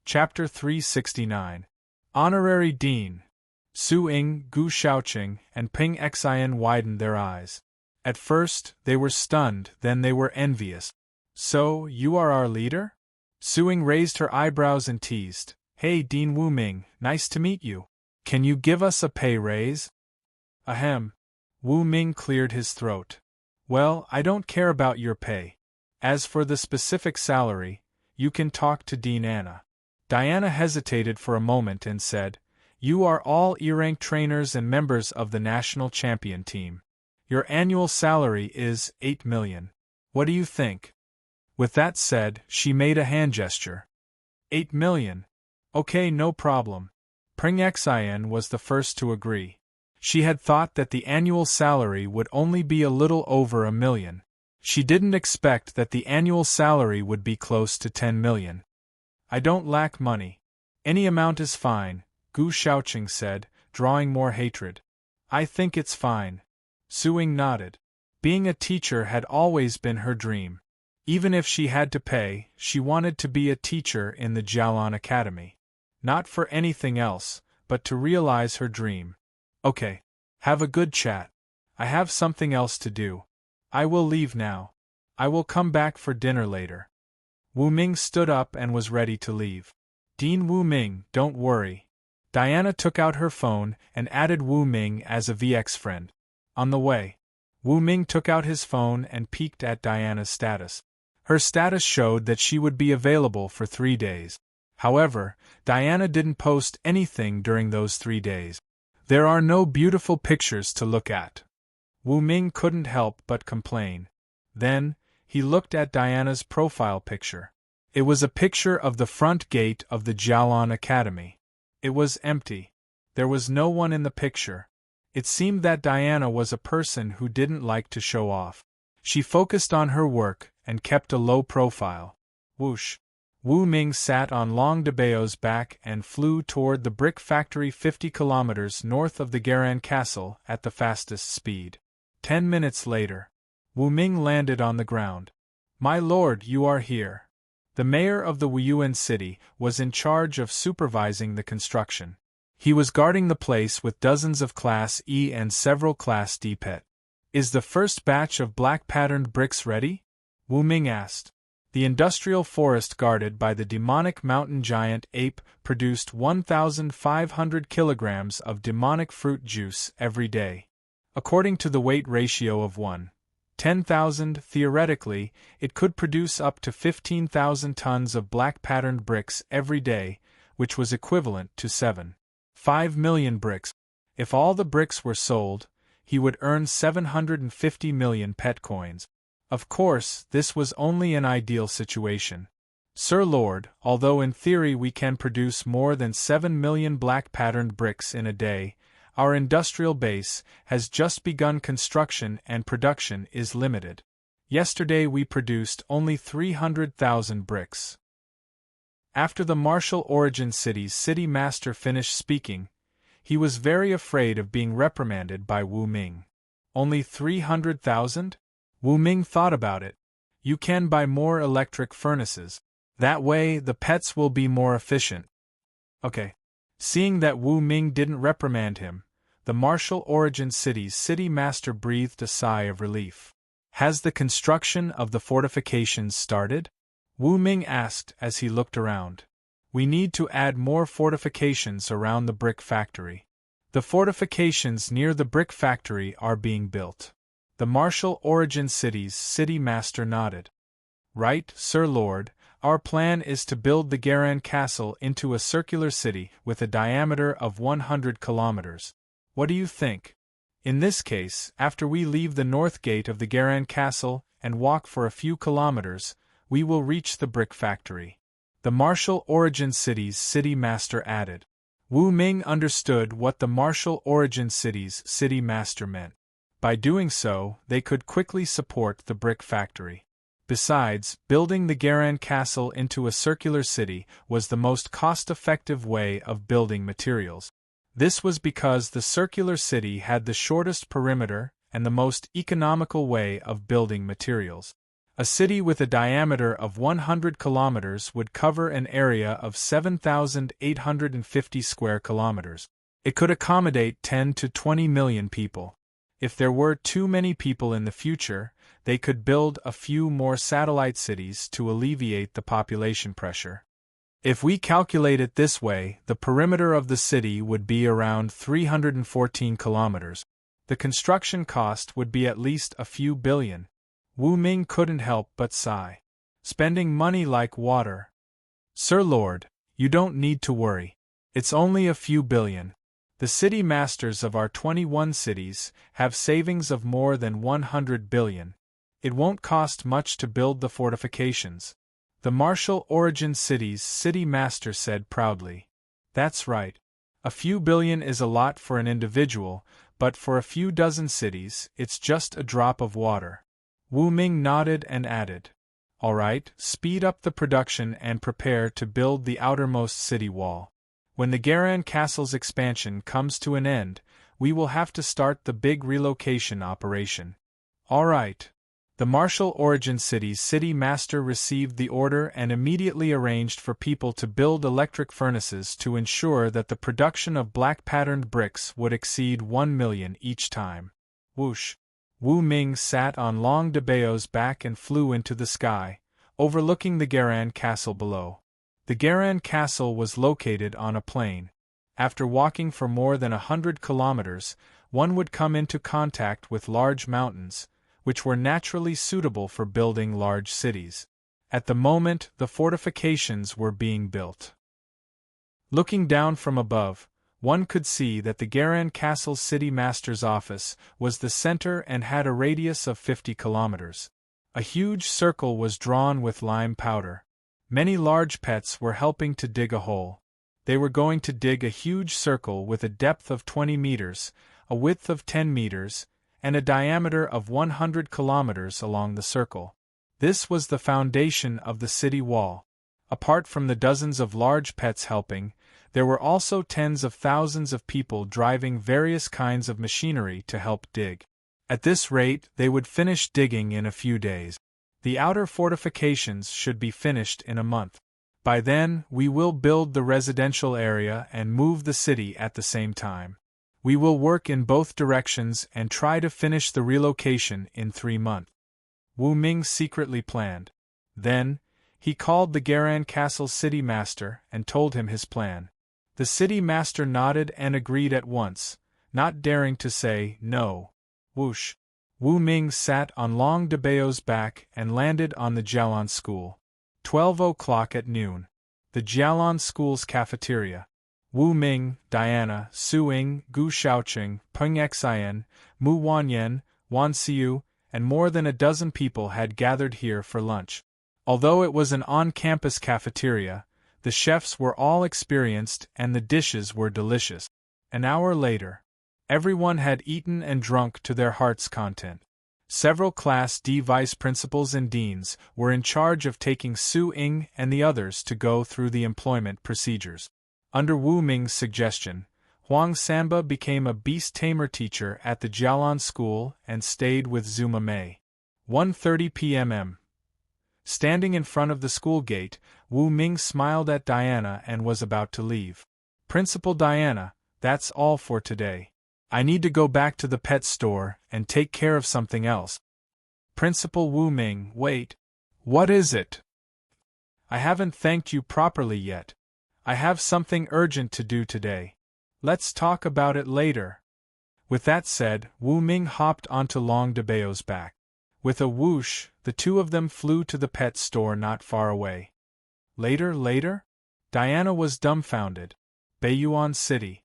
Chapter 369. Honorary Dean. Su Ying, Gu Shaoqing, and Ping Xian widened their eyes. At first, they were stunned, then they were envious. So, you are our leader? Su Ying raised her eyebrows and teased. Hey Dean Wu Ming, nice to meet you. Can you give us a pay raise? Ahem. Wu Ming cleared his throat. Well, I don't care about your pay. As for the specific salary, you can talk to Dean Anna. Diana hesitated for a moment and said, You are all E-rank trainers and members of the national champion team. Your annual salary is 8 million. What do you think? With that said, she made a hand gesture. 8 million. Okay, no problem. Ping Xian was the first to agree. She had thought that the annual salary would only be a little over 1 million. She didn't expect that the annual salary would be close to 10 million. I don't lack money. Any amount is fine, Gu Shaoqing said, drawing more hatred. I think it's fine. Su Ying nodded. Being a teacher had always been her dream. Even if she had to pay, she wanted to be a teacher in the Jialan Academy. Not for anything else, but to realize her dream. Okay. Have a good chat. I have something else to do. I will leave now. I will come back for dinner later. Wu Ming stood up and was ready to leave. Dean Wu Ming, don't worry. Diana took out her phone and added Wu Ming as a VX friend. On the way, Wu Ming took out his phone and peeked at Diana's status. Her status showed that she would be available for 3 days. However, Diana didn't post anything during those 3 days. There are no beautiful pictures to look at. Wu Ming couldn't help but complain. Then, he looked at Diana's profile picture. It was a picture of the front gate of the Jialan Academy. It was empty. There was no one in the picture. It seemed that Diana was a person who didn't like to show off. She focused on her work and kept a low profile. Whoosh! Wu Ming sat on Long Debao's back and flew toward the brick factory 50 kilometers north of the Garan Castle at the fastest speed. 10 minutes later, Wu Ming landed on the ground. My lord, you are here. The mayor of the Wuyuan city was in charge of supervising the construction. He was guarding the place with dozens of Class E and several Class D pet. Is the first batch of black-patterned bricks ready? Wu Ming asked. The industrial forest guarded by the demonic mountain giant ape produced 1,500 kilograms of demonic fruit juice every day. According to the weight ratio of 1:10,000, theoretically, it could produce up to 15,000 tons of black-patterned bricks every day, which was equivalent to 7.5 million bricks. If all the bricks were sold, he would earn 750 million pet coins. Of course, this was only an ideal situation. Sir Lord, although in theory we can produce more than 7 million black-patterned bricks in a day, our industrial base has just begun construction and production is limited. Yesterday we produced only 300,000 bricks. After the martial origin city's city master finished speaking, he was very afraid of being reprimanded by Wu Ming. Only 300,000? Wu Ming thought about it. You can buy more electric furnaces. That way the pets will be more efficient. Okay. Seeing that Wu Ming didn't reprimand him, the martial origin city's city master breathed a sigh of relief. Has the construction of the fortifications started? Wu Ming asked as he looked around. We need to add more fortifications around the brick factory. The fortifications near the brick factory are being built. The martial origin city's city master nodded. Right, Sir Lord, our plan is to build the Garan Castle into a circular city with a diameter of 100 kilometers. What do you think? In this case, after we leave the north gate of the Garan Castle and walk for a few kilometers, we will reach the brick factory. The martial origin city's city master added. Wu Ming understood what the martial origin city's city master meant. By doing so, they could quickly support the brick factory. Besides, building the Garan Castle into a circular city was the most cost-effective way of building materials. This was because the circular city had the shortest perimeter and the most economical way of building materials. A city with a diameter of 100 kilometers would cover an area of 7,850 square kilometers. It could accommodate 10 to 20 million people. If there were too many people in the future, they could build a few more satellite cities to alleviate the population pressure. If we calculate it this way, the perimeter of the city would be around 314 kilometers. The construction cost would be at least a few billion. Wu Ming couldn't help but sigh. Spending money like water. Sir Lord, you don't need to worry. It's only a few billion. The city masters of our 21 cities have savings of more than 100 billion. It won't cost much to build the fortifications. The Martial Origin City's city master said proudly. That's right. A few billion is a lot for an individual, but for a few dozen cities, it's just a drop of water. Wu Ming nodded and added, all right, speed up the production and prepare to build the outermost city wall. When the Garan Castle's expansion comes to an end, we will have to start the big relocation operation. All right. The Martial Origin City's city master received the order and immediately arranged for people to build electric furnaces to ensure that the production of black-patterned bricks would exceed 1 million each time. Whoosh! Wu Ming sat on Long Debao's back and flew into the sky, overlooking the Garan Castle below. The Garan Castle was located on a plain. After walking for more than 100 kilometers, one would come into contact with large mountains, which were naturally suitable for building large cities. At the moment, the fortifications were being built. Looking down from above, one could see that the Garan Castle's city master's office was the center and had a radius of 50 kilometers. A huge circle was drawn with lime powder. Many large pets were helping to dig a hole. They were going to dig a huge circle with a depth of 20 meters, a width of 10 meters, and a diameter of 100 kilometers along the circle. This was the foundation of the city wall. Apart from the dozens of large pets helping, there were also tens of thousands of people driving various kinds of machinery to help dig. At this rate, they would finish digging in a few days. The outer fortifications should be finished in a month. By then, we will build the residential area and move the city at the same time. We will work in both directions and try to finish the relocation in 3 months. Wu Ming secretly planned. Then, he called the Garan Castle's city master and told him his plan. The city master nodded and agreed at once, not daring to say no. Whoosh! Wu Ming sat on Long Debao's back and landed on the Jialan School. 12 o'clock at noon. The Jialan School's cafeteria. Wu Ming, Diana, Su Ying, Gu Shaoqing, Peng Xian, Mu Wanyan, Wan Xiu, and more than a dozen people had gathered here for lunch. Although it was an on-campus cafeteria, the chefs were all experienced and the dishes were delicious. An hour later, everyone had eaten and drunk to their heart's content. Several Class D vice principals and deans were in charge of taking Su Ying and the others to go through the employment procedures. Under Wu Ming's suggestion, Huang Sanba became a beast tamer teacher at the Jialan School and stayed with Zuma Mei. 1:30 p.m. Standing in front of the school gate, Wu Ming smiled at Diana and was about to leave. Principal Diana, that's all for today. I need to go back to the pet store and take care of something else. Principal Wu Ming, wait. What is it? I haven't thanked you properly yet. I have something urgent to do today. Let's talk about it later. With that said, Wu Ming hopped onto Long Debao's back. With a whoosh, the two of them flew to the pet store not far away. Later? Diana was dumbfounded. Beiyuan City.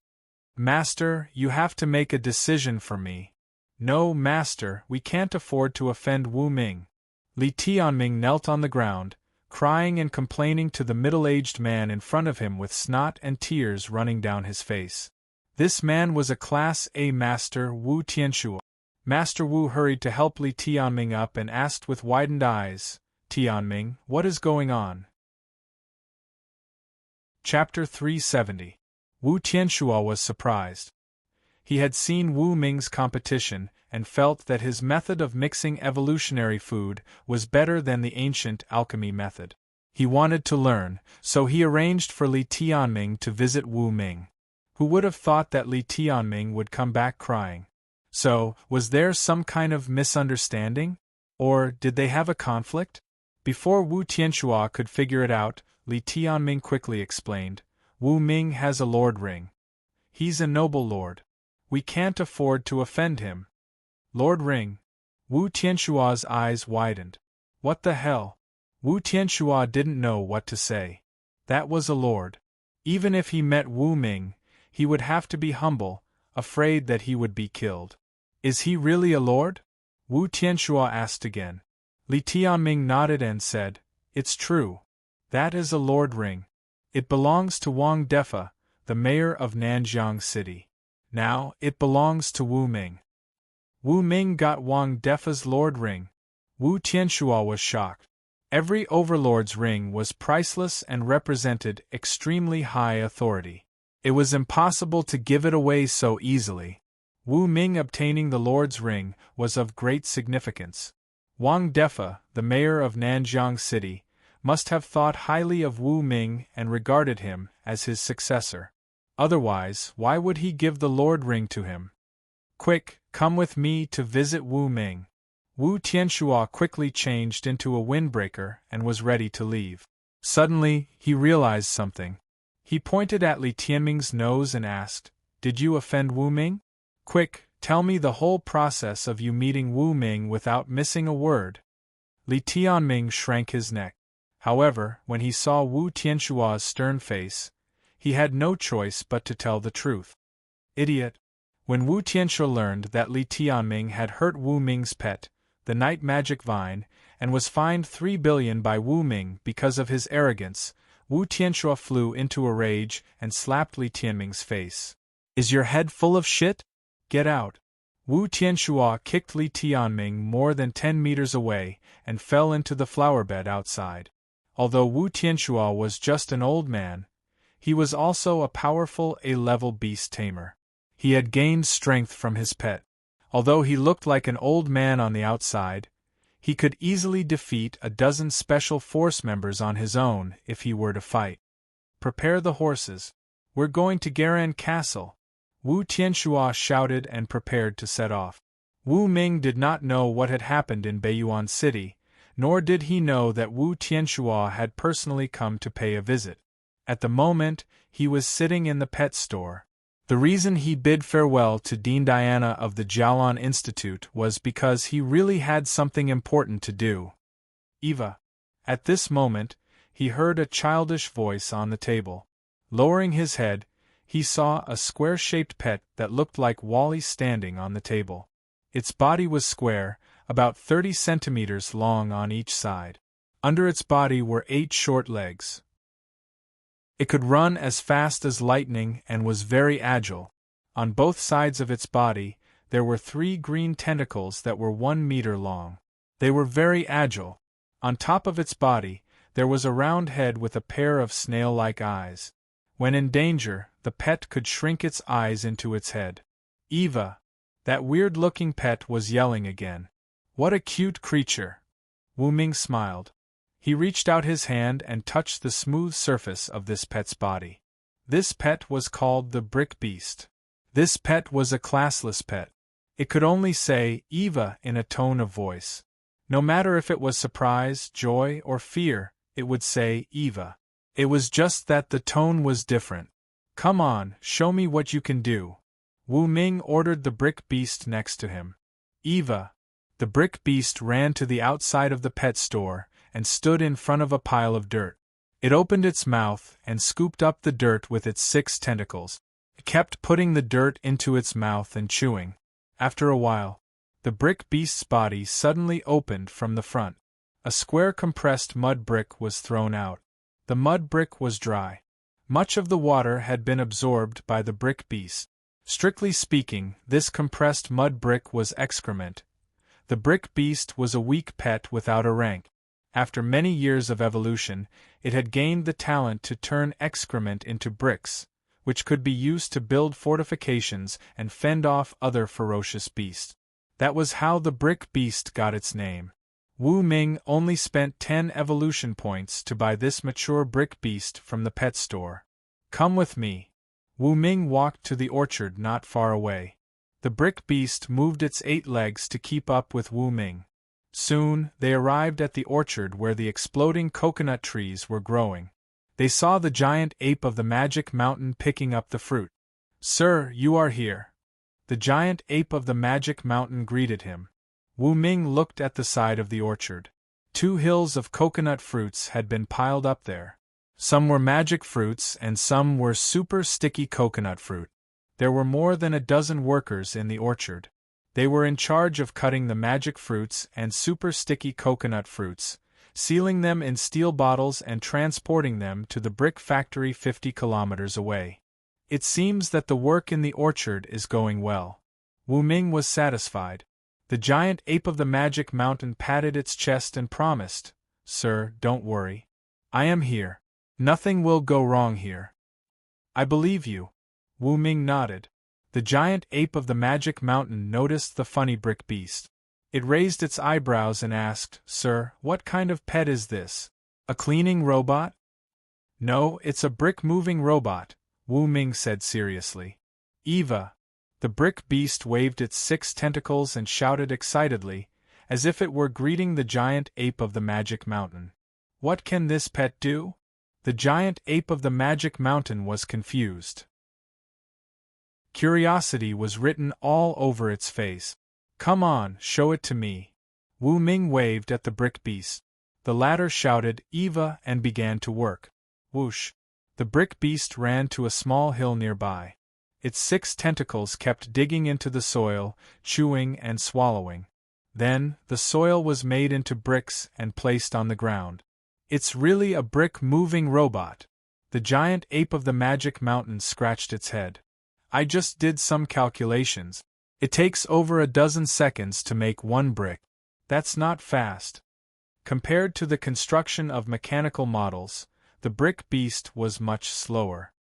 Master, you have to make a decision for me. No, Master, we can't afford to offend Wu Ming. Li Tianming knelt on the ground, crying and complaining to the middle-aged man in front of him with snot and tears running down his face. This man was a Class A Master Wu Tianxuo. Master Wu hurried to help Li Tianming up and asked with widened eyes, Tianming, what is going on? Chapter 370. Wu Tianxuo was surprised. He had seen Wu Ming's competition and felt that his method of mixing evolutionary food was better than the ancient alchemy method. He wanted to learn, so he arranged for Li Tianming to visit Wu Ming. Who would have thought that Li Tianming would come back crying? So, was there some kind of misunderstanding? Or did they have a conflict? Before Wu Tianhua could figure it out, Li Tianming quickly explained, Wu Ming has a lord ring. He's a noble lord. We can't afford to offend him. Lord ring. Wu Tianhua's eyes widened. What the hell? Wu Tianhua didn't know what to say. That was a lord. Even if he met Wu Ming, he would have to be humble, afraid that he would be killed. Is he really a lord? Wu Tianhua asked again. Li Tianming nodded and said, It's true. That is a lord ring. It belongs to Wang Defa, the mayor of Nanjiang City. Now, it belongs to Wu Ming. Wu Ming got Wang Defa's lord ring. Wu Tianhua was shocked. Every overlord's ring was priceless and represented extremely high authority. It was impossible to give it away so easily. Wu Ming obtaining the lord's ring was of great significance. Wang Defa, the mayor of Nanjiang City, must have thought highly of Wu Ming and regarded him as his successor. Otherwise, why would he give the lord ring to him? Quick, come with me to visit Wu Ming. Wu Tianhua quickly changed into a windbreaker and was ready to leave. Suddenly, he realized something. He pointed at Li Tianming's nose and asked, Did you offend Wu Ming? Quick, tell me the whole process of you meeting Wu Ming without missing a word. Li Tianming shrank his neck. However, when he saw Wu Tianhua's stern face, he had no choice but to tell the truth. Idiot! When Wu Tianhua learned that Li Tianming had hurt Wu Ming's pet, the night magic vine, and was fined 3 billion by Wu Ming because of his arrogance, Wu Tianhua flew into a rage and slapped Li Tianming's face. Is your head full of shit? Get out! Wu Tianhua kicked Li Tianming more than 10 meters away and fell into the flower bed outside. Although Wu Tianhua was just an old man, he was also a powerful A-level beast tamer. He had gained strength from his pet. Although he looked like an old man on the outside, he could easily defeat a dozen special force members on his own if he were to fight. Prepare the horses. We're going to Garan Castle. Wu Tianhua shouted and prepared to set off. Wu Ming did not know what had happened in Beiyuan City, nor did he know that Wu Tianhua had personally come to pay a visit. At the moment, he was sitting in the pet store. The reason he bid farewell to Dean Diana of the Jialan Institute was because he really had something important to do. Eva. At this moment, he heard a childish voice on the table. Lowering his head, he saw a square-shaped pet that looked like Wally standing on the table. Its body was square, about 30 centimeters long on each side. Under its body were 8 short legs. It could run as fast as lightning and was very agile. On both sides of its body, there were 3 green tentacles that were 1 meter long. They were very agile. On top of its body, there was a round head with a pair of snail-like eyes. When in danger, the pet could shrink its eyes into its head. Eva! That weird-looking pet was yelling again. What a cute creature! Wu Ming smiled. He reached out his hand and touched the smooth surface of this pet's body. This pet was called the Brick Beast. This pet was a classless pet. It could only say Eva in a tone of voice. No matter if it was surprise, joy, or fear, it would say Eva. It was just that the tone was different. Come on, show me what you can do. Wu Ming ordered the Brick Beast next to him. Eva. The Brick Beast ran to the outside of the pet store and stood in front of a pile of dirt. It opened its mouth and scooped up the dirt with its 6 tentacles. It kept putting the dirt into its mouth and chewing. After a while, the Brick Beast's body suddenly opened from the front. A square compressed mud brick was thrown out. The mud brick was dry. Much of the water had been absorbed by the Brick Beast. Strictly speaking, this compressed mud brick was excrement. The Brick Beast was a weak pet without a rank. After many years of evolution, it had gained the talent to turn excrement into bricks, which could be used to build fortifications and fend off other ferocious beasts. That was how the brick beast got its name. Wu Ming only spent 10 evolution points to buy this mature brick beast from the pet store. Come with me. Wu Ming walked to the orchard not far away. The brick beast moved its 8 legs to keep up with Wu Ming. Soon, they arrived at the orchard where the exploding coconut trees were growing. They saw the giant ape of the magic mountain picking up the fruit. "Sir, you are here." The giant ape of the magic mountain greeted him. Wu Ming looked at the side of the orchard. 2 hills of coconut fruits had been piled up there. Some were magic fruits and some were super sticky coconut fruit. There were more than a dozen workers in the orchard. They were in charge of cutting the magic fruits and super sticky coconut fruits, sealing them in steel bottles and transporting them to the brick factory 50 kilometers away. It seems that the work in the orchard is going well. Wu Ming was satisfied. The giant ape of the magic mountain patted its chest and promised, "Sir, don't worry. I am here. Nothing will go wrong here." "I believe you." Wu Ming nodded. The giant ape of the magic mountain noticed the funny brick beast. It raised its eyebrows and asked, "Sir, what kind of pet is this? A cleaning robot?" "No, it's a brick-moving robot," Wu Ming said seriously. "Eva." The brick beast waved its 6 tentacles and shouted excitedly, as if it were greeting the giant ape of the magic mountain. "What can this pet do?" The giant ape of the magic mountain was confused. Curiosity was written all over its face. "Come on, show it to me." Wu Ming waved at the brick beast. The latter shouted, "Eva," and began to work. Whoosh! The brick beast ran to a small hill nearby. Its 6 tentacles kept digging into the soil, chewing and swallowing. Then, the soil was made into bricks and placed on the ground. "It's really a brick-moving robot." The giant ape of the magic mountain scratched its head. "I just did some calculations. It takes over a dozen seconds to make 1 brick. That's not fast." Compared to the construction of mechanical models, the brick beast was much slower.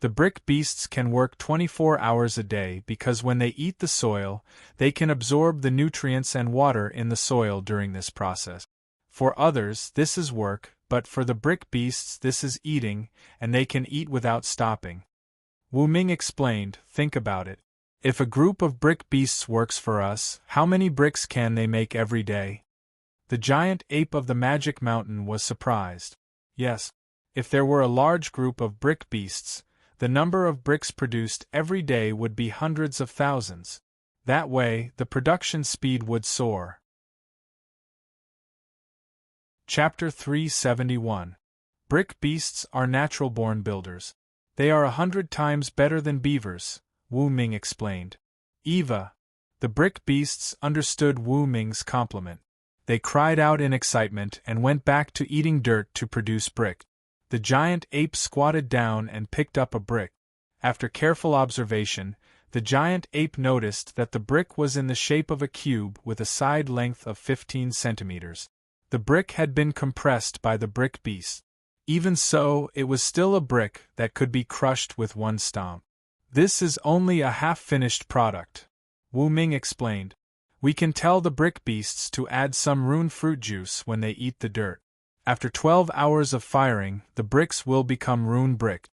The brick beasts can work 24 hours a day because when they eat the soil, they can absorb the nutrients and water in the soil during this process. For others, this is work, but for the brick beasts this is eating, and they can eat without stopping. Wu Ming explained, "Think about it. If a group of brick beasts works for us, how many bricks can they make every day?" The giant ape of the magic mountain was surprised. Yes, if there were a large group of brick beasts, the number of bricks produced every day would be hundreds of thousands. That way, the production speed would soar. Chapter 371. Brick beasts are natural-born builders. They are 100 times better than beavers, Wu Ming explained. "Eva." The brick beasts understood Wu Ming's compliment. They cried out in excitement and went back to eating dirt to produce brick. The giant ape squatted down and picked up a brick. After careful observation, the giant ape noticed that the brick was in the shape of a cube with a side length of 15 centimeters. The brick had been compressed by the brick beast. Even so, it was still a brick that could be crushed with 1 stomp. "This is only a half-finished product," Wu Ming explained. "We can tell the brick beasts to add some rune fruit juice when they eat the dirt. After 12 hours of firing, the bricks will become rune brick."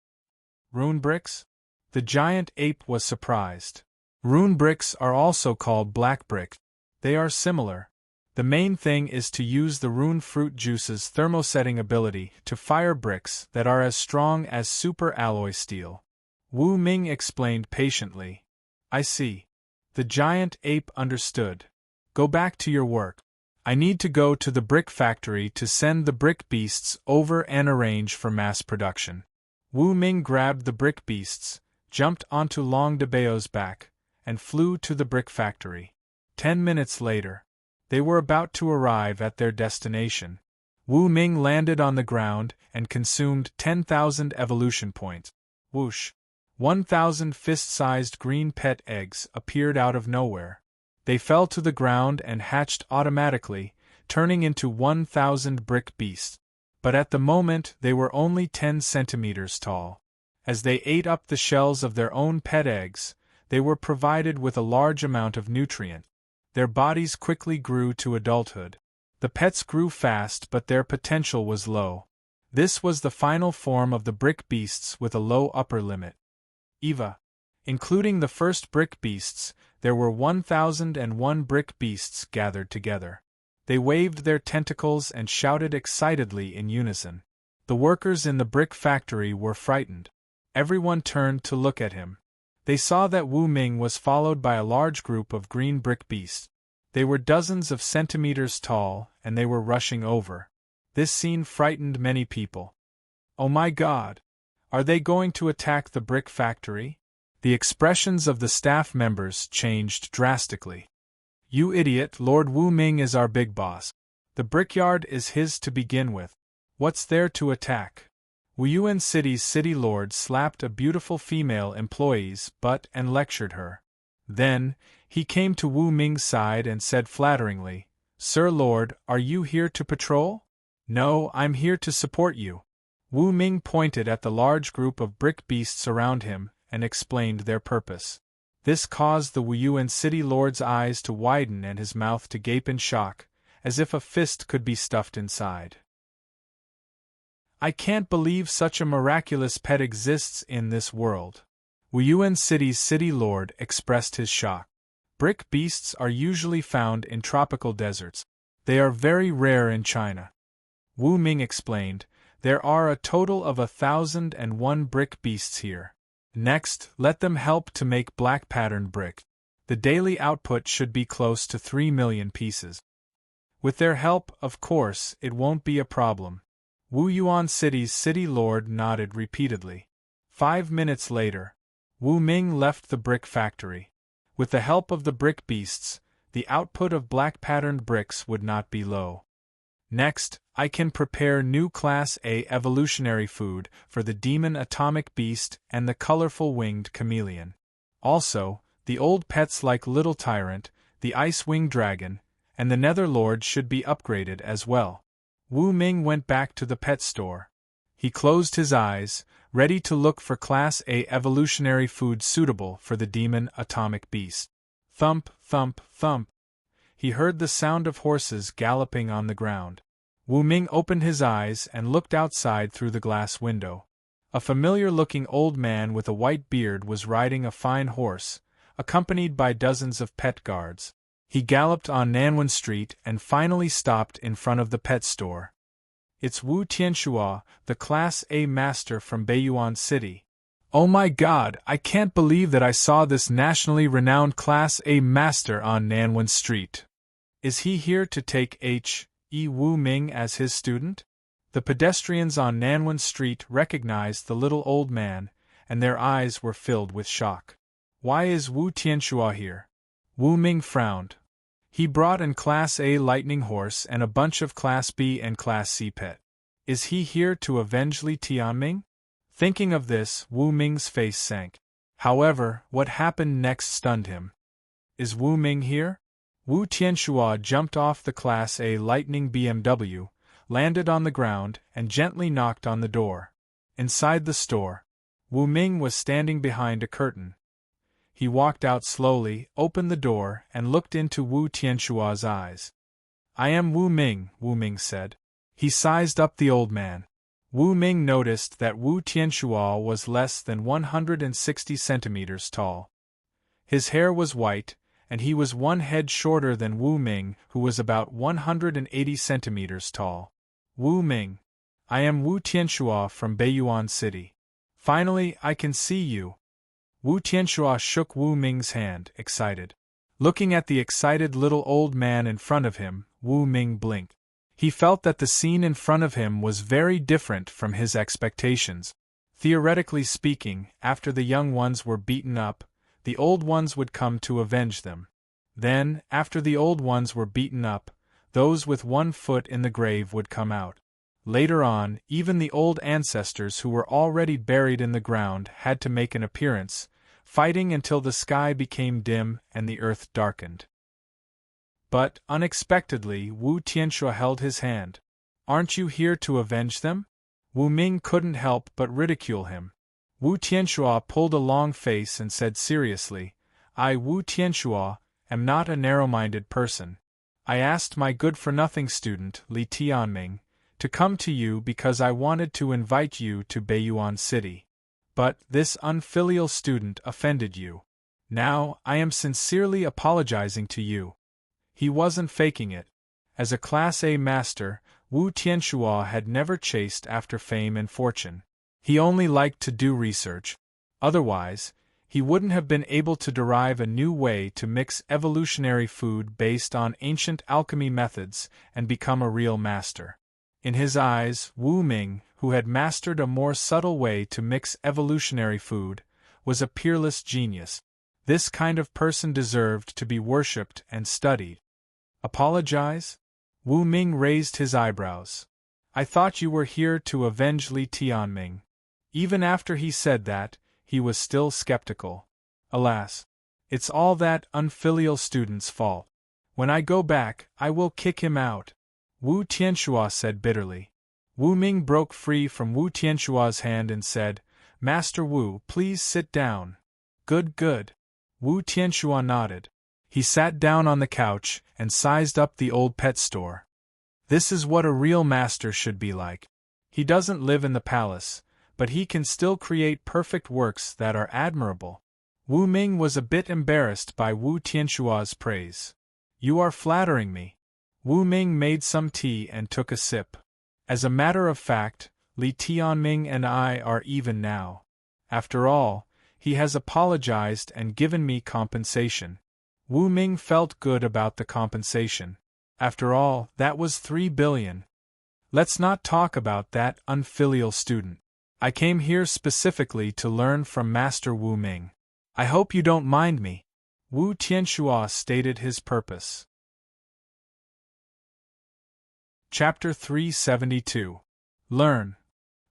"Rune bricks?" The giant ape was surprised. "Rune bricks are also called black brick. They are similar. The main thing is to use the rune fruit juice's thermosetting ability to fire bricks that are as strong as super alloy steel." Wu Ming explained patiently. "I see." The giant ape understood. "Go back to your work. I need to go to the brick factory to send the brick beasts over and arrange for mass production." Wu Ming grabbed the brick beasts, jumped onto Long Debao's back, and flew to the brick factory. 10 minutes later, they were about to arrive at their destination. Wu Ming landed on the ground and consumed 10,000 evolution points. Whoosh! 1,000 fist-sized green pet eggs appeared out of nowhere. They fell to the ground and hatched automatically, turning into 1,000 brick beasts. But at the moment they were only 10 centimeters tall. As they ate up the shells of their own pet eggs, they were provided with a large amount of nutrient. Their bodies quickly grew to adulthood. The pets grew fast, but their potential was low. This was the final form of the brick beasts with a low upper limit. Eva. Including the first brick beasts, there were 1,001 brick beasts gathered together. They waved their tentacles and shouted excitedly in unison. The workers in the brick factory were frightened. Everyone turned to look at him. They saw that Wu Ming was followed by a large group of green brick beasts. They were dozens of centimeters tall, and they were rushing over. This scene frightened many people. Oh my God! Are they going to attack the brick factory? The expressions of the staff members changed drastically. You idiot, Lord Wu Ming is our big boss. The brickyard is his to begin with. What's there to attack? Wuyuan City's city lord slapped a beautiful female employee's butt and lectured her. Then, he came to Wu Ming's side and said flatteringly, Sir Lord, are you here to patrol? No, I'm here to support you. Wu Ming pointed at the large group of brick beasts around him and explained their purpose. This caused the Wuyuan City Lord's eyes to widen and his mouth to gape in shock, as if a fist could be stuffed inside. I can't believe such a miraculous pet exists in this world. Wuyuan City's city lord expressed his shock. Brick beasts are usually found in tropical deserts. They are very rare in China. Wu Ming explained, there are a total of 1,001 brick beasts here. Next, let them help to make black patterned brick. The daily output should be close to 3 million pieces. With their help, of course, it won't be a problem. Wuyuan City's city lord nodded repeatedly. 5 minutes later, Wu Ming left the brick factory. With the help of the brick beasts, the output of black patterned bricks would not be low. Next, I can prepare new Class A evolutionary food for the demon atomic beast and the colorful winged chameleon. Also, the old pets like Little Tyrant, the ice-winged dragon, and the Nether Lord should be upgraded as well. Wu Ming went back to the pet store. He closed his eyes, ready to look for Class A evolutionary food suitable for the demon atomic beast. Thump, thump, thump. He heard the sound of horses galloping on the ground. Wu Ming opened his eyes and looked outside through the glass window. A familiar-looking old man with a white beard was riding a fine horse, accompanied by dozens of pet guards. He galloped on Nanwen Street and finally stopped in front of the pet store. It's Wu Tianxua, the Class A master from Beiyuan City. Oh my God, I can't believe that I saw this nationally renowned Class A master on Nanwen Street. Is he here to take H.E. Wu Ming as his student? The pedestrians on Nanwen Street recognized the little old man, and their eyes were filled with shock. Why is Wu Tianxua here? Wu Ming frowned. He brought an Class A lightning horse and a bunch of Class B and Class C pet. Is he here to avenge Li Tianming? Thinking of this, Wu Ming's face sank. However, what happened next stunned him. Is Wu Ming here? Wu Tianxua jumped off the Class A Lightning BMW, landed on the ground, and gently knocked on the door. Inside the store, Wu Ming was standing behind a curtain. He walked out slowly, opened the door, and looked into Wu Tianxua's eyes. I am Wu Ming, Wu Ming said. He sized up the old man. Wu Ming noticed that Wu Tianxua was less than 160 centimeters tall. His hair was white, and he was one head shorter than Wu Ming, who was about 180 centimeters tall. Wu Ming. I am Wu Tianxua from Beiyuan City. Finally, I can see you. Wu Tianxua shook Wu Ming's hand, excited. Looking at the excited little old man in front of him, Wu Ming blinked. He felt that the scene in front of him was very different from his expectations. Theoretically speaking, after the young ones were beaten up, the old ones would come to avenge them. Then, after the old ones were beaten up, those with one foot in the grave would come out. Later on, even the old ancestors who were already buried in the ground had to make an appearance, fighting until the sky became dim and the earth darkened. But, unexpectedly, Wu Tianxua held his hand. Aren't you here to avenge them? Wu Ming couldn't help but ridicule him. Wu Tianxua pulled a long face and said seriously, I, Wu Tianxua, am not a narrow-minded person. I asked my good-for-nothing student, Li Tianming, to come to you because I wanted to invite you to Beiyuan City. But this unfilial student offended you. Now, I am sincerely apologizing to you. He wasn't faking it. As a Class A master, Wu Tianxua had never chased after fame and fortune. He only liked to do research. Otherwise, he wouldn't have been able to derive a new way to mix evolutionary food based on ancient alchemy methods and become a real master. In his eyes, Wu Ming, who had mastered a more subtle way to mix evolutionary food, was a peerless genius. This kind of person deserved to be worshipped and studied. Apologize? Wu Ming raised his eyebrows. I thought you were here to avenge Li Tianming. Even after he said that, he was still skeptical. Alas, it's all that unfilial student's fault. When I go back, I will kick him out, Wu Tianxua said bitterly. Wu Ming broke free from Wu Tianxua's hand and said, Master Wu, please sit down. Good. Wu Tianxua nodded. He sat down on the couch and sized up the old pet store. This is what a real master should be like. He doesn't live in the palace, but he can still create perfect works that are admirable. Wu Ming was a bit embarrassed by Wu Tianxua's praise. You are flattering me. Wu Ming made some tea and took a sip. As a matter of fact, Li Tianming and I are even now. After all, he has apologized and given me compensation. Wu Ming felt good about the compensation. After all, that was 3 billion. Let's not talk about that unfilial student. I came here specifically to learn from Master Wu Ming. I hope you don't mind me. Wu Tianxua stated his purpose. Chapter 372. Learn.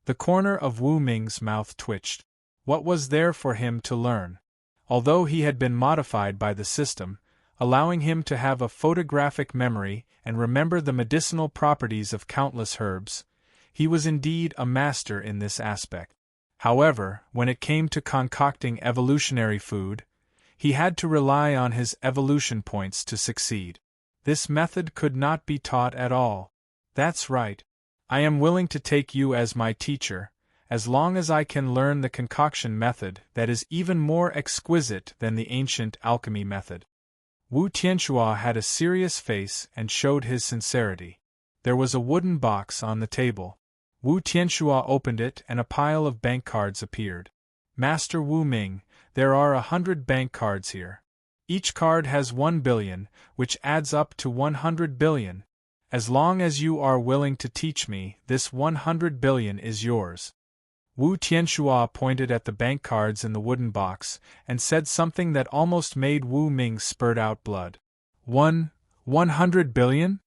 The corner of Wu Ming's mouth twitched. What was there for him to learn? Although he had been modified by the system, allowing him to have a photographic memory and remember the medicinal properties of countless herbs, he was indeed a master in this aspect. However, when it came to concocting evolutionary food, he had to rely on his evolution points to succeed. This method could not be taught at all. That's right. I am willing to take you as my teacher, as long as I can learn the concoction method that is even more exquisite than the ancient alchemy method. Wu Tianxua had a serious face and showed his sincerity. There was a wooden box on the table. Wu Tianxua opened it and a pile of bank cards appeared. Master Wu Ming, there are 100 bank cards here. Each card has 1 billion, which adds up to 100 billion. As long as you are willing to teach me, this 100 billion is yours. Wu Tianxua pointed at the bank cards in the wooden box and said something that almost made Wu Ming spurt out blood. 100 billion?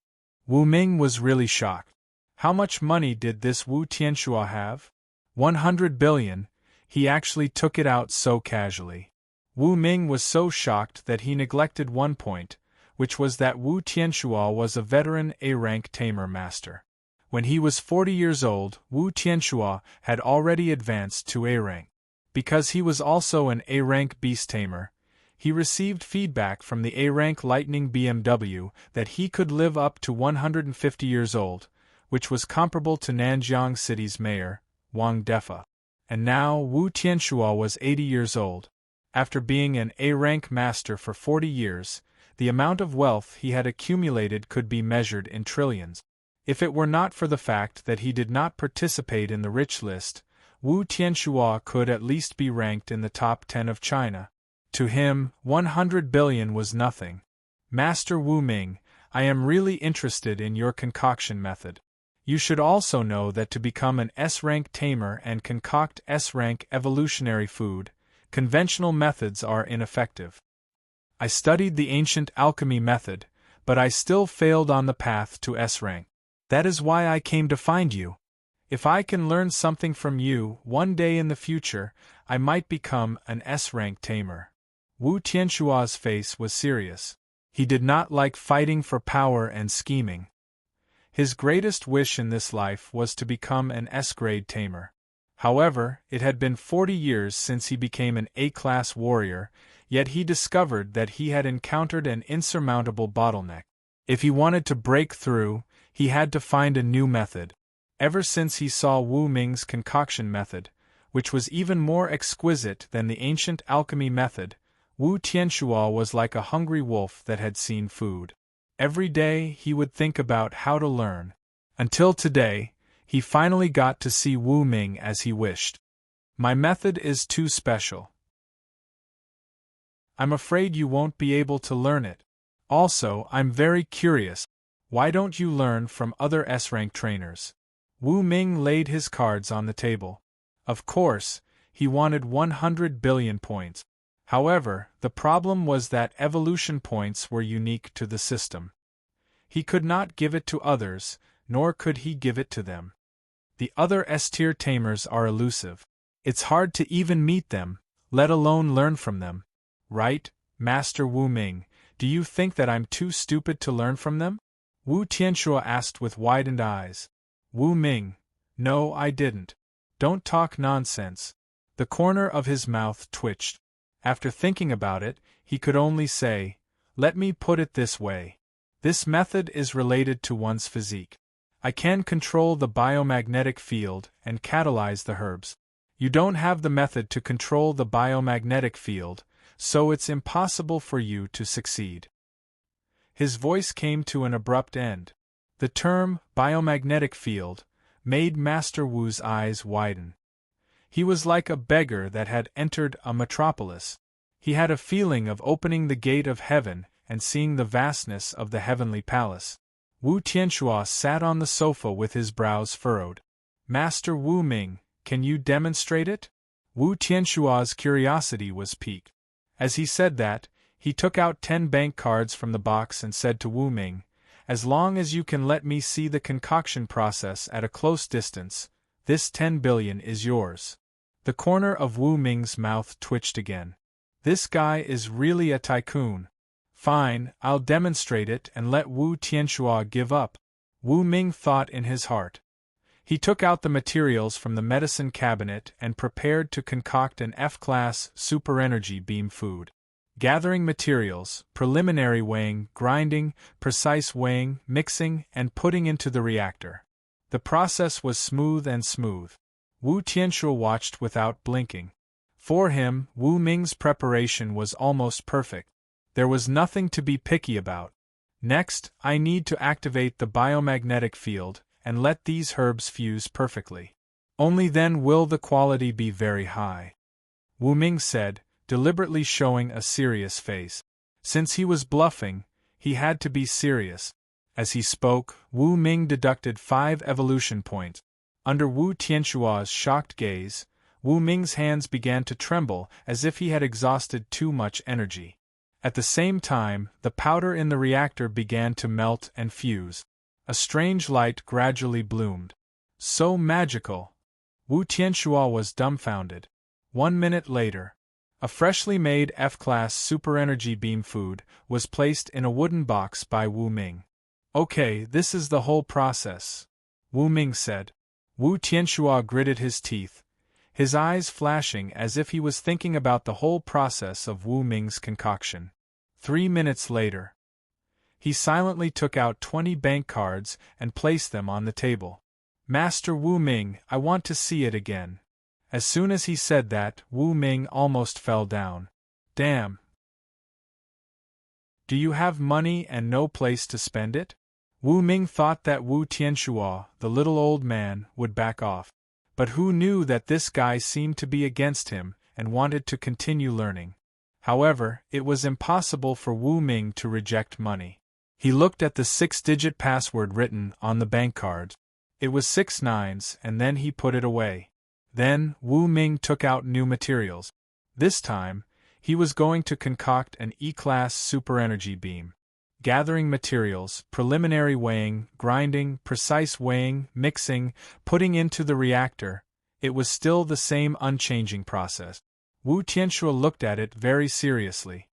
Wu Ming was really shocked. How much money did this Wu Tianxua have? 100 billion. He actually took it out so casually. Wu Ming was so shocked that he neglected one point, which was that Wu Tianxua was a veteran A-rank tamer master. When he was 40 years old, Wu Tianxua had already advanced to A-rank. Because he was also an A-rank beast tamer, he received feedback from the A-rank Lightning BMW that he could live up to 150 years old, which was comparable to Nanjiang City's mayor, Wang Defa. And now Wu Tianxua was 80 years old. After being an A-rank master for 40 years, the amount of wealth he had accumulated could be measured in trillions. If it were not for the fact that he did not participate in the rich list, Wu Tianxua could at least be ranked in the top 10 of China. To him, 100 billion was nothing. Master Wu Ming, I am really interested in your concoction method. You should also know that to become an S-rank tamer and concoct S-rank evolutionary food, conventional methods are ineffective. I studied the ancient alchemy method, but I still failed on the path to S-rank. That is why I came to find you. If I can learn something from you, one day in the future, I might become an S-rank tamer. Wu Tianxua's face was serious. He did not like fighting for power and scheming. His greatest wish in this life was to become an S-grade tamer. However, it had been 40 years since he became an A-class warrior, yet he discovered that he had encountered an insurmountable bottleneck. If he wanted to break through, he had to find a new method. Ever since he saw Wu Ming's concoction method, which was even more exquisite than the ancient alchemy method, Wu Tianxua was like a hungry wolf that had seen food. Every day he would think about how to learn. Until today, he finally got to see Wu Ming as he wished. My method is too special. I'm afraid you won't be able to learn it. Also, I'm very curious. Why don't you learn from other S-rank trainers? Wu Ming laid his cards on the table. Of course, he wanted 100 billion points. However, the problem was that evolution points were unique to the system. He could not give it to others, nor could he give it to them. The other S-tier tamers are elusive. It's hard to even meet them, let alone learn from them. Right, Master Wu Ming, do you think that I'm too stupid to learn from them? Wu Tianxua asked with widened eyes. Wu Ming, no, I didn't. Don't talk nonsense. The corner of his mouth twitched. After thinking about it, he could only say, let me put it this way. This method is related to one's physique. I can control the biomagnetic field and catalyze the herbs. You don't have the method to control the biomagnetic field, so it's impossible for you to succeed. His voice came to an abrupt end. The term, biomagnetic field, made Master Wu's eyes widen. He was like a beggar that had entered a metropolis. He had a feeling of opening the gate of heaven and seeing the vastness of the heavenly palace. Wu Tianxua sat on the sofa with his brows furrowed. Master Wu Ming, can you demonstrate it? Wu Tianxua's curiosity was piqued. As he said that, he took out 10 bank cards from the box and said to Wu Ming, as long as you can let me see the concoction process at a close distance, this 10 billion is yours. The corner of Wu Ming's mouth twitched again. This guy is really a tycoon. Fine, I'll demonstrate it and let Wu Tianxua give up. Wu Ming thought in his heart. He took out the materials from the medicine cabinet and prepared to concoct an F-class super-energy beam food. Gathering materials, preliminary weighing, grinding, precise weighing, mixing, and putting into the reactor. The process was smooth and smooth. Wu Tianxua watched without blinking. For him, Wu Ming's preparation was almost perfect. There was nothing to be picky about. Next, I need to activate the biomagnetic field and let these herbs fuse perfectly. Only then will the quality be very high. Wu Ming said, deliberately showing a serious face. Since he was bluffing, he had to be serious. As he spoke, Wu Ming deducted 5 evolution points. Under Wu Tianxua's shocked gaze, Wu Ming's hands began to tremble as if he had exhausted too much energy. At the same time, the powder in the reactor began to melt and fuse. A strange light gradually bloomed. So magical! Wu Tianxua was dumbfounded. 1 minute later, a freshly made F-class super-energy beam food was placed in a wooden box by Wu Ming. Okay, this is the whole process, Wu Ming said. Wu Tianxua gritted his teeth, his eyes flashing as if he was thinking about the whole process of Wu Ming's concoction. 3 minutes later, he silently took out 20 bank cards and placed them on the table. Master Wu Ming, I want to see it again. As soon as he said that, Wu Ming almost fell down. Damn. Do you have money and no place to spend it? Wu Ming thought that Wu Tianxua, the little old man, would back off. But who knew that this guy seemed to be against him and wanted to continue learning. However, it was impossible for Wu Ming to reject money. He looked at the 6-digit password written on the bank card. It was 6 nines, and then he put it away. Then, Wu Ming took out new materials. This time, he was going to concoct an E-class super-energy beam. Gathering materials, preliminary weighing, grinding, precise weighing, mixing, putting into the reactor, it was still the same unchanging process. Wu Tianxua looked at it very seriously.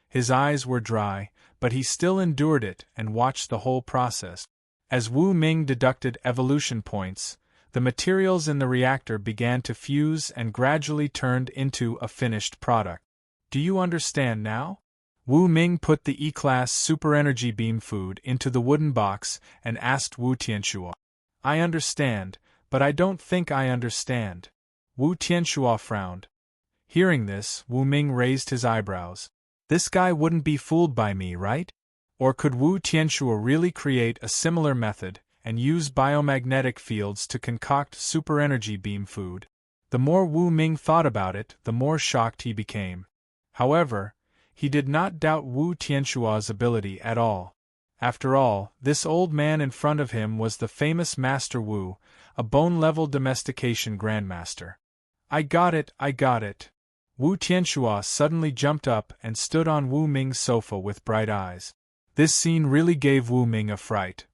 His eyes were dry, but he still endured it and watched the whole process. As Wu Ming deducted evolution points, The materials in the reactor began to fuse and gradually turned into a finished product. Do you understand now? Wu Ming put the E-class super-energy beam food into the wooden box and asked Wu Tianxua. I understand, but I don't think I understand. Wu Tianxua frowned. Hearing this, Wu Ming raised his eyebrows. This guy wouldn't be fooled by me, right? Or could Wu Tianxua really create a similar method and use biomagnetic fields to concoct super-energy beam food? The more Wu Ming thought about it, the more shocked he became. However, he did not doubt Wu Tianxua's ability at all. After all, this old man in front of him was the famous Master Wu, a bone-level domestication grandmaster. I got it, I got it. Wu Tianxua suddenly jumped up and stood on Wu Ming's sofa with bright eyes. This scene really gave Wu Ming a fright.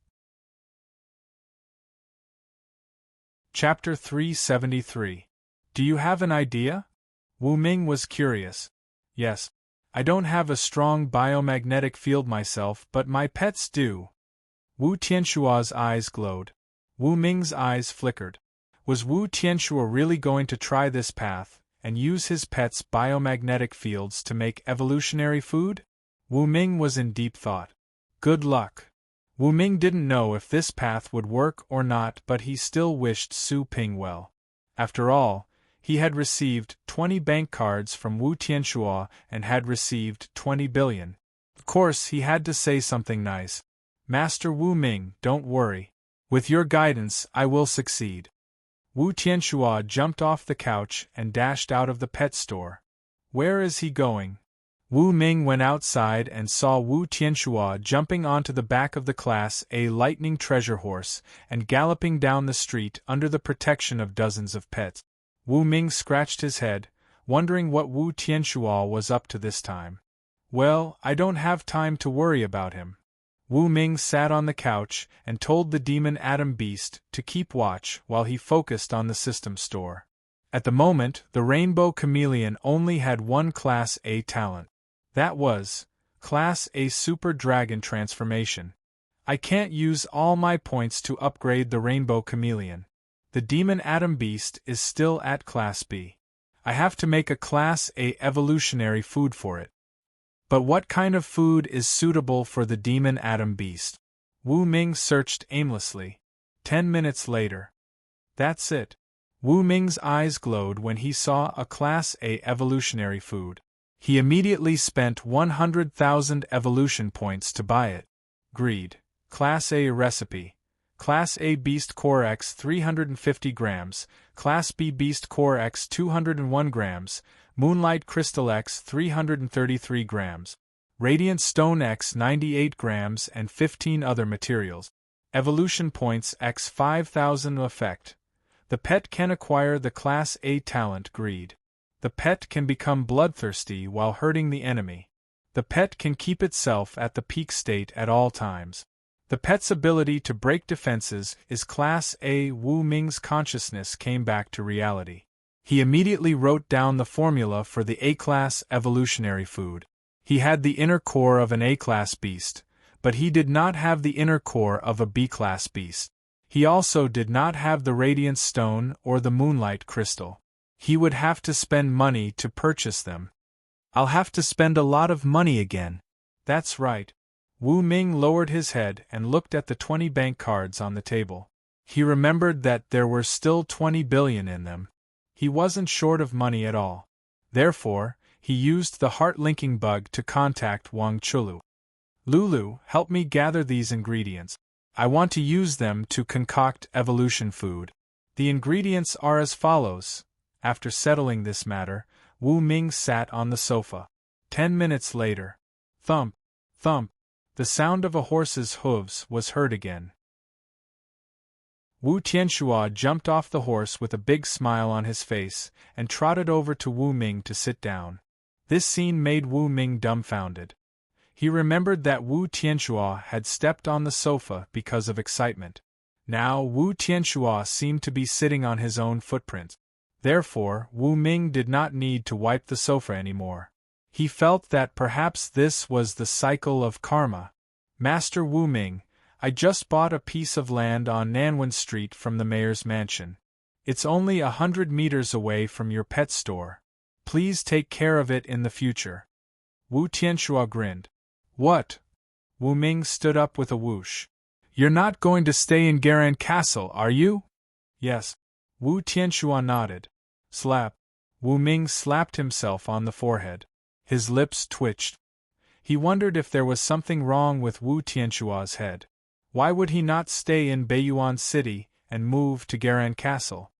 Chapter 373. Do you have an idea? Wu Ming was curious. Yes. I don't have a strong biomagnetic field myself, but my pets do. Wu Tianxua's eyes glowed. Wu Ming's eyes flickered. Was Wu Tianxua really going to try this path and use his pets' biomagnetic fields to make evolutionary food? Wu Ming was in deep thought. Good luck. Wu Ming didn't know if this path would work or not, but he still wished Su Ping well. After all, he had received 20 bank cards from Wu Tianxua and had received 20 billion. Of course, he had to say something nice. Master Wu Ming, don't worry. With your guidance, I will succeed. Wu Tianxua jumped off the couch and dashed out of the pet store. Where is he going? Wu Ming went outside and saw Wu Tianxua jumping onto the back of the Class A lightning treasure horse and galloping down the street under the protection of dozens of pets. Wu Ming scratched his head, wondering what Wu Tianxua was up to this time. Well, I don't have time to worry about him. Wu Ming sat on the couch and told the demon Atom Beast to keep watch while he focused on the system store. At the moment, the Rainbow Chameleon only had one Class A talent. That was Class A Super Dragon Transformation. I can't use all my points to upgrade the Rainbow Chameleon. The Demon Atom Beast is still at Class B. I have to make a Class A evolutionary food for it. But what kind of food is suitable for the Demon Atom Beast? Wu Ming searched aimlessly. 10 minutes later. That's it. Wu Ming's eyes glowed when he saw a Class A evolutionary food. He immediately spent 100,000 evolution points to buy it. Greed. Class A recipe. Class A Beast Core X 350 grams, Class B Beast Core X 201 grams, Moonlight Crystal X 333 grams, Radiant Stone X 98 grams and 15 other materials. Evolution points X 5,000 effect. The pet can acquire the Class A talent Greed. The pet can become bloodthirsty while hurting the enemy. The pet can keep itself at the peak state at all times. The pet's ability to break defenses is Class A. Wu Ming's consciousness came back to reality. He immediately wrote down the formula for the A-class evolutionary food. He had the inner core of an A-class beast, but he did not have the inner core of a B-class beast. He also did not have the Radiant Stone or the Moonlight Crystal. He would have to spend money to purchase them. I'll have to spend a lot of money again. That's right. Wu Ming lowered his head and looked at the 20 bank cards on the table. He remembered that there were still 20 billion in them. He wasn't short of money at all. Therefore, he used the heart-linking bug to contact Wang Chulu. Lulu, help me gather these ingredients. I want to use them to concoct evolution food. The ingredients are as follows. After settling this matter, Wu Ming sat on the sofa. 10 minutes later. Thump, thump. The sound of a horse's hooves was heard again. Wu Tianxua jumped off the horse with a big smile on his face and trotted over to Wu Ming to sit down. This scene made Wu Ming dumbfounded. He remembered that Wu Tianxua had stepped on the sofa because of excitement. Now Wu Tianxua seemed to be sitting on his own footprints. Therefore, Wu Ming did not need to wipe the sofa anymore. He felt that perhaps this was the cycle of karma. Master Wu Ming, I just bought a piece of land on Nanwen Street from the mayor's mansion. It's only 100 meters away from your pet store. Please take care of it in the future." Wu Tianxua grinned. "What?" Wu Ming stood up with a whoosh. "You're not going to stay in Garan Castle, are you?" "Yes." Wu Tianxua nodded. Slap. Wu Ming slapped himself on the forehead. His lips twitched. He wondered if there was something wrong with Wu Tianxua's head. Why would he not stay in Beiyuan City and move to Garan Castle?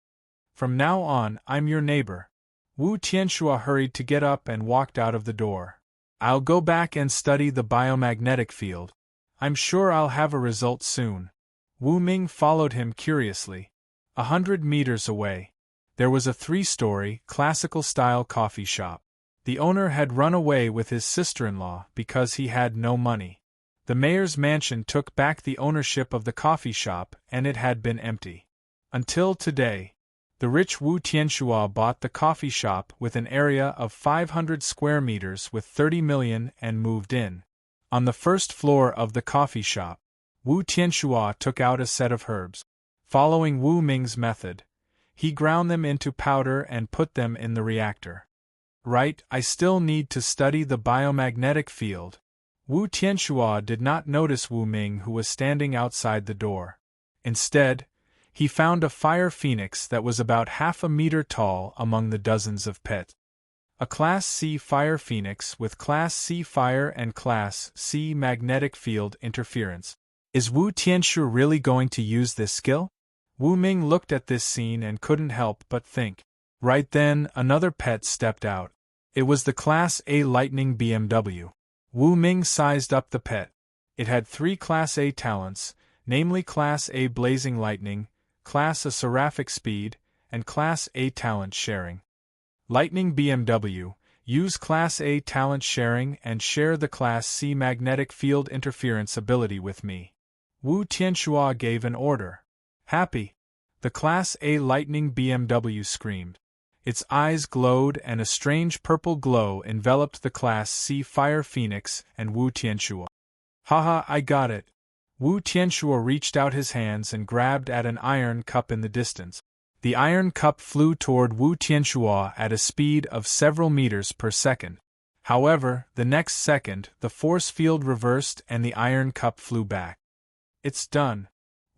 "From now on, I'm your neighbor." Wu Tianxua hurried to get up and walked out of the door. "I'll go back and study the biomagnetic field. I'm sure I'll have a result soon." Wu Ming followed him curiously. 100 meters away, there was a 3-story, classical-style coffee shop. The owner had run away with his sister-in-law because he had no money. The mayor's mansion took back the ownership of the coffee shop and it had been empty. Until today. The rich Wu Tianxua bought the coffee shop with an area of 500 square meters with 30 million and moved in. On the first floor of the coffee shop, Wu Tianxua took out a set of herbs. Following Wu Ming's method, he ground them into powder and put them in the reactor. "Right, I still need to study the biomagnetic field." Wu Tianxua did not notice Wu Ming, who was standing outside the door. Instead, he found a fire phoenix that was about half a meter tall among the dozens of pets. A Class C fire phoenix with Class C fire and Class C magnetic field interference. Is Wu Tianxu really going to use this skill? Wu Ming looked at this scene and couldn't help but think. Right then, another pet stepped out. It was the Class A Lightning BMW. Wu Ming sized up the pet. It had 3 Class A talents, namely Class A Blazing Lightning, Class A Seraphic Speed, and Class A Talent Sharing. Lightning BMW, use Class A Talent Sharing and share the Class C Magnetic Field Interference ability with me. Wu Tianxua gave an order. Happy. The Class A Lightning BMW screamed. Its eyes glowed and a strange purple glow enveloped the Class C Fire Phoenix and Wu Tianxua. Haha, I got it. Wu Tianxua reached out his hands and grabbed at an iron cup in the distance. The iron cup flew toward Wu Tianxua at a speed of several meters per second. However, the next second, the force field reversed and the iron cup flew back. It's done.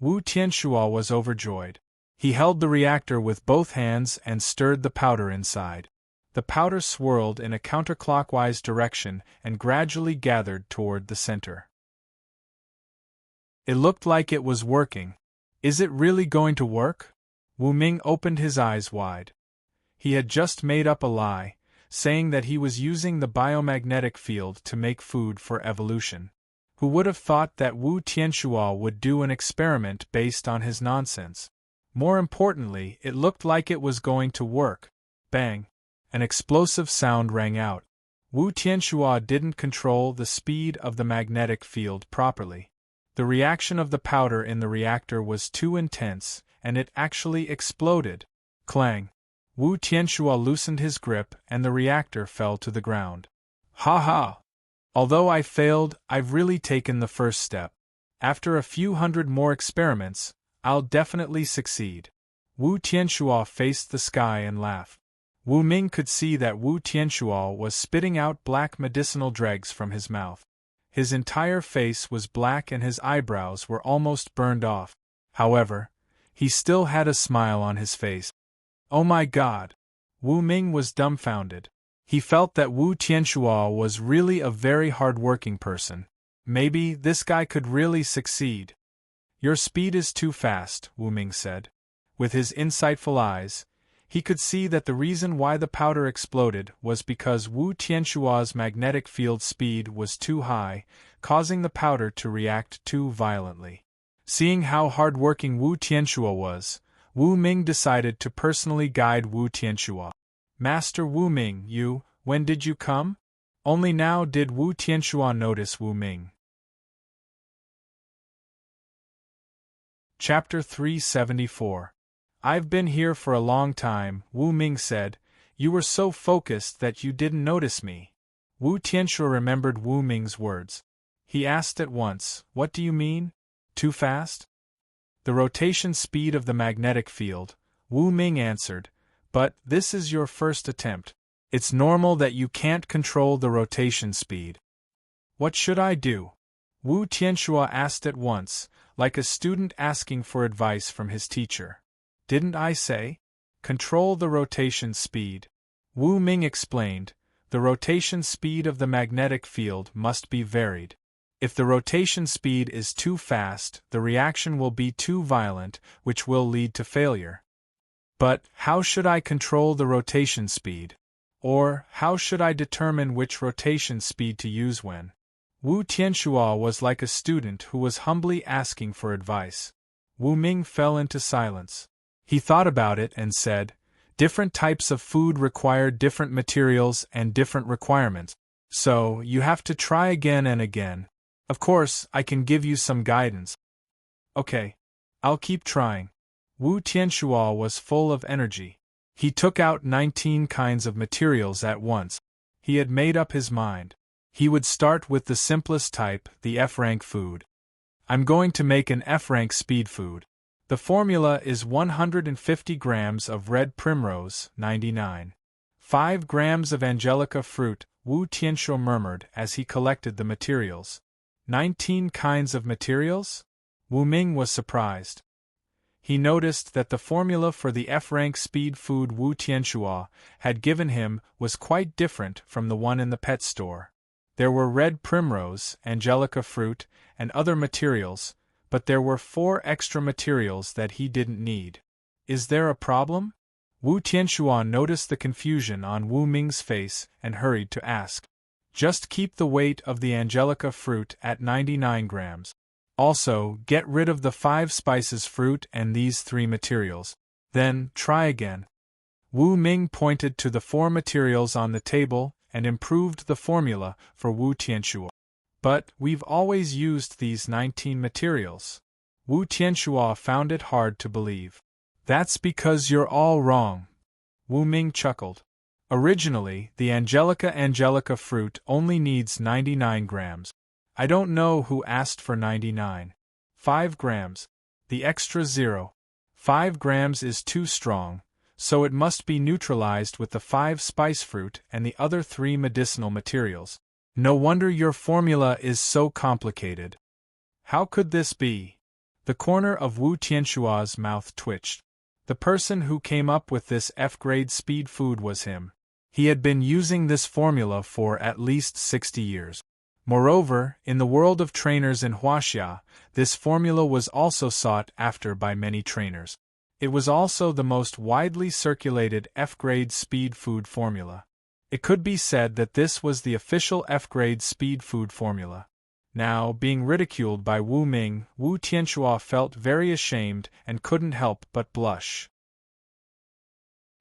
Wu Tianxua was overjoyed. He held the reactor with both hands and stirred the powder inside. The powder swirled in a counterclockwise direction and gradually gathered toward the center. It looked like it was working. Is it really going to work? Wu Ming opened his eyes wide. He had just made up a lie, saying that he was using the biomagnetic field to make food for evolution. Who would have thought that Wu Tianxua would do an experiment based on his nonsense? More importantly, it looked like it was going to work. Bang! An explosive sound rang out. Wu Tianxua didn't control the speed of the magnetic field properly. The reaction of the powder in the reactor was too intense, and it actually exploded. Clang! Wu Tianxua loosened his grip and the reactor fell to the ground. Ha ha! Although I failed, I've really taken the first step. After a few hundred more experiments, I'll definitely succeed. Wu Tianxua faced the sky and laughed. Wu Ming could see that Wu Tianxua was spitting out black medicinal dregs from his mouth. His entire face was black and his eyebrows were almost burned off. However, he still had a smile on his face. Oh my God! Wu Ming was dumbfounded. He felt that Wu Tianxua was really a very hard-working person. Maybe this guy could really succeed. Your speed is too fast, Wu Ming said. With his insightful eyes, he could see that the reason why the powder exploded was because Wu Tianxua's magnetic field speed was too high, causing the powder to react too violently. Seeing how hard-working Wu Tianxua was, Wu Ming decided to personally guide Wu Tianxua. Master Wu Ming, when did you come? Only now did Wu Tianxua notice Wu Ming. Chapter 374. I've been here for a long time, Wu Ming said. You were so focused that you didn't notice me. Wu Tianxua remembered Wu Ming's words. He asked at once, what do you mean? Too fast? The rotation speed of the magnetic field, Wu Ming answered, but this is your first attempt. It's normal that you can't control the rotation speed. What should I do? Wu Tianxua asked at once, like a student asking for advice from his teacher. Didn't I say? Control the rotation speed. Wu Ming explained, the rotation speed of the magnetic field must be varied. If the rotation speed is too fast, the reaction will be too violent, which will lead to failure. But how should I control the rotation speed? Or, how should I determine which rotation speed to use when? Wu Tianxua was like a student who was humbly asking for advice. Wu Ming fell into silence. He thought about it and said, different types of food require different materials and different requirements, so you have to try again and again. Of course, I can give you some guidance. Okay. I'll keep trying. Wu Tianxua was full of energy. He took out 19 kinds of materials at once. He had made up his mind. He would start with the simplest type, the F-rank food. I'm going to make an F-rank speed food. The formula is 150 grams of red primrose, 99. 5 grams of angelica fruit, Wu Tianxua murmured as he collected the materials. 19 kinds of materials? Wu Ming was surprised. He noticed that the formula for the F-rank speed food Wu Tianxua had given him was quite different from the one in the pet store. There were red primrose, angelica fruit, and other materials, but there were 4 extra materials that he didn't need. Is there a problem? Wu Tianxua noticed the confusion on Wu Ming's face and hurried to ask. Just keep the weight of the angelica fruit at 99 grams. Also, get rid of the 5 spices fruit and these 3 materials. Then, try again. Wu Ming pointed to the 4 materials on the table and improved the formula for Wu Tianxua. But, we've always used these 19 materials. Wu Tianxua found it hard to believe. That's because you're all wrong. Wu Ming chuckled. Originally, the angelica fruit only needs 99 grams. I don't know who asked for 99. 5 grams. The extra 0.5 grams is too strong, so it must be neutralized with the 5 spice fruit and the other 3 medicinal materials. No wonder your formula is so complicated. How could this be? The corner of Wu Tianxua's mouth twitched. The person who came up with this F-grade speed food was him. He had been using this formula for at least 60 years. Moreover, in the world of trainers in Huaxia, this formula was also sought after by many trainers. It was also the most widely circulated F-grade speed food formula. It could be said that this was the official F-grade speed food formula. Now, being ridiculed by Wu Ming, Wu Tianxua felt very ashamed and couldn't help but blush.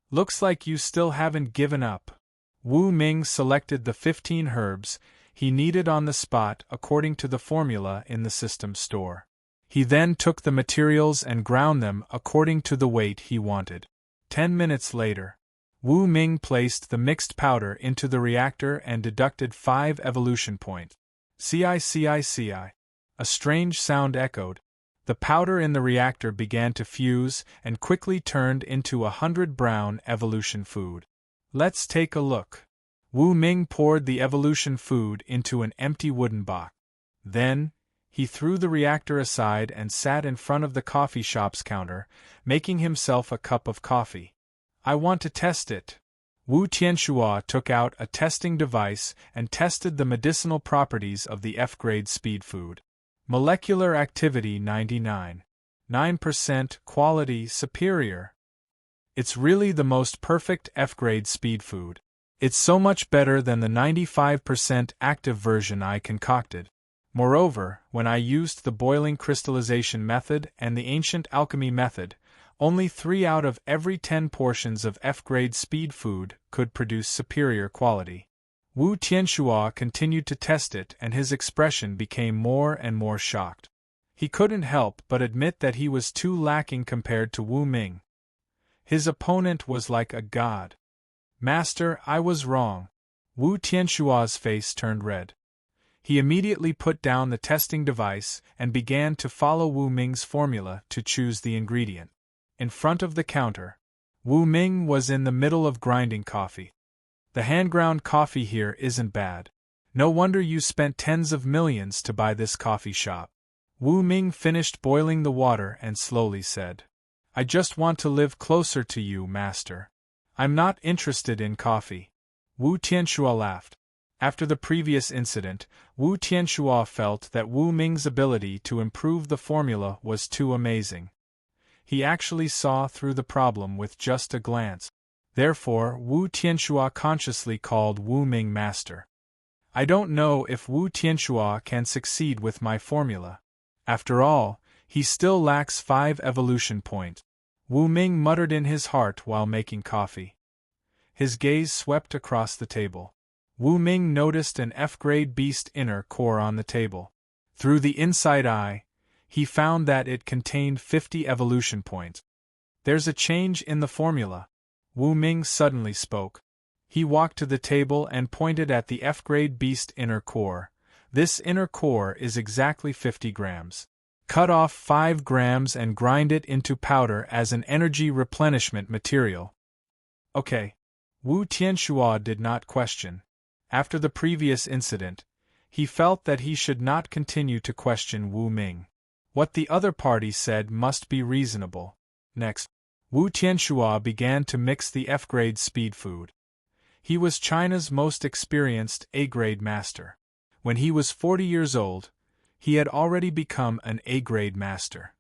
Looks like you still haven't given up. Wu Ming selected the 15 herbs he needed on the spot according to the formula in the system store. He then took the materials and ground them according to the weight he wanted. 10 minutes later, Wu Ming placed the mixed powder into the reactor and deducted 5 evolution points. CI. A strange sound echoed. The powder in the reactor began to fuse and quickly turned into 100 brown evolution food. Let's take a look. Wu Ming poured the evolution food into an empty wooden box. Then, he threw the reactor aside and sat in front of the coffee shop's counter, making himself a cup of coffee. I want to test it. Wu Tianxua took out a testing device and tested the medicinal properties of the F-grade speed food. Molecular activity 99. 9% quality superior. It's really the most perfect F-grade speed food. It's so much better than the 95% active version I concocted. Moreover, when I used the boiling crystallization method and the ancient alchemy method, only 3 out of every 10 portions of F-grade speed food could produce superior quality. Wu Tianxua continued to test it and his expression became more and more shocked. He couldn't help but admit that he was too lacking compared to Wu Ming. His opponent was like a god. Master, I was wrong. Wu Tianxua's face turned red. He immediately put down the testing device and began to follow Wu Ming's formula to choose the ingredient. In front of the counter, Wu Ming was in the middle of grinding coffee. The hand-ground coffee here isn't bad. No wonder you spent tens of millions to buy this coffee shop. Wu Ming finished boiling the water and slowly said, I just want to live closer to you, master. I'm not interested in coffee. Wu Tianxua laughed. After the previous incident, Wu Tianxua felt that Wu Ming's ability to improve the formula was too amazing. He actually saw through the problem with just a glance. Therefore, Wu Tianxua consciously called Wu Ming master. I don't know if Wu Tianxua can succeed with my formula. After all, he still lacks 5 evolution points. Wu Ming muttered in his heart while making coffee. His gaze swept across the table. Wu Ming noticed an F-grade beast inner core on the table. Through the inside eye, he found that it contained 50 evolution points. There's a change in the formula. Wu Ming suddenly spoke. He walked to the table and pointed at the F-grade beast inner core. This inner core is exactly 50 grams. Cut off 5 grams and grind it into powder as an energy replenishment material. Okay. Wu Tianxua did not question. After the previous incident, he felt that he should not continue to question Wu Ming. What the other party said must be reasonable. Next, Wu Tianxua began to mix the F-grade speed food. He was China's most experienced A-grade master. When he was 40 years old, he had already become an A-grade master.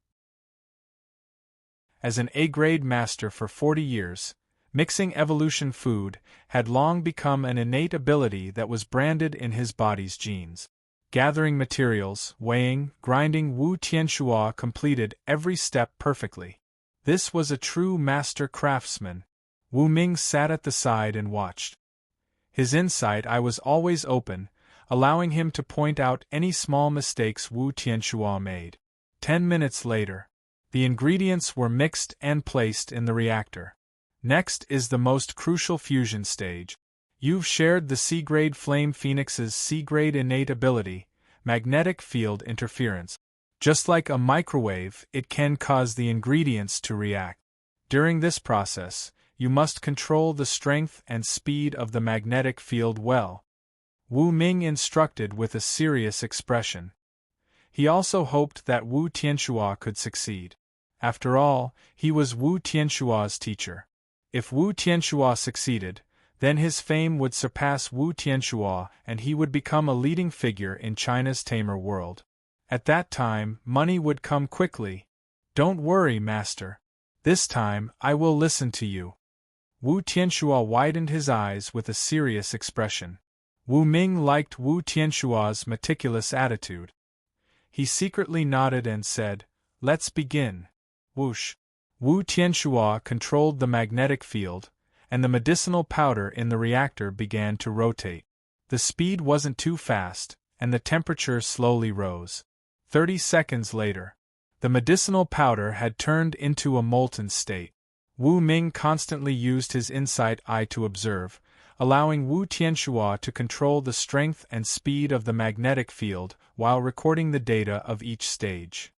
As an A-grade master for 40 years, mixing evolution food had long become an innate ability that was branded in his body's genes. Gathering materials, weighing, grinding, Wu Tianxua completed every step perfectly. This was a true master craftsman. Wu Ming sat at the side and watched. His inside eye was always open, allowing him to point out any small mistakes Wu Tianxua made. 10 minutes later, the ingredients were mixed and placed in the reactor. Next is the most crucial fusion stage. You've shared the C-grade Flame Phoenix's C-grade innate ability, magnetic field interference. Just like a microwave, it can cause the ingredients to react. During this process, you must control the strength and speed of the magnetic field well. Wu Ming instructed with a serious expression. He also hoped that Wu Tianxua could succeed. After all, he was Wu Tianxua's teacher. If Wu Tianxua succeeded, then his fame would surpass Wu Tianxua and he would become a leading figure in China's tamer world. At that time, money would come quickly. Don't worry, master. This time, I will listen to you. Wu Tianxua widened his eyes with a serious expression. Wu Ming liked Wu Tianxua's meticulous attitude. He secretly nodded and said, Let's begin. Whoosh. Wu Tianxua controlled the magnetic field, and the medicinal powder in the reactor began to rotate. The speed wasn't too fast, and the temperature slowly rose. 30 seconds later, the medicinal powder had turned into a molten state. Wu Ming constantly used his inside eye to observe, allowing Wu Tianxua to control the strength and speed of the magnetic field while recording the data of each stage.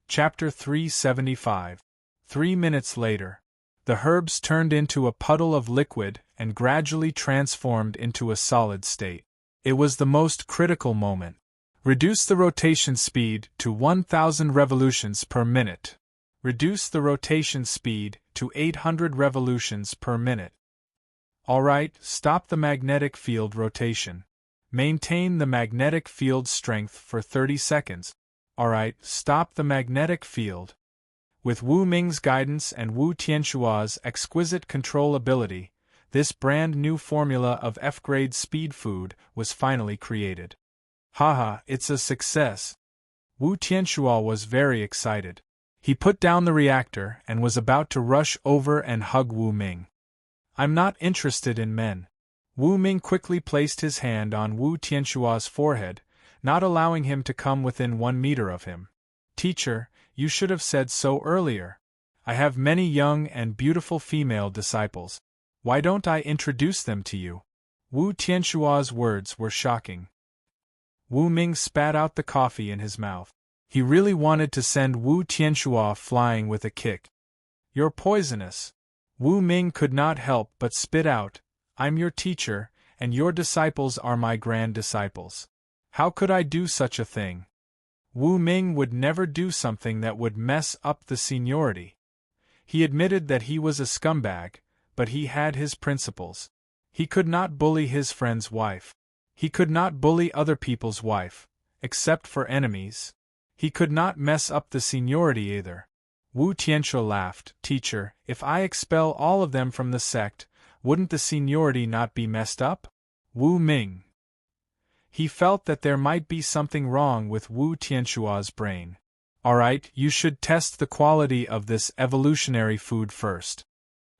Chapter 375. 3 minutes later, the herbs turned into a puddle of liquid and gradually transformed into a solid state. It was the most critical moment. Reduce the rotation speed to 1,000 revolutions per minute. Reduce the rotation speed to 800 revolutions per minute. Alright, stop the magnetic field rotation. Maintain the magnetic field strength for 30 seconds. Alright, stop the magnetic field. With Wu Ming's guidance and Wu Tianxua's exquisite control ability, this brand new formula of F-grade speed food was finally created. Haha, it's a success. Wu Tianxua was very excited. He put down the reactor and was about to rush over and hug Wu Ming. I'm not interested in men. Wu Ming quickly placed his hand on Wu Tianxua's forehead, not allowing him to come within 1 meter of him. Teacher, you should have said so earlier. I have many young and beautiful female disciples. Why don't I introduce them to you? Wu Tianshua's words were shocking. Wu Ming spat out the coffee in his mouth. He really wanted to send Wu Tianshua flying with a kick. You're poisonous. Wu Ming could not help but spit out, I'm your teacher, and your disciples are my grand disciples. How could I do such a thing? Wu Ming would never do something that would mess up the seniority. He admitted that he was a scumbag, but he had his principles. He could not bully his friend's wife. He could not bully other people's wife, except for enemies. He could not mess up the seniority either. Wu Tianshua laughed. Teacher, if I expel all of them from the sect, wouldn't the seniority not be messed up? Wu Ming. He felt that there might be something wrong with Wu Tianshua's brain. Alright, you should test the quality of this evolutionary food first.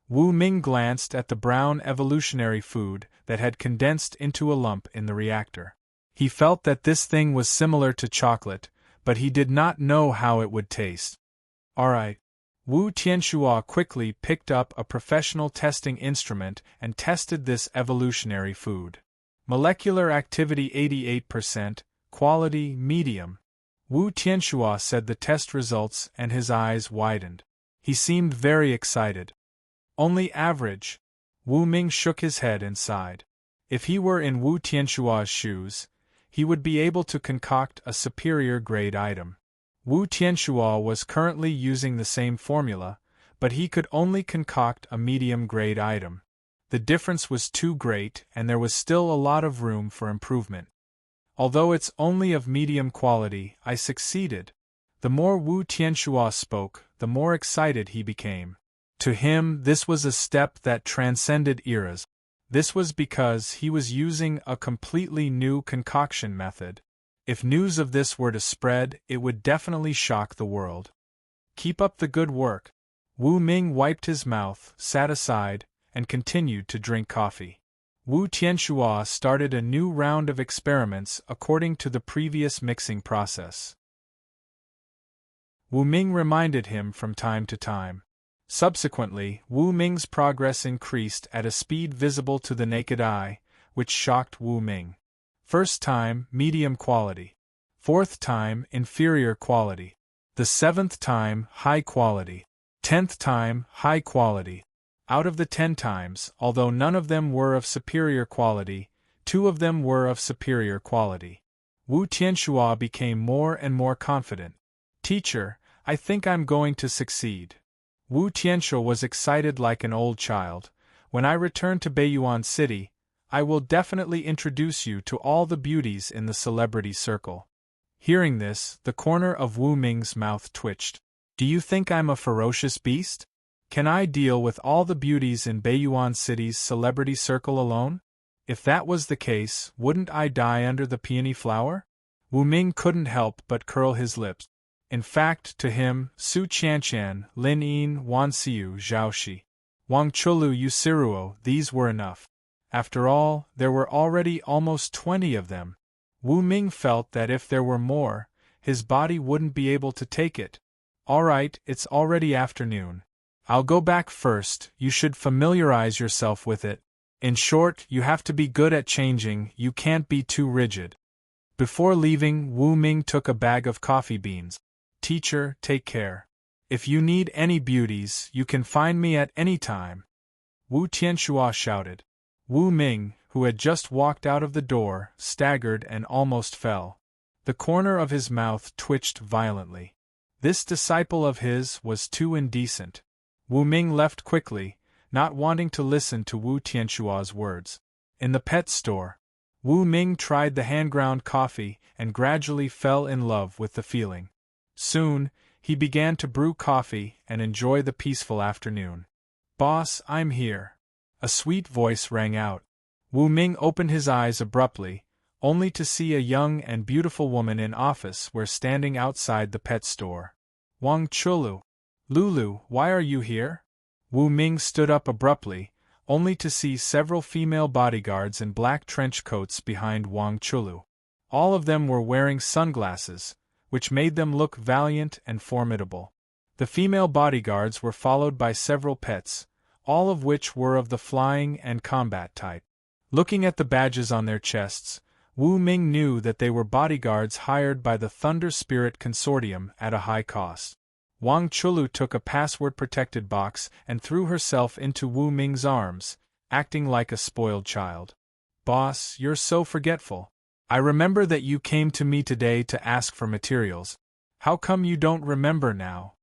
Wu Ming glanced at the brown evolutionary food that had condensed into a lump in the reactor. He felt that this thing was similar to chocolate, but he did not know how it would taste. Alright. Wu Tianshua quickly picked up a professional testing instrument and tested this evolutionary food. Molecular activity 88%, quality medium. Wu Tianshua said the test results and his eyes widened. He seemed very excited. Only average. Wu Ming shook his head and sighed. If he were in Wu Tianshua's shoes, he would be able to concoct a superior grade item. Wu Tianshua was currently using the same formula, but he could only concoct a medium grade item. The difference was too great and there was still a lot of room for improvement. Although it's only of medium quality, I succeeded. The more Wu Tianshua spoke, the more excited he became. To him, this was a step that transcended eras. This was because he was using a completely new concoction method. If news of this were to spread, it would definitely shock the world. Keep up the good work. Wu Ming wiped his mouth, sat aside, and continued to drink coffee. Wu Tianshua started a new round of experiments according to the previous mixing process. Wu Ming reminded him from time to time. Subsequently, Wu Ming's progress increased at a speed visible to the naked eye, which shocked Wu Ming. First time, medium quality. Fourth time, inferior quality. The seventh time, high quality. 10th time, high quality. Out of the 10 times, although none of them were of superior quality, 2 of them were of superior quality. Wu Tianshua became more and more confident. Teacher, I think I'm going to succeed. Wu Tianshua was excited like an old child. When I return to Beiyuan City, I will definitely introduce you to all the beauties in the celebrity circle. Hearing this, the corner of Wu Ming's mouth twitched. Do you think I'm a ferocious beast? Can I deal with all the beauties in Beiyuan City's celebrity circle alone? If that was the case, wouldn't I die under the peony flower? Wu Ming couldn't help but curl his lips. In fact, to him, Su Qianshan, Lin Yin, Wan Xiu, Zhao Shi, Wang Chulu, Yusiruo, these were enough. After all, there were already almost 20 of them. Wu Ming felt that if there were more, his body wouldn't be able to take it. Alright, it's already afternoon. I'll go back first, you should familiarize yourself with it. In short, you have to be good at changing, you can't be too rigid. Before leaving, Wu Ming took a bag of coffee beans. Teacher, take care. If you need any beauties, you can find me at any time. Wu Tianshua shouted. Wu Ming, who had just walked out of the door, staggered and almost fell. The corner of his mouth twitched violently. This disciple of his was too indecent. Wu Ming left quickly, not wanting to listen to Wu Tianshua's words. In the pet store, Wu Ming tried the hand-ground coffee and gradually fell in love with the feeling. Soon, he began to brew coffee and enjoy the peaceful afternoon. Boss, I'm here. A sweet voice rang out. Wu Ming opened his eyes abruptly, only to see a young and beautiful woman in office wear standing outside the pet store. Wang Chulu. Lulu, why are you here? Wu Ming stood up abruptly, only to see several female bodyguards in black trench coats behind Wang Chulu. All of them were wearing sunglasses, which made them look valiant and formidable. The female bodyguards were followed by several pets, all of which were of the flying and combat type. Looking at the badges on their chests, Wu Ming knew that they were bodyguards hired by the Thunder Spirit Consortium at a high cost. Wang Chulu took a password-protected box and threw herself into Wu Ming's arms, acting like a spoiled child. "Boss, you're so forgetful. I remember that you came to me today to ask for materials. How come you don't remember now?"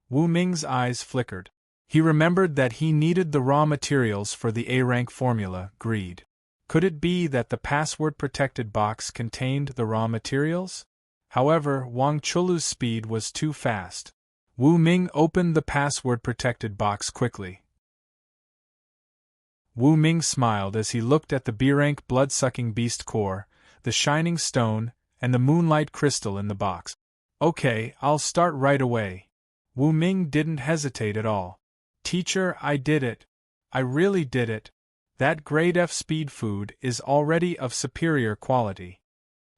Wu Ming's eyes flickered. He remembered that he needed the raw materials for the A-rank formula, greed. Could it be that the password-protected box contained the raw materials? However, Wang Chulu's speed was too fast. Wu Ming opened the password-protected box quickly. Wu Ming smiled as he looked at the B-rank blood-sucking beast core, the shining stone, and the moonlight crystal in the box. "Okay, I'll start right away." Wu Ming didn't hesitate at all. "Teacher, I did it. I really did it. That grade F speed food is already of superior quality."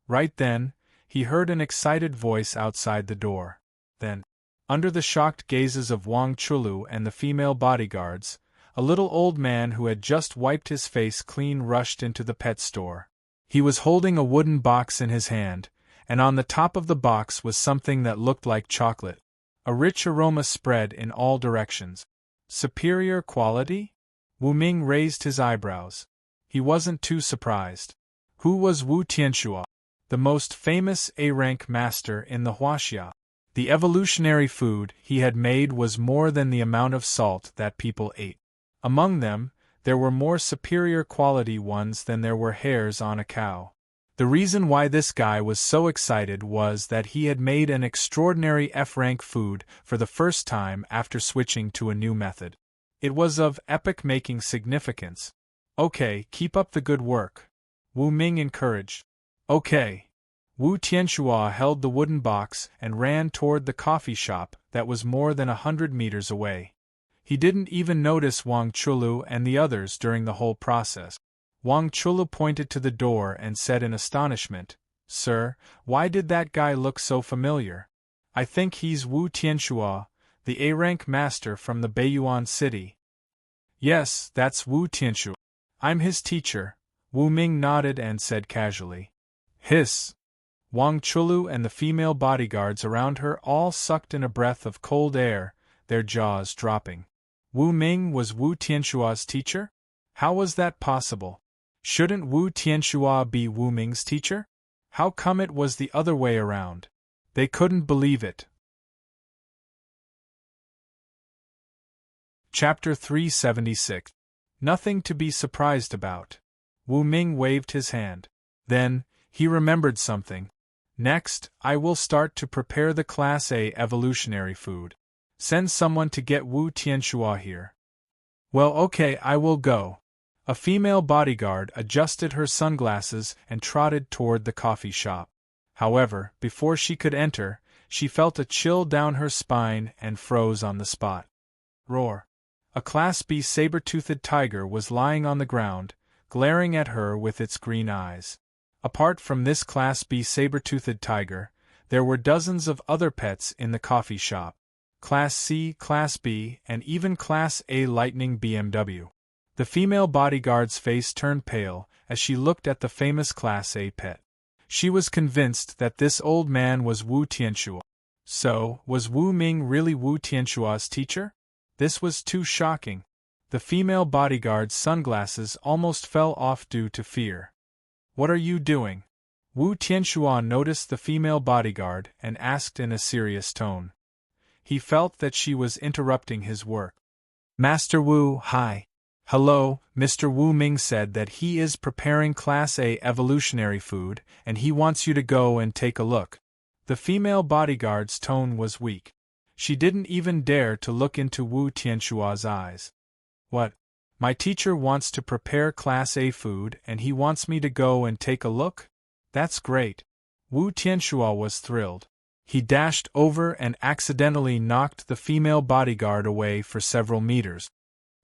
Right then, he heard an excited voice outside the door. Then, under the shocked gazes of Wang Chulu and the female bodyguards, a little old man who had just wiped his face clean rushed into the pet store. He was holding a wooden box in his hand, and on the top of the box was something that looked like chocolate. A rich aroma spread in all directions. Superior quality? Wu Ming raised his eyebrows. He wasn't too surprised. Who was Wu Tianxua? The most famous A-rank master in the Huaxia. The evolutionary food he had made was more than the amount of salt that people ate. Among them, there were more superior quality ones than there were hairs on a cow. The reason why this guy was so excited was that he had made an extraordinary F-rank food for the first time after switching to a new method. It was of epoch-making significance. "Okay, keep up the good work," Wu Ming encouraged. "Okay." Wu Tianxua held the wooden box and ran toward the coffee shop that was more than 100 meters away. He didn't even notice Wang Chulu and the others during the whole process. Wang Chulu pointed to the door and said in astonishment, "Sir, why did that guy look so familiar? I think he's Wu Tianxua, the A-rank master from the Beiyuan city." "Yes, that's Wu Tianxua. I'm his teacher," Wu Ming nodded and said casually. "Hiss." Wang Chulu and the female bodyguards around her all sucked in a breath of cold air, their jaws dropping. Wu Ming was Wu Tianxua's teacher? How was that possible? Shouldn't Wu Tianxua be Wu Ming's teacher? How come it was the other way around? They couldn't believe it. Chapter 376. Nothing to be surprised about. Wu Ming waved his hand. Then, he remembered something. "Next, I will start to prepare the Class A evolutionary food. Send someone to get Wu Tianxua here." "Well, okay, I will go." A female bodyguard adjusted her sunglasses and trotted toward the coffee shop. However, before she could enter, she felt a chill down her spine and froze on the spot. Roar! A Class B saber-toothed tiger was lying on the ground, glaring at her with its green eyes. Apart from this Class B saber-toothed tiger, there were dozens of other pets in the coffee shop. Class C, Class B, and even Class A Lightning BMW. The female bodyguard's face turned pale as she looked at the famous Class A pet. She was convinced that this old man was Wu Tianxua. So, was Wu Ming really Wu Tianxua's teacher? This was too shocking. The female bodyguard's sunglasses almost fell off due to fear. "What are you doing?" Wu Tianxua noticed the female bodyguard and asked in a serious tone. He felt that she was interrupting his work. "Master Wu, hi." "Hello," Mr. Wu Ming said that he is preparing Class A evolutionary food and he wants you to go and take a look. The female bodyguard's tone was weak. She didn't even dare to look into Wu Tianxua's eyes. "What? My teacher wants to prepare Class A food and he wants me to go and take a look? That's great." Wu Tianxua was thrilled. He dashed over and accidentally knocked the female bodyguard away for several meters.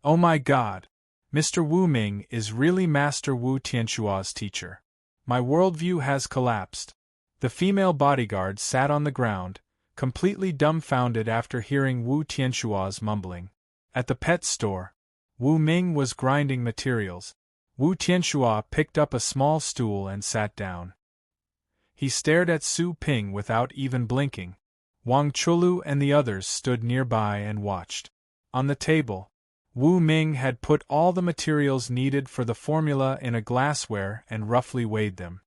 "Oh my God! Mr. Wu Ming is really Master Wu Tianxua's teacher. My worldview has collapsed." The female bodyguard sat on the ground, completely dumbfounded after hearing Wu Tianxua's mumbling. At the pet store, Wu Ming was grinding materials. Wu Tianxua picked up a small stool and sat down. He stared at Su Ping without even blinking. Wang Chulu and the others stood nearby and watched. On the table, Wu Ming had put all the materials needed for the formula in a glassware and roughly weighed them.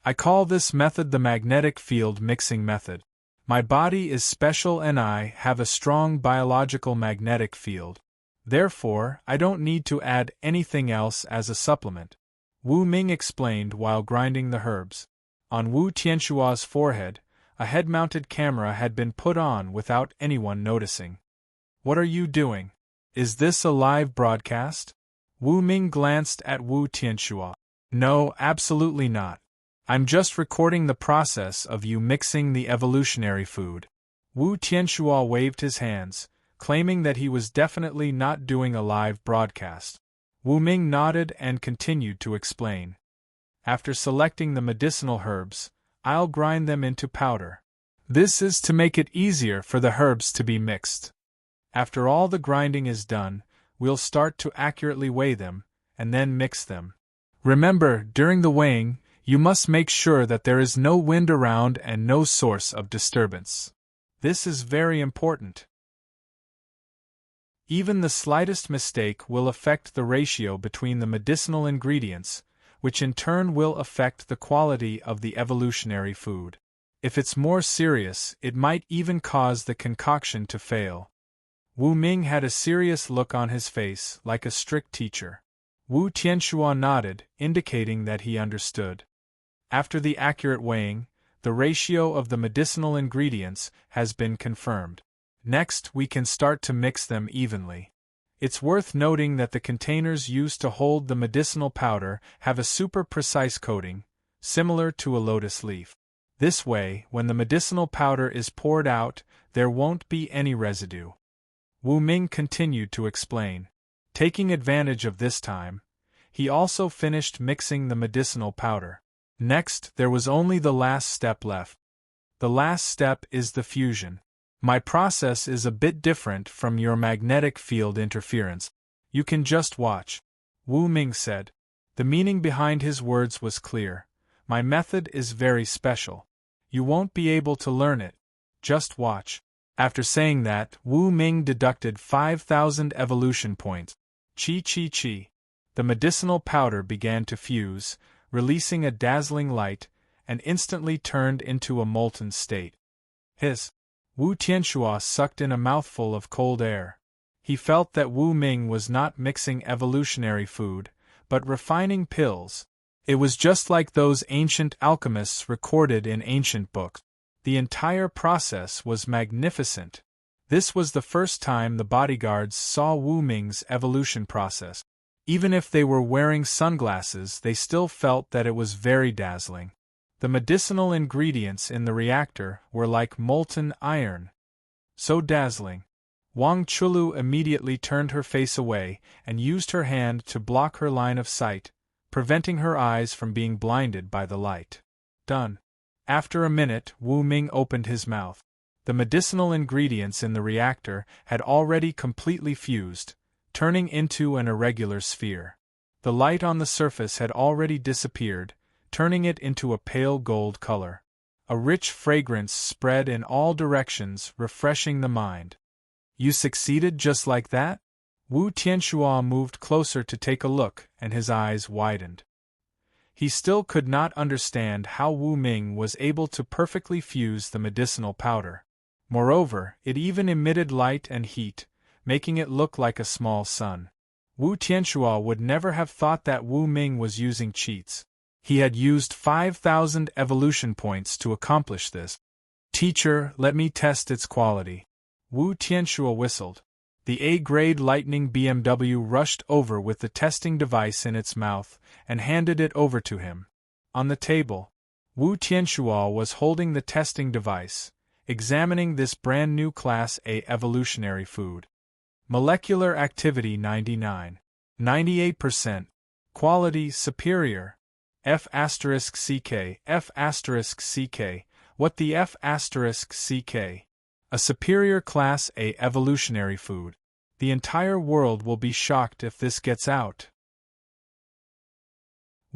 I call this method the magnetic field mixing method. My body is special and I have a strong biological magnetic field. Therefore, I don't need to add anything else as a supplement, Wu Ming explained while grinding the herbs. On Wu Tianxua's forehead, a head-mounted camera had been put on without anyone noticing. What are you doing? Is this a live broadcast? Wu Ming glanced at Wu Tianxua. No, absolutely not. I'm just recording the process of you mixing the evolutionary food. Wu Tianxua waved his hands, claiming that he was definitely not doing a live broadcast. Wu Ming nodded and continued to explain. After selecting the medicinal herbs, I'll grind them into powder. This is to make it easier for the herbs to be mixed. After all the grinding is done, we'll start to accurately weigh them, and then mix them. Remember, during the weighing, you must make sure that there is no wind around and no source of disturbance. This is very important. Even the slightest mistake will affect the ratio between the medicinal ingredients, which in turn will affect the quality of the evolutionary food. If it's more serious, it might even cause the concoction to fail. Wu Ming had a serious look on his face, like a strict teacher. Wu Tianxua nodded, indicating that he understood. After the accurate weighing, the ratio of the medicinal ingredients has been confirmed. Next, we can start to mix them evenly. It's worth noting that the containers used to hold the medicinal powder have a super precise coating, similar to a lotus leaf. This way, when the medicinal powder is poured out, there won't be any residue. Wu Ming continued to explain. Taking advantage of this time, he also finished mixing the medicinal powder. Next, there was only the last step left. The last step is the fusion. My process is a bit different from your magnetic field interference. You can just watch, Wu Ming said. The meaning behind his words was clear. My method is very special. You won't be able to learn it. Just watch. After saying that, Wu Ming deducted 5,000 evolution points. Chi. The medicinal powder began to fuse, releasing a dazzling light, and instantly turned into a molten state. Wu Tianxua sucked in a mouthful of cold air. He felt that Wu Ming was not mixing evolutionary food, but refining pills. It was just like those ancient alchemists recorded in ancient books. The entire process was magnificent. This was the first time the bodyguards saw Wu Ming's evolution process. Even if they were wearing sunglasses, they still felt that it was very dazzling. The medicinal ingredients in the reactor were like molten iron. So dazzling. Wang Chulu immediately turned her face away and used her hand to block her line of sight, preventing her eyes from being blinded by the light. Done. After a minute, Wu Ming opened his mouth. The medicinal ingredients in the reactor had already completely fused, turning into an irregular sphere. The light on the surface had already disappeared, turning it into a pale gold color. A rich fragrance spread in all directions, refreshing the mind. You succeeded just like that? Wu Tianxua moved closer to take a look, and his eyes widened. He still could not understand how Wu Ming was able to perfectly fuse the medicinal powder. Moreover, it even emitted light and heat, making it look like a small sun. Wu Tianxua would never have thought that Wu Ming was using cheats. He had used 5,000 evolution points to accomplish this. Teacher, let me test its quality. Wu Tianxua whistled. The A-grade Lightning BMW rushed over with the testing device in its mouth and handed it over to him. On the table, Wu Tianxua was holding the testing device, examining this brand new Class A evolutionary food. Molecular activity 99. 98%. Quality superior. F***CK. F***CK. What the F***CK? A superior Class A evolutionary food. The entire world will be shocked if this gets out.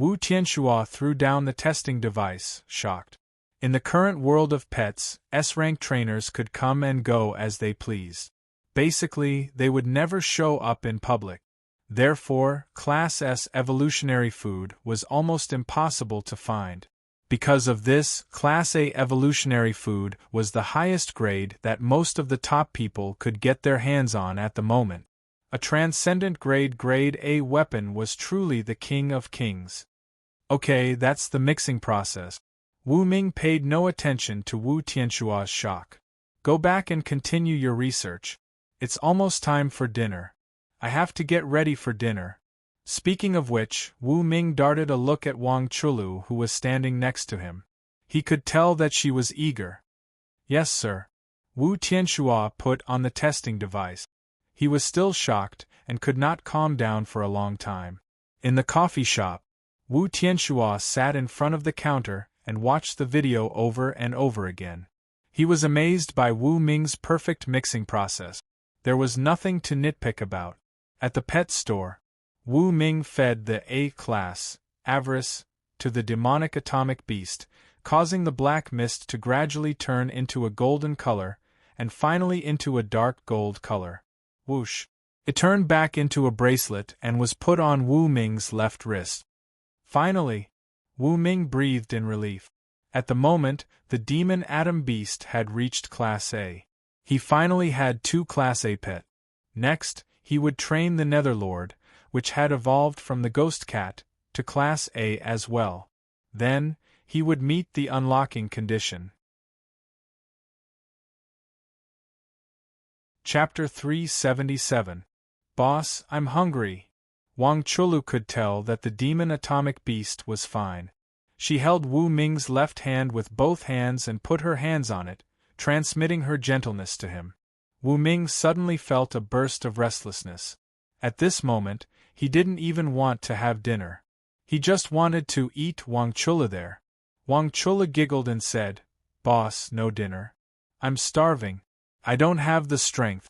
Wu Tianxua threw down the testing device, shocked. In the current world of pets, S-rank trainers could come and go as they pleased. Basically, they would never show up in public. Therefore, Class S evolutionary food was almost impossible to find. Because of this, Class A evolutionary food was the highest grade that most of the top people could get their hands on at the moment. A transcendent grade A weapon was truly the king of kings. Okay, that's the mixing process. Wu Ming paid no attention to Wu Tianxua's shock. Go back and continue your research. It's almost time for dinner. I have to get ready for dinner. Speaking of which, Wu Ming darted a look at Wang Chulu, who was standing next to him. He could tell that she was eager. Yes, sir. Wu Tianxua put on the testing device. He was still shocked and could not calm down for a long time. In the coffee shop, Wu Tianxua sat in front of the counter and watched the video over and over again. He was amazed by Wu Ming's perfect mixing process. There was nothing to nitpick about. At the pet store, Wu Ming fed the A-class, avarice, to the demonic atomic beast, causing the black mist to gradually turn into a golden color, and finally into a dark gold color. Whoosh! It turned back into a bracelet and was put on Wu Ming's left wrist. Finally, Wu Ming breathed in relief. At the moment, the demon atom beast had reached Class A. He finally had 2 Class A pet. Next, he would train the Netherlord, which had evolved from the ghost cat, to Class A as well. Then, he would meet the unlocking condition. Chapter 377. Boss, I'm hungry. Wang Chulu could tell that the demon atomic beast was fine. She held Wu Ming's left hand with both hands and put her hands on it, transmitting her gentleness to him. Wu Ming suddenly felt a burst of restlessness. At this moment, he didn't even want to have dinner. He just wanted to eat Wang Chula there. Wang Chula giggled and said, "Boss, no dinner. I'm starving. I don't have the strength."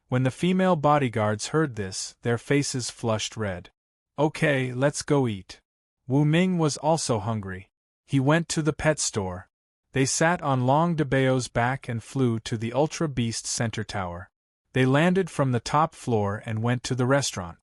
When the female bodyguards heard this, their faces flushed red. "Okay, let's go eat." Wu Ming was also hungry. He went to the pet store. They sat on Long DeBao's back and flew to the Ultra Beast Center Tower. They landed from the top floor and went to the restaurant.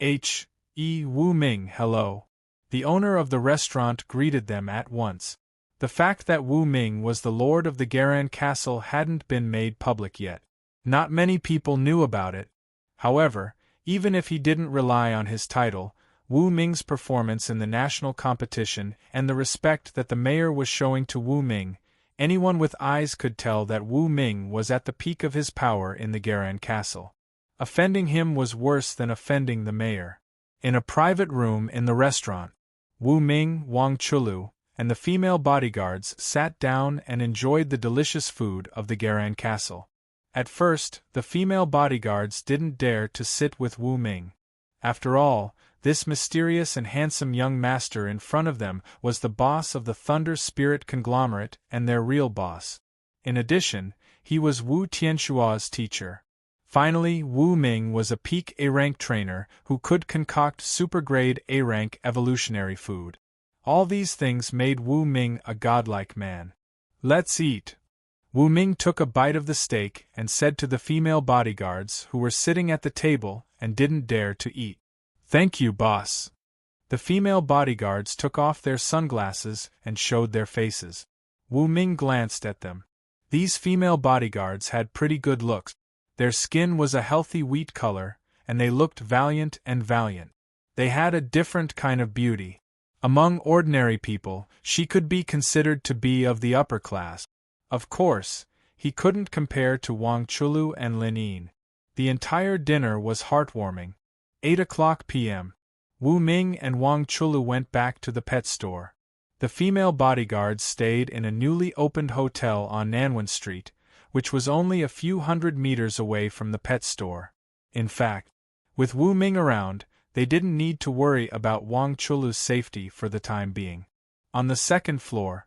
Wu Ming, hello. The owner of the restaurant greeted them at once. The fact that Wu Ming was the lord of the Garan Castle hadn't been made public yet. Not many people knew about it. However, even if he didn't rely on his title, Wu Ming's performance in the national competition and the respect that the mayor was showing to Wu Ming, anyone with eyes could tell that Wu Ming was at the peak of his power in the Garan Castle. Offending him was worse than offending the mayor. In a private room in the restaurant, Wu Ming, Wang Chulu, and the female bodyguards sat down and enjoyed the delicious food of the Garan Castle. At first, the female bodyguards didn't dare to sit with Wu Ming. After all, this mysterious and handsome young master in front of them was the boss of the Thunder Spirit conglomerate and their real boss. In addition, he was Wu Tianxua's teacher. Finally, Wu Ming was a peak A-rank trainer who could concoct super-grade A-rank evolutionary food. All these things made Wu Ming a godlike man. "Let's eat." Wu Ming took a bite of the steak and said to the female bodyguards who were sitting at the table and didn't dare to eat, "Thank you, boss." The female bodyguards took off their sunglasses and showed their faces. Wu Ming glanced at them. These female bodyguards had pretty good looks. Their skin was a healthy wheat color, and they looked valiant and valiant. They had a different kind of beauty. Among ordinary people, she could be considered to be of the upper class. Of course, he couldn't compare to Wang Chulu and Lin Yin. The entire dinner was heartwarming. 8:00 p.m. Wu Ming and Wang Chulu went back to the pet store. The female bodyguards stayed in a newly opened hotel on Nanwan Street, which was only a few hundred meters away from the pet store. In fact, with Wu Ming around, they didn't need to worry about Wang Chulu's safety for the time being. On the second floor,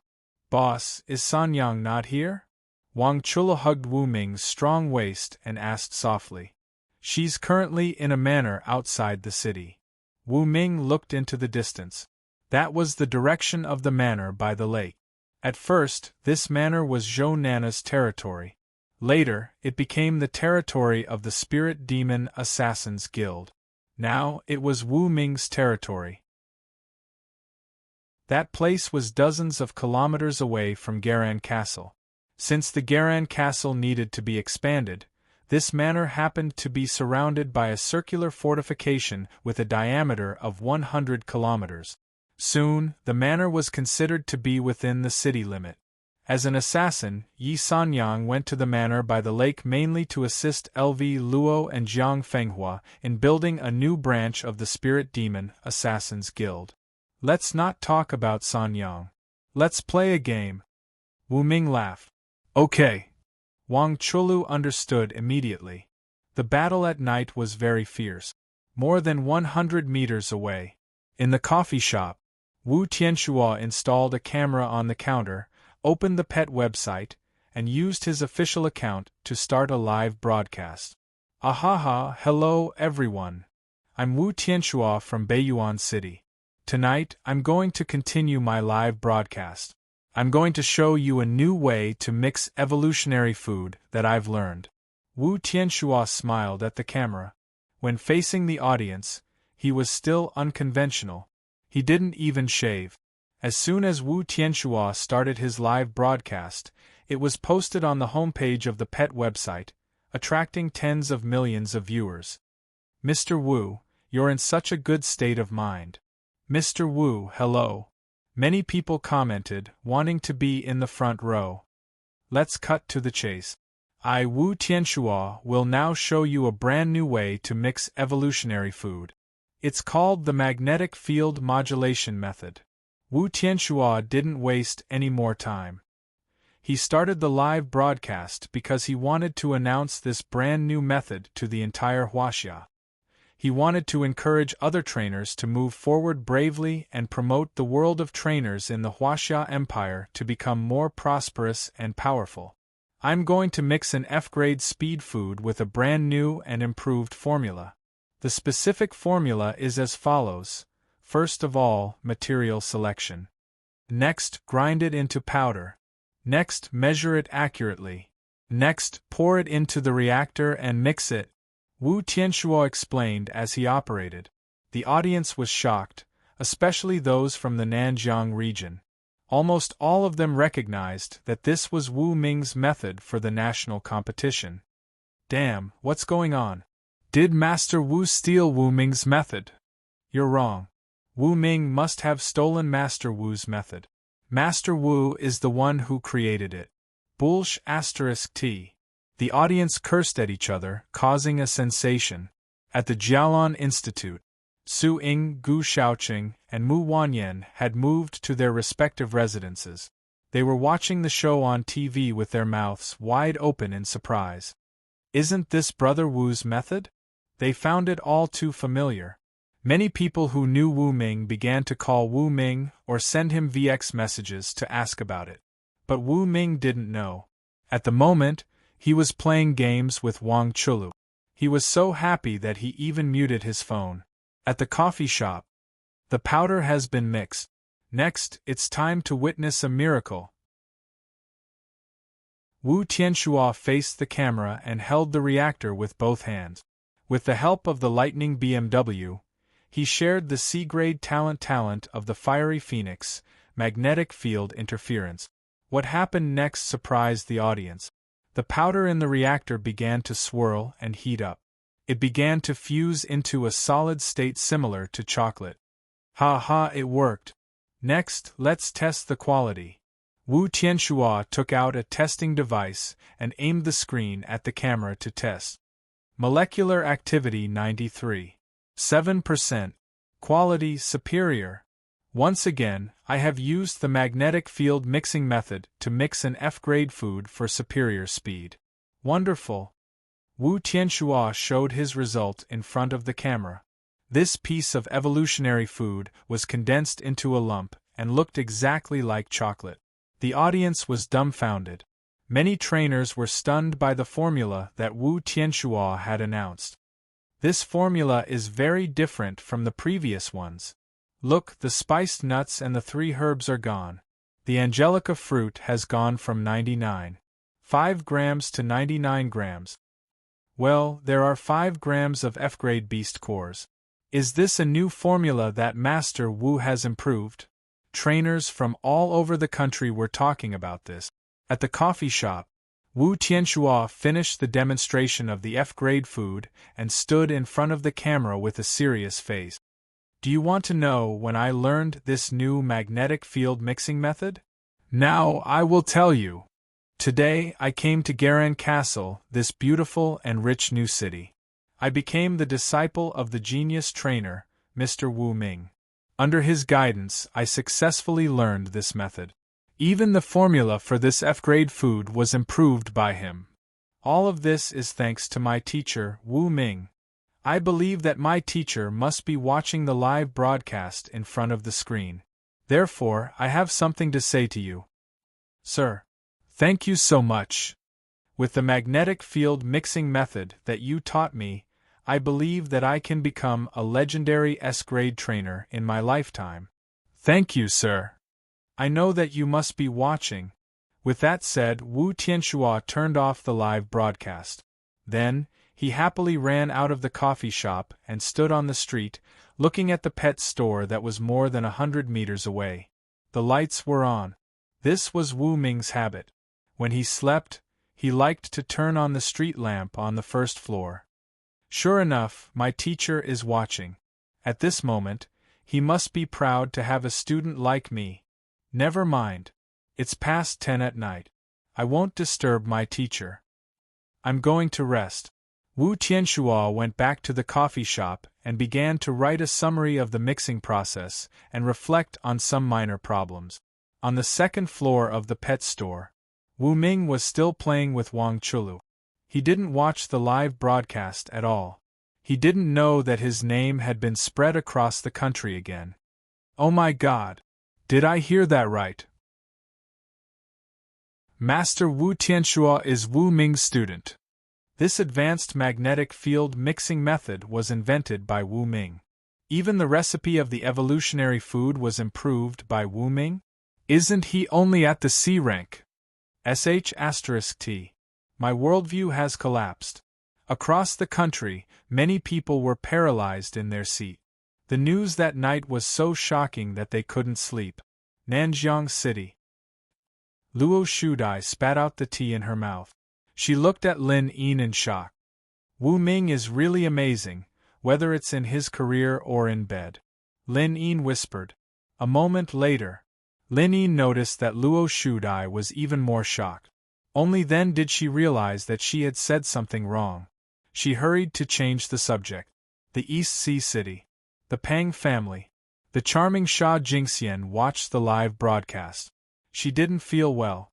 "Boss, is Sanyang not here?" Wang Chulu hugged Wu Ming's strong waist and asked softly. "She's currently in a manor outside the city." Wu Ming looked into the distance. That was the direction of the manor by the lake. At first, this manor was Zhou Nana's territory. Later, it became the territory of the Spirit Demon Assassins Guild. Now, it was Wu Ming's territory. That place was dozens of kilometers away from Garan Castle. Since the Garan Castle needed to be expanded, this manor happened to be surrounded by a circular fortification with a diameter of 100 kilometers. Soon, the manor was considered to be within the city limit. As an assassin, Yi Sanyang went to the manor by the lake mainly to assist LV Luo and Jiang Fenghua in building a new branch of the Spirit Demon Assassins Guild. Let's not talk about Sanyang. Let's play a game. Wu Ming laughed. Okay. Wang Chulu understood immediately. The battle at night was very fierce. More than 100 meters away. In the coffee shop, Wu Tianxua installed a camera on the counter, opened the pet website, and used his official account to start a live broadcast. Ahaha, hello everyone. I'm Wu Tianxua from Beiyuan City. Tonight, I'm going to continue my live broadcast. I'm going to show you a new way to mix evolutionary food that I've learned. Wu Tianxua smiled at the camera. When facing the audience, he was still unconventional. He didn't even shave. As soon as Wu Tianxua started his live broadcast, it was posted on the homepage of the pet website, attracting tens of millions of viewers. Mr. Wu, you're in such a good state of mind. Mr. Wu, hello. Many people commented, wanting to be in the front row. Let's cut to the chase. I, Wu Tianxua, will now show you a brand new way to mix evolutionary food. It's called the magnetic field modulation method. Wu Tianxua didn't waste any more time. He started the live broadcast because he wanted to announce this brand new method to the entire Huaxia. He wanted to encourage other trainers to move forward bravely and promote the world of trainers in the Huaxia Empire to become more prosperous and powerful. I'm going to mix an F-grade speed food with a brand new and improved formula. The specific formula is as follows. First of all, material selection. Next, grind it into powder. Next, measure it accurately. Next, pour it into the reactor and mix it. Wu Tianxua explained as he operated. The audience was shocked, especially those from the Nanjiang region. Almost all of them recognized that this was Wu Ming's method for the national competition. Damn, what's going on? Did Master Wu steal Wu Ming's method? You're wrong. Wu Ming must have stolen Master Wu's method. Master Wu is the one who created it. Bullsh *T. The audience cursed at each other, causing a sensation. At the Jialan Institute, Su Ying, Gu Shaoqing, and Mu Wanyan had moved to their respective residences. They were watching the show on TV with their mouths wide open in surprise. Isn't this Brother Wu's method? They found it all too familiar. Many people who knew Wu Ming began to call Wu Ming or send him VX messages to ask about it. But Wu Ming didn't know. At the moment, he was playing games with Wang Chulu. He was so happy that he even muted his phone. At the coffee shop, the powder has been mixed. Next, it's time to witness a miracle. Wu Tianxua faced the camera and held the reactor with both hands. With the help of the Lightning BMW, he shared the C-grade talent of the Fiery Phoenix, magnetic field interference. What happened next surprised the audience. The powder in the reactor began to swirl and heat up. It began to fuse into a solid state similar to chocolate. Ha ha, it worked. Next, let's test the quality. Wu Tianxua took out a testing device and aimed the screen at the camera to test. Molecular activity 93.7%. Quality superior. Once again, I have used the magnetic field mixing method to mix an F-grade food for superior speed. Wonderful. Wu Tianxua showed his result in front of the camera. This piece of evolutionary food was condensed into a lump and looked exactly like chocolate. The audience was dumbfounded. Many trainers were stunned by the formula that Wu Tianxua had announced. This formula is very different from the previous ones. Look, the spiced nuts and the 3 herbs are gone. The angelica fruit has gone from 99.5 grams to 99 grams. Well, there are 5 grams of F-grade beast cores. Is this a new formula that Master Wu has improved? Trainers from all over the country were talking about this. At the coffee shop, Wu Tianxua finished the demonstration of the F-grade food and stood in front of the camera with a serious face. Do you want to know when I learned this new magnetic field mixing method? Now I will tell you. Today I came to Garan Castle, this beautiful and rich new city. I became the disciple of the genius trainer, Mr. Wu Ming. Under his guidance, I successfully learned this method. Even the formula for this F-grade food was improved by him. All of this is thanks to my teacher, Wu Ming. I believe that my teacher must be watching the live broadcast in front of the screen. Therefore, I have something to say to you. Sir, thank you so much. With the magnetic field mixing method that you taught me, I believe that I can become a legendary S-grade trainer in my lifetime. Thank you, sir. I know that you must be watching. With that said, Wu Tianxua turned off the live broadcast. Then, he happily ran out of the coffee shop and stood on the street, looking at the pet store that was more than 100 meters away. The lights were on. This was Wu Ming's habit. When he slept, he liked to turn on the street lamp on the first floor. Sure enough, my teacher is watching. At this moment, he must be proud to have a student like me. Never mind. It's past 10 at night. I won't disturb my teacher. I'm going to rest. Wu Tianxua went back to the coffee shop and began to write a summary of the mixing process and reflect on some minor problems. On the second floor of the pet store, Wu Ming was still playing with Wang Chulu. He didn't watch the live broadcast at all. He didn't know that his name had been spread across the country again. Oh my God! Did I hear that right? Master Wu Tianxua is Wu Ming's student. This advanced magnetic field mixing method was invented by Wu Ming. Even the recipe of the evolutionary food was improved by Wu Ming? Isn't he only at the C rank? *T. My worldview has collapsed. Across the country, many people were paralyzed in their seat. The news that night was so shocking that they couldn't sleep. Nanjiang City. Luo Shudai spat out the tea in her mouth. She looked at Lin Yin in shock. Wu Ming is really amazing, whether it's in his career or in bed. Lin Yin whispered. A moment later, Lin Yin noticed that Luo Shudai was even more shocked. Only then did she realize that she had said something wrong. She hurried to change the subject. The East Sea City. The Pang family. The charming Xia Jingxian watched the live broadcast. She didn't feel well.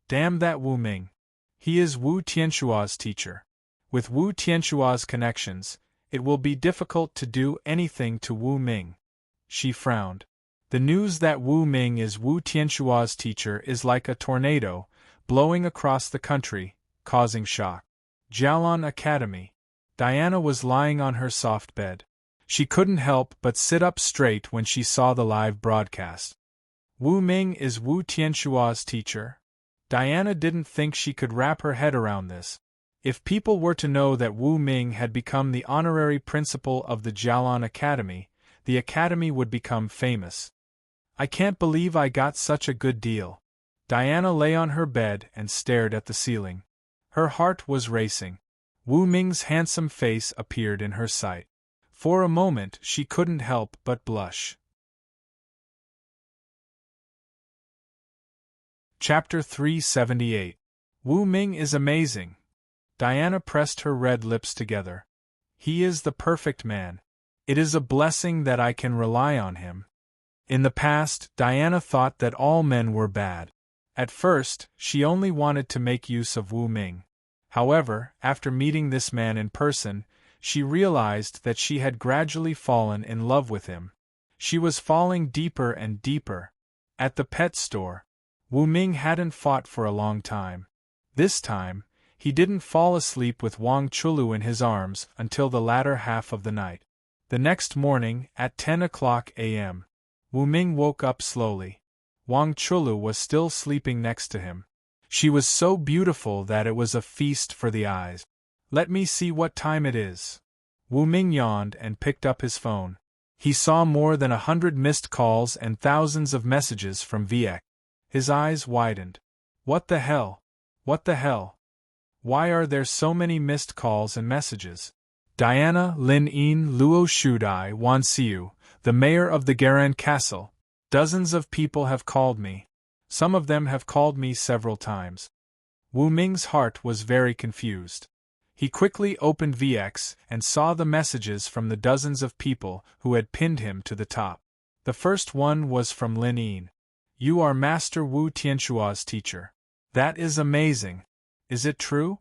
Damn that Wu Ming. He is Wu Tianxua's teacher. With Wu Tianxua's connections, it will be difficult to do anything to Wu Ming. She frowned. The news that Wu Ming is Wu Tianxua's teacher is like a tornado, blowing across the country, causing shock. Jialan Academy. Diana was lying on her soft bed. She couldn't help but sit up straight when she saw the live broadcast. Wu Ming is Wu Tianxua's teacher? Diana didn't think she could wrap her head around this. If people were to know that Wu Ming had become the honorary principal of the Jialan Academy, the academy would become famous. I can't believe I got such a good deal. Diana lay on her bed and stared at the ceiling. Her heart was racing. Wu Ming's handsome face appeared in her sight. For a moment she couldn't help but blush. Chapter 378. Wu Ming is amazing. Diana pressed her red lips together. He is the perfect man. It is a blessing that I can rely on him. In the past, Diana thought that all men were bad. At first, she only wanted to make use of Wu Ming. However, after meeting this man in person, she realized that she had gradually fallen in love with him. She was falling deeper and deeper. At the pet store, Wu Ming hadn't fought for a long time. This time, he didn't fall asleep with Wang Chulu in his arms until the latter half of the night. The next morning, at 10 o'clock a.m., Wu Ming woke up slowly. Wang Chulu was still sleeping next to him. She was so beautiful that it was a feast for the eyes. Let me see what time it is. Wu Ming yawned and picked up his phone. He saw more than 100 missed calls and thousands of messages from VX. His eyes widened. What the hell? What the hell? Why are there so many missed calls and messages? Diana Lin In Luo Shudai Wan Siu, the mayor of the Garan Castle. Dozens of people have called me. Some of them have called me several times. Wu Ming's heart was very confused. He quickly opened VX and saw the messages from the dozens of people who had pinned him to the top. The first one was from Lin In. You are Master Wu Tianshua's teacher. That is amazing. Is it true?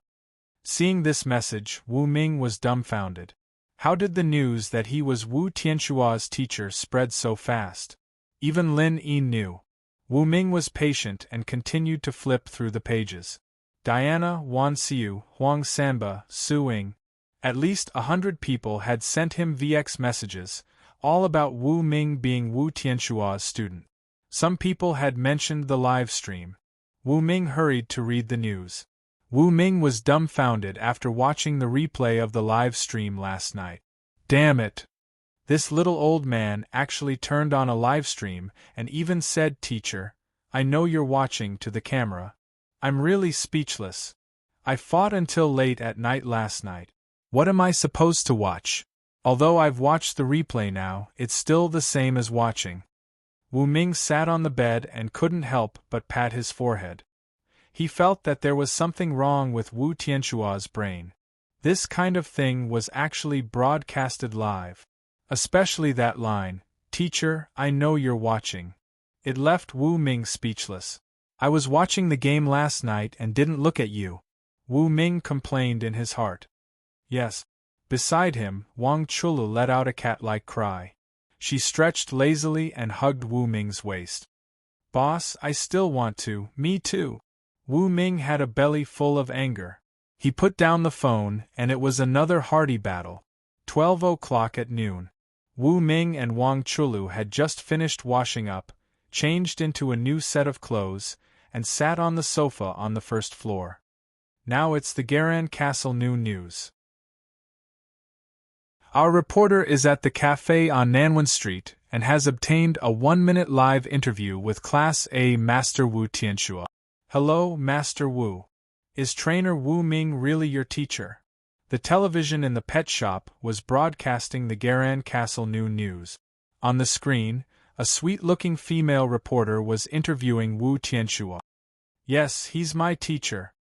Seeing this message, Wu Ming was dumbfounded. How did the news that he was Wu Tianshua's teacher spread so fast? Even Lin In knew. Wu Ming was patient and continued to flip through the pages. Diana, Wan Siu, Huang Sanba, Su Ying. At least 100 people had sent him VX messages, all about Wu Ming being Wu Tianshua's student. Some people had mentioned the live stream. Wu Ming hurried to read the news. Wu Ming was dumbfounded after watching the replay of the live stream last night. Damn it! This little old man actually turned on a live stream and even said, "Teacher, I know you're watching," to the camera. I'm really speechless. I fought until late at night last night. What am I supposed to watch? Although I've watched the replay now, it's still the same as watching. Wu Ming sat on the bed and couldn't help but pat his forehead. He felt that there was something wrong with Wu Tianshua's brain. This kind of thing was actually broadcasted live. Especially that line, "Teacher, I know you're watching." It left Wu Ming speechless. I was watching the game last night and didn't look at you, Wu Ming complained in his heart. Yes. Beside him, Wang Chulu let out a cat-like cry. She stretched lazily and hugged Wu Ming's waist. Boss, I still want to, me too. Wu Ming had a belly full of anger. He put down the phone, and it was another hearty battle. 12 o'clock at noon. Wu Ming and Wang Chulu had just finished washing up, changed into a new set of clothes, and sat on the sofa on the first floor. Now it's the Garan Castle Noon News. Our reporter is at the cafe on Nanwan Street and has obtained a 1-minute live interview with Class A Master Wu Tianshua. Hello, Master Wu. Is trainer Wu Ming really your teacher? The television in the pet shop was broadcasting the Garan Castle Noon News. On the screen, a sweet-looking female reporter was interviewing Wu Tianshua. Yes, he's my teacher.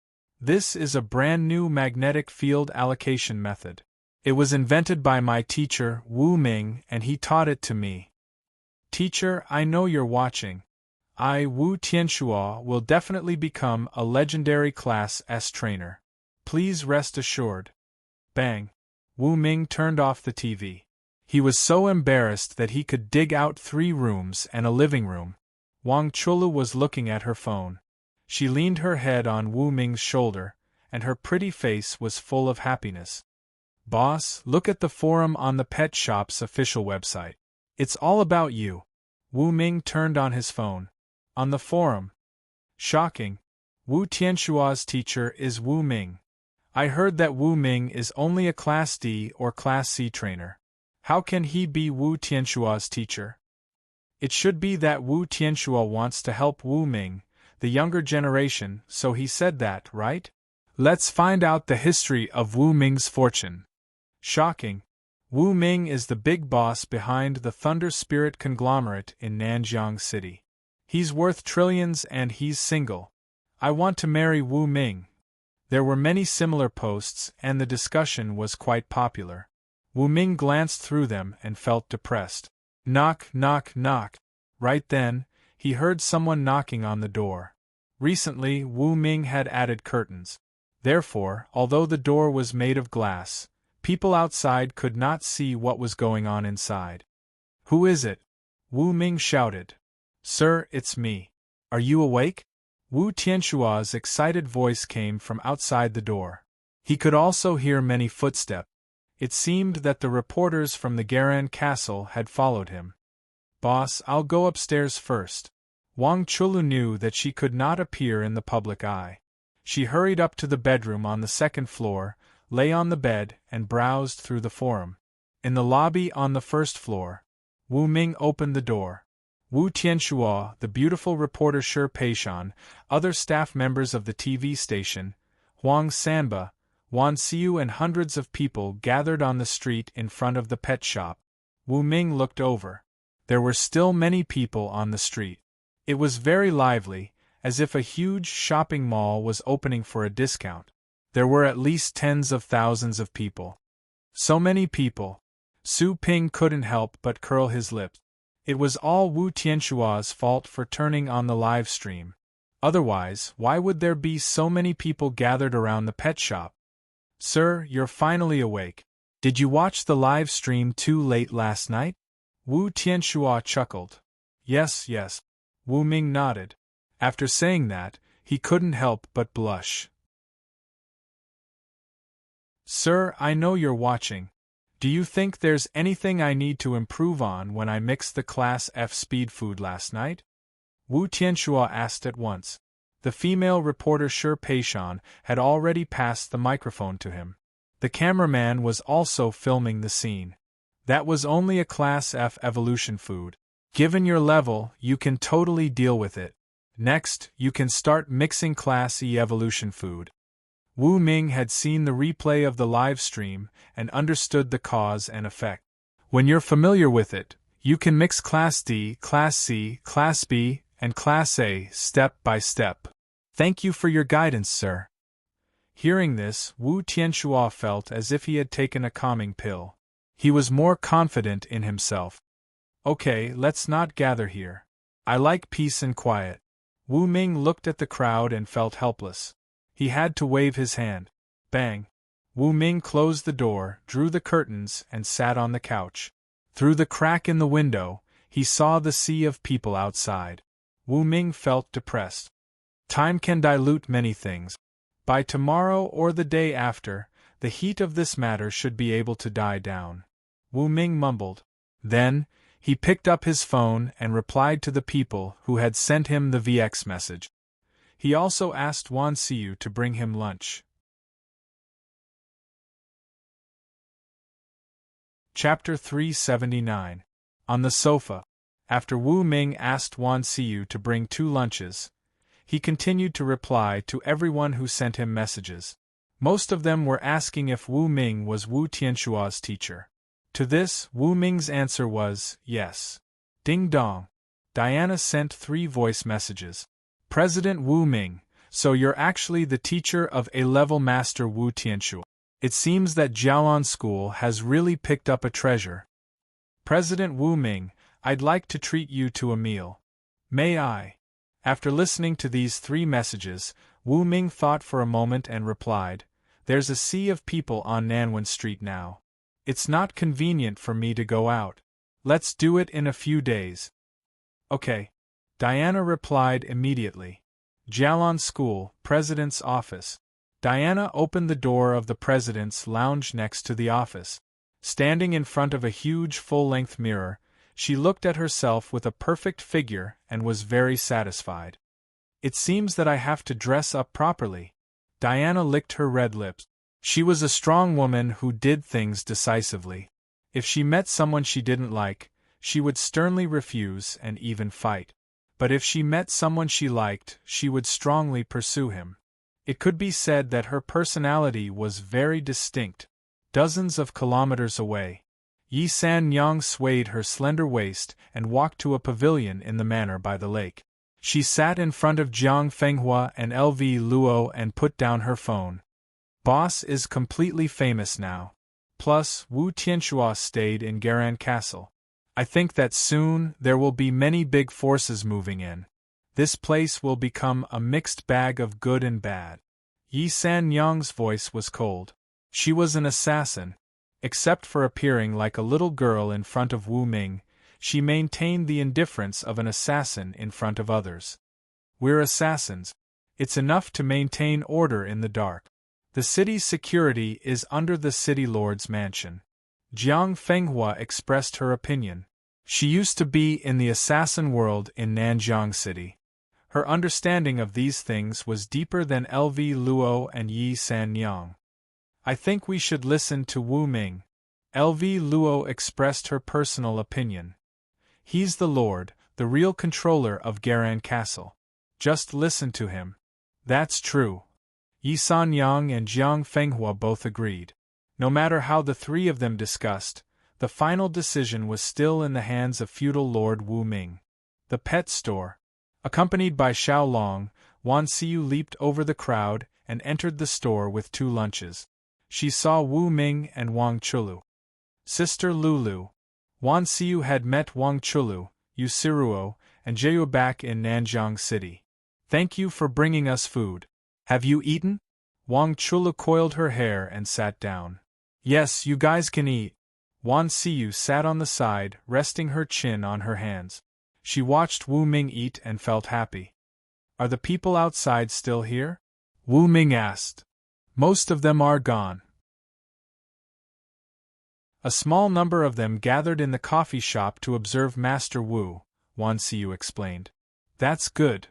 This is a brand-new magnetic field allocation method. It was invented by my teacher, Wu Ming, and he taught it to me. Teacher, I know you're watching. I, Wu Tianshua, will definitely become a legendary Class S trainer. Please rest assured. Bang. Wu Ming turned off the TV. He was so embarrassed that he could dig out 3 rooms and a living room. Wang Chulu was looking at her phone. She leaned her head on Wu Ming's shoulder, and her pretty face was full of happiness. Boss, look at the forum on the pet shop's official website. It's all about you. Wu Ming turned on his phone. On the forum. Shocking. Wu Tianshua's teacher is Wu Ming. I heard that Wu Ming is only a Class D or Class C trainer. How can he be Wu Tianshua's teacher? It should be that Wu Tianshua wants to help Wu Ming, the younger generation, so he said that, right? Let's find out the history of Wu Ming's fortune. Shocking. Wu Ming is the big boss behind the Thunder Spirit conglomerate in Nanjiang City. He's worth trillions and he's single. I want to marry Wu Ming. There were many similar posts and the discussion was quite popular. Wu Ming glanced through them and felt depressed. Knock, knock, knock. Right then, he heard someone knocking on the door. Recently, Wu Ming had added curtains. Therefore, although the door was made of glass, people outside could not see what was going on inside. Who is it? Wu Ming shouted. Sir, it's me. Are you awake? Wu Tianshua's excited voice came from outside the door. He could also hear many footsteps. It seemed that the reporters from the Garan castle had followed him. "Boss, I'll go upstairs first." Wang Chulu knew that she could not appear in the public eye. She hurried up to the bedroom on the second floor, lay on the bed, and browsed through the forum. In the lobby on the first floor, Wu Ming opened the door. Wu Tianxua, the beautiful reporter Shi Peishan, other staff members of the TV station, Huang Sanba, Wan Xiu and hundreds of people gathered on the street in front of the pet shop. Wu Ming looked over. There were still many people on the street. It was very lively, as if a huge shopping mall was opening for a discount. There were at least tens of thousands of people. So many people. Su Ping couldn't help but curl his lips. It was all Wu Tianxua's fault for turning on the live stream. Otherwise, why would there be so many people gathered around the pet shop? "Sir, you're finally awake. Did you watch the live stream too late last night?" Wu Tianxua chuckled. Yes. Wu Ming nodded. After saying that, he couldn't help but blush. "Sir, I know you're watching. Do you think there's anything I need to improve on when I mixed the Class F speed food last night?" Wu Tianxua asked at once. The female reporter Shi Peishan had already passed the microphone to him. The cameraman was also filming the scene. That was only a Class F evolution food. Given your level, you can totally deal with it. Next, you can start mixing Class E evolution food. Wu Ming had seen the replay of the live stream and understood the cause and effect. When you're familiar with it, you can mix Class D, Class C, Class B, and Class A step by step. Thank you for your guidance, sir. Hearing this, Wu Tianxua felt as if he had taken a calming pill. He was more confident in himself. Okay, let's not gather here. I like peace and quiet. Wu Ming looked at the crowd and felt helpless. He had to wave his hand. Bang! Wu Ming closed the door, drew the curtains, and sat on the couch. Through the crack in the window, he saw the sea of people outside. Wu Ming felt depressed. Time can dilute many things. By tomorrow or the day after, the heat of this matter should be able to die down. Wu Ming mumbled. Then, he picked up his phone and replied to the people who had sent him the VX message. He also asked Wan Xiu to bring him lunch. Chapter 379. On the sofa. After Wu Ming asked Wan Xiu to bring 2 lunches, he continued to reply to everyone who sent him messages. Most of them were asking if Wu Ming was Wu Tianxua's teacher. To this, Wu Ming's answer was, yes. Ding dong. Diana sent 3 voice messages. President Wu Ming, so you're actually the teacher of A-level Master Wu Tianxua. It seems that Jiaolan School has really picked up a treasure. President Wu Ming, I'd like to treat you to a meal. May I? After listening to these 3 messages, Wu Ming thought for a moment and replied, There's a sea of people on Nanwen Street now. It's not convenient for me to go out. Let's do it in a few days. Okay. Diana replied immediately. Jiaolan School, President's Office. Diana opened the door of the President's lounge next to the office. Standing in front of a huge full-length mirror, she looked at herself with a perfect figure and was very satisfied. It seems that I have to dress up properly. Diana licked her red lips. She was a strong woman who did things decisively. If she met someone she didn't like, she would sternly refuse and even fight. But if she met someone she liked, she would strongly pursue him. It could be said that her personality was very distinct. Dozens of kilometers away, Yi San Yang swayed her slender waist and walked to a pavilion in the manor by the lake. She sat in front of Jiang Fenghua and LV Luo and put down her phone. Boss is completely famous now. Plus, Wu Tianxua stayed in Garan Castle. I think that soon there will be many big forces moving in. This place will become a mixed bag of good and bad. Yi San Yang's voice was cold. She was an assassin. Except for appearing like a little girl in front of Wu Ming, she maintained the indifference of an assassin in front of others. We're assassins. It's enough to maintain order in the dark. The city's security is under the city lord's mansion. Jiang Fenghua expressed her opinion. She used to be in the assassin world in Nanjiang City. Her understanding of these things was deeper than LV Luo and Yi Sanyang. I think we should listen to Wu Ming. LV Luo expressed her personal opinion. He's the lord, the real controller of Garan Castle. Just listen to him. That's true. Yi Sanyang and Jiang Fenghua both agreed. No matter how the three of them discussed, the final decision was still in the hands of feudal Lord Wu Ming. The pet store. Accompanied by Xiao Long, Wan Xiu leaped over the crowd and entered the store with 2 lunches. She saw Wu Ming and Wang Chulu. Sister Lulu. Wan Xiu had met Wang Chulu, Yu Siruo, and Jieyu back in Nanjiang City. Thank you for bringing us food. Have you eaten? Wang Chulu coiled her hair and sat down. Yes, you guys can eat. Wan Xiu sat on the side, resting her chin on her hands. She watched Wu Ming eat and felt happy. Are the people outside still here? Wu Ming asked. Most of them are gone. A small number of them gathered in the coffee shop to observe Master Wu, Wan Xiu explained. That's good.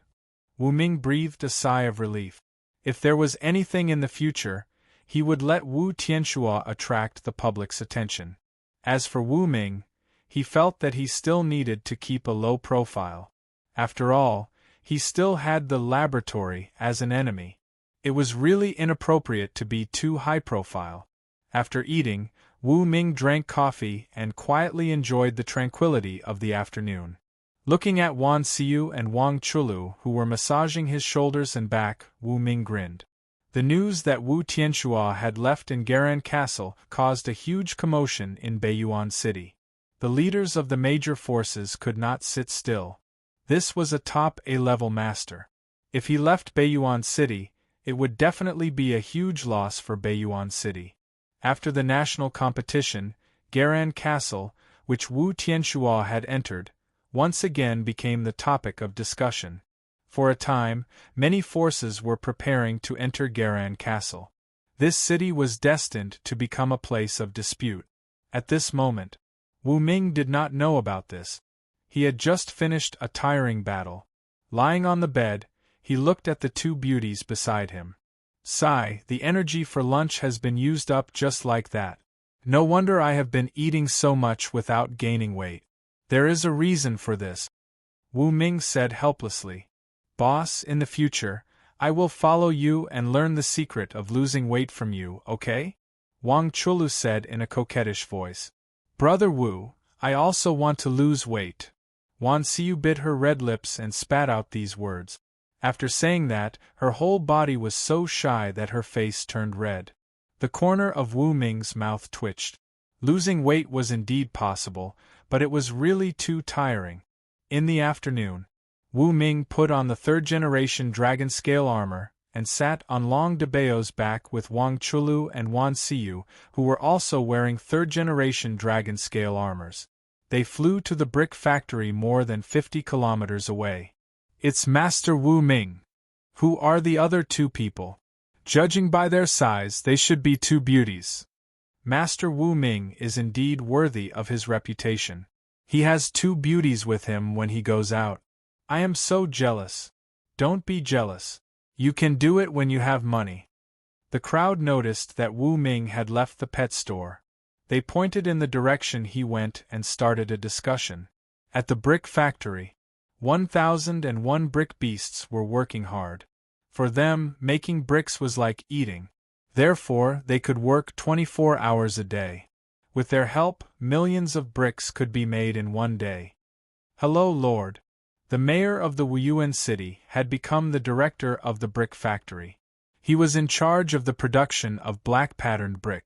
Wu Ming breathed a sigh of relief. If there was anything in the future, he would let Wu Tianxua attract the public's attention. As for Wu Ming, he felt that he still needed to keep a low profile. After all, he still had the laboratory as an enemy. It was really inappropriate to be too high profile. After eating, Wu Ming drank coffee and quietly enjoyed the tranquility of the afternoon. Looking at Wan Xiu and Wang Chulu, who were massaging his shoulders and back, Wu Ming grinned. The news that Wu Tianxua had left in Garan Castle caused a huge commotion in Beiyuan City. The leaders of the major forces could not sit still. This was a top A-level master. If he left Beiyuan City, it would definitely be a huge loss for Beiyuan City. After the national competition, Garan Castle, which Wu Tianxua had entered, once again became the topic of discussion. For a time, many forces were preparing to enter Garan Castle. This city was destined to become a place of dispute. At this moment, Wu Ming did not know about this. He had just finished a tiring battle. Lying on the bed, he looked at the 2 beauties beside him. Sigh, the energy for lunch has been used up just like that. No wonder I have been eating so much without gaining weight. There is a reason for this. Wu Ming said helplessly. Boss, in the future, I will follow you and learn the secret of losing weight from you, okay? Wang Chulu said in a coquettish voice. Brother Wu, I also want to lose weight. Wan Xiu bit her red lips and spat out these words. After saying that, her whole body was so shy that her face turned red. The corner of Wu Ming's mouth twitched. Losing weight was indeed possible, but it was really too tiring. In the afternoon, Wu Ming put on the 3rd-generation dragon scale armor and sat on Long Debao's back with Wang Chulu and Wan Xiu, who were also wearing 3rd-generation dragon scale armors. They flew to the brick factory more than 50 kilometers away. It's Master Wu Ming. Who are the other 2 people? Judging by their size, they should be 2 beauties. Master Wu Ming is indeed worthy of his reputation. He has 2 beauties with him when he goes out. I am so jealous. Don't be jealous. You can do it when you have money. The crowd noticed that Wu Ming had left the pet store. They pointed in the direction he went and started a discussion. At the brick factory, 1,001 brick beasts were working hard. For them, making bricks was like eating. Therefore, they could work 24 hours a day. With their help, millions of bricks could be made in one day. Hello, Lord. The mayor of the Wuyuan city had become the director of the brick factory. He was in charge of the production of black-patterned brick.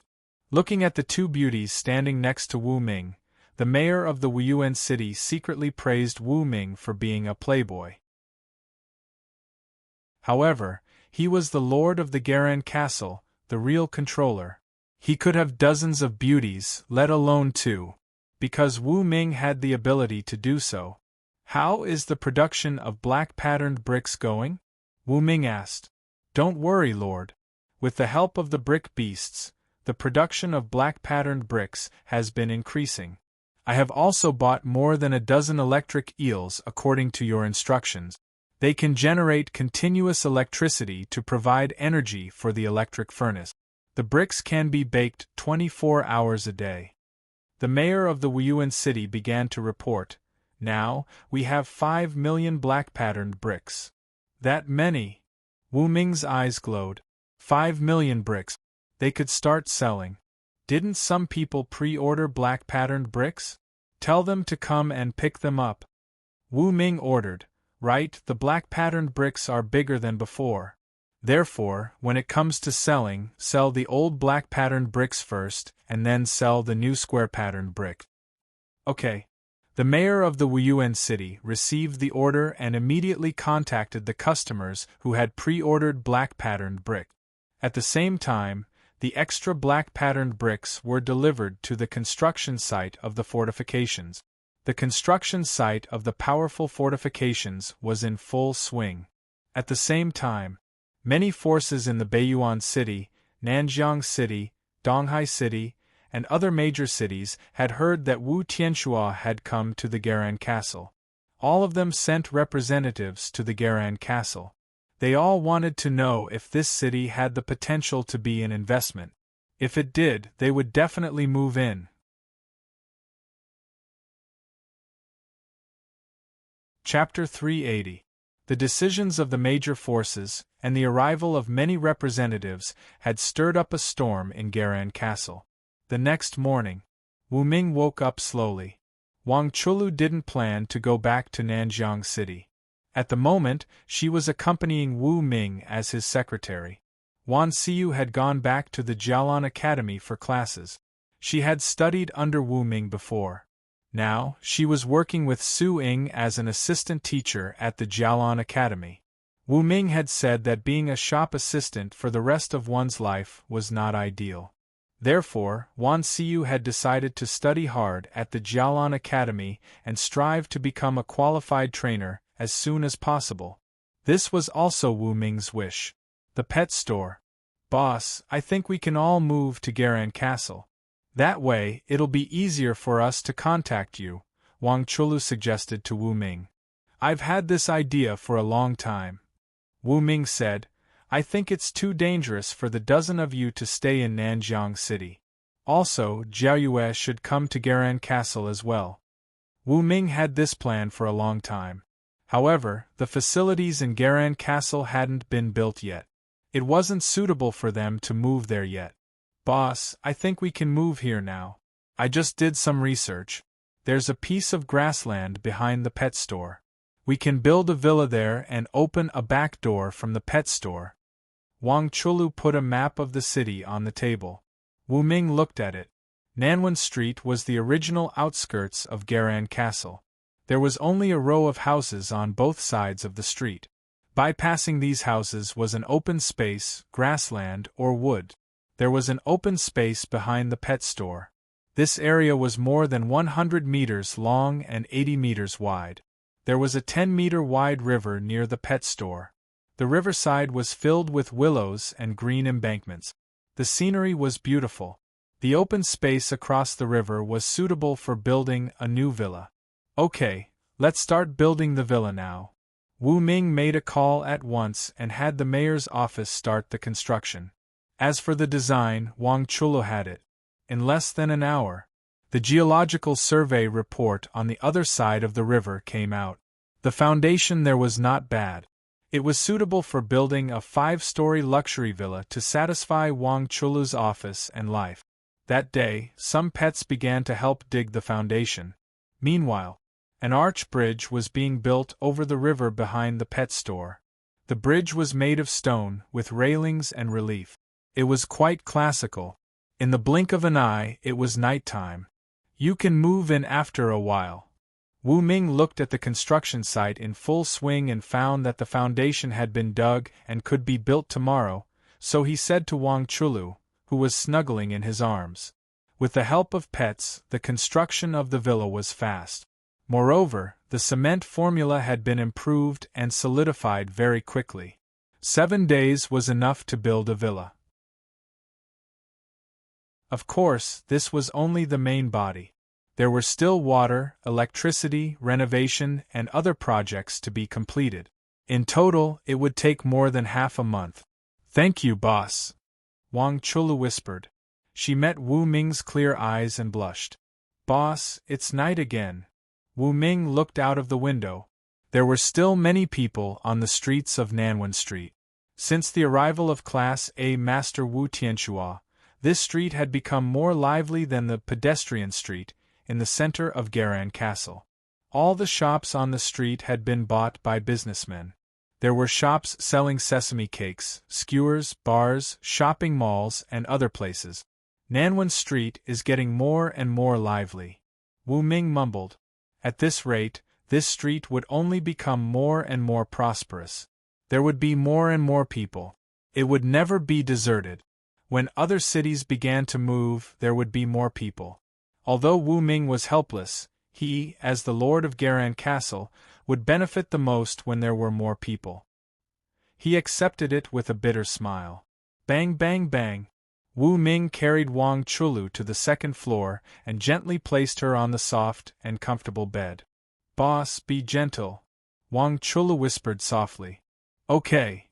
Looking at the 2 beauties standing next to Wu Ming, the mayor of the Wuyuan city secretly praised Wu Ming for being a playboy. However, he was the lord of the Garan Castle, the real controller. He could have dozens of beauties, let alone 2. Because Wu Ming had the ability to do so. How is the production of black-patterned bricks going? Wu Ming asked. Don't worry, Lord. With the help of the brick beasts, the production of black-patterned bricks has been increasing. I have also bought more than a dozen electric eels according to your instructions. They can generate continuous electricity to provide energy for the electric furnace. The bricks can be baked 24 hours a day. The mayor of the Wuyuan city began to report. Now, we have 5 million black-patterned bricks. That many? Wu Ming's eyes glowed. 5 million bricks. They could start selling. Didn't some people pre-order black-patterned bricks? Tell them to come and pick them up. Wu Ming ordered. Right, the black-patterned bricks are bigger than before. Therefore, when it comes to selling, sell the old black-patterned bricks first, and then sell the new square-patterned brick. Okay. The mayor of the Wuyuan city received the order and immediately contacted the customers who had pre-ordered black-patterned brick. At the same time, the extra black-patterned bricks were delivered to the construction site of the fortifications. The construction site of the powerful fortifications was in full swing. At the same time, many forces in the Beiyuan city, Nanjiang city, Donghai city, and other major cities had heard that Wu Tianxua had come to the Garan castle. All of them sent representatives to the Garan castle. They all wanted to know if this city had the potential to be an investment. If it did, they would definitely move in. Chapter 380. The decisions of the major forces, and the arrival of many representatives, had stirred up a storm in Garan castle. The next morning, Wu Ming woke up slowly. Wang Chulu didn't plan to go back to Nanjiang city. At the moment, she was accompanying Wu Ming as his secretary. Wan Xiu had gone back to the Jialan Academy for classes. She had studied under Wu Ming before. Now, she was working with Su Ying as an assistant teacher at the Jialan Academy. Wu Ming had said that being a shop assistant for the rest of one's life was not ideal. Therefore, Wan Xiu had decided to study hard at the Jialan Academy and strive to become a qualified trainer as soon as possible. This was also Wu Ming's wish. The pet store. Boss, I think we can all move to Garan Castle. That way, it'll be easier for us to contact you, Wang Chulu suggested to Wu Ming. I've had this idea for a long time. Wu Ming said, I think it's too dangerous for the dozen of you to stay in Nanjiang city. Also, Jiao Yue should come to Garan Castle as well. Wu Ming had this plan for a long time. However, the facilities in Garan Castle hadn't been built yet. It wasn't suitable for them to move there yet. Boss, I think we can move here now. I just did some research. There's a piece of grassland behind the pet store. We can build a villa there and open a back door from the pet store. Wang Chulu put a map of the city on the table. Wu Ming looked at it. Nanwan Street was the original outskirts of Garan Castle. There was only a row of houses on both sides of the street. Bypassing these houses was an open space, grassland, or wood. There was an open space behind the pet store. This area was more than 100 meters long and 80 meters wide. There was a 10-meter wide river near the pet store. The riverside was filled with willows and green embankments. The scenery was beautiful. The open space across the river was suitable for building a new villa. Okay, let's start building the villa now. Wu Ming made a call at once and had the mayor's office start the construction. As for the design, Wang Chulu had it. In less than an hour, the geological survey report on the other side of the river came out. The foundation there was not bad. It was suitable for building a 5-story luxury villa to satisfy Wang Chulu's office and life. That day, some pets began to help dig the foundation. Meanwhile, an arch bridge was being built over the river behind the pet store. The bridge was made of stone, with railings and relief. It was quite classical. In the blink of an eye, it was nighttime. You can move in after a while. Wu Ming looked at the construction site in full swing and found that the foundation had been dug and could be built tomorrow, so he said to Wang Chulu, who was snuggling in his arms. With the help of pets, the construction of the villa was fast. Moreover, the cement formula had been improved and solidified very quickly. 7 days was enough to build a villa. Of course, this was only the main body. There were still water, electricity, renovation, and other projects to be completed. In total, it would take more than half a month. "Thank you, boss," Wang Chulu whispered. She met Wu Ming's clear eyes and blushed. "Boss, it's night again." Wu Ming looked out of the window. There were still many people on the streets of Nanwen Street. Since the arrival of Class A Master Wu Tianxua, this street had become more lively than the pedestrian street in the center of Garan Castle. All the shops on the street had been bought by businessmen. There were shops selling sesame cakes, skewers, bars, shopping malls, and other places. Nanwen Street is getting more and more lively. Wu Ming mumbled. At this rate, this street would only become more and more prosperous. There would be more and more people. It would never be deserted. When other cities began to move, there would be more people. Although Wu Ming was helpless, he, as the Lord of Garan Castle, would benefit the most when there were more people. He accepted it with a bitter smile. Bang bang bang. Wu Ming carried Wang Chulu to the second floor and gently placed her on the soft and comfortable bed. "Boss, be gentle," Wang Chulu whispered softly. "Okay."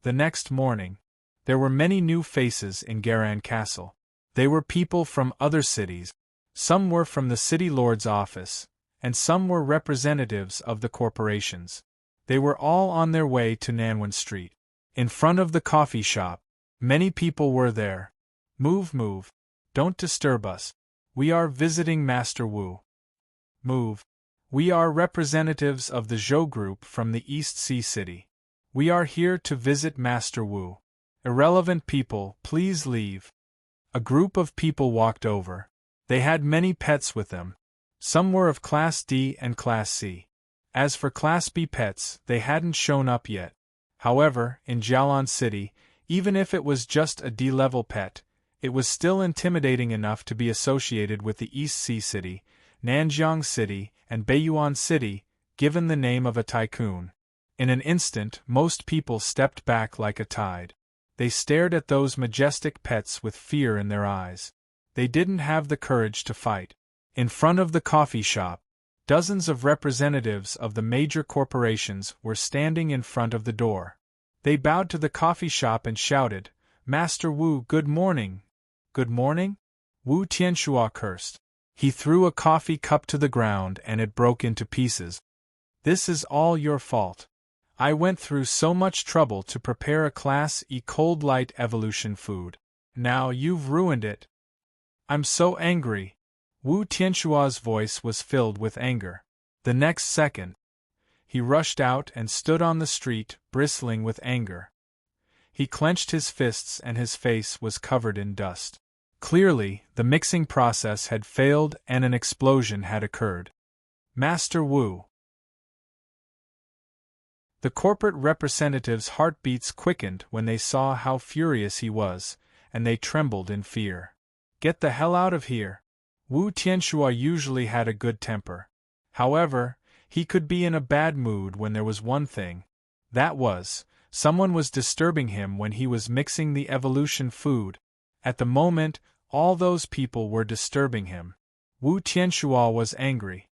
The next morning, there were many new faces in Garan Castle. They were people from other cities. Some were from the city lord's office, and some were representatives of the corporations. They were all on their way to Nanwen Street. In front of the coffee shop, many people were there. "Move, move. Don't disturb us. We are visiting Master Wu." "Move. We are representatives of the Zhou Group from the East Sea City. We are here to visit Master Wu. Irrelevant people, please leave." A group of people walked over. They had many pets with them. Some were of Class D and Class C. As for Class B pets, they hadn't shown up yet. However, in Jialan City, even if it was just a D-level pet, it was still intimidating enough to be associated with the East Sea City, Nanjiang City, and Beiyuan City, given the name of a tycoon. In an instant, most people stepped back like a tide. They stared at those majestic pets with fear in their eyes. They didn't have the courage to fight. In front of the coffee shop, dozens of representatives of the major corporations were standing in front of the door. They bowed to the coffee shop and shouted, "Master Wu, good morning." "Good morning?" Wu Tianxua cursed. He threw a coffee cup to the ground and it broke into pieces. "This is all your fault. I went through so much trouble to prepare a Class E cold light evolution food. Now you've ruined it. I'm so angry." Wu Tianxua's voice was filled with anger. The next second, he rushed out and stood on the street, bristling with anger. He clenched his fists and his face was covered in dust. Clearly, the mixing process had failed and an explosion had occurred. "Master Wu." The corporate representatives' heartbeats quickened when they saw how furious he was, and they trembled in fear. "Get the hell out of here." Wu Tianxua usually had a good temper. However, he could be in a bad mood when there was one thing. That was, someone was disturbing him when he was mixing the evolution food. At the moment, all those people were disturbing him. Wu Tianxua was angry.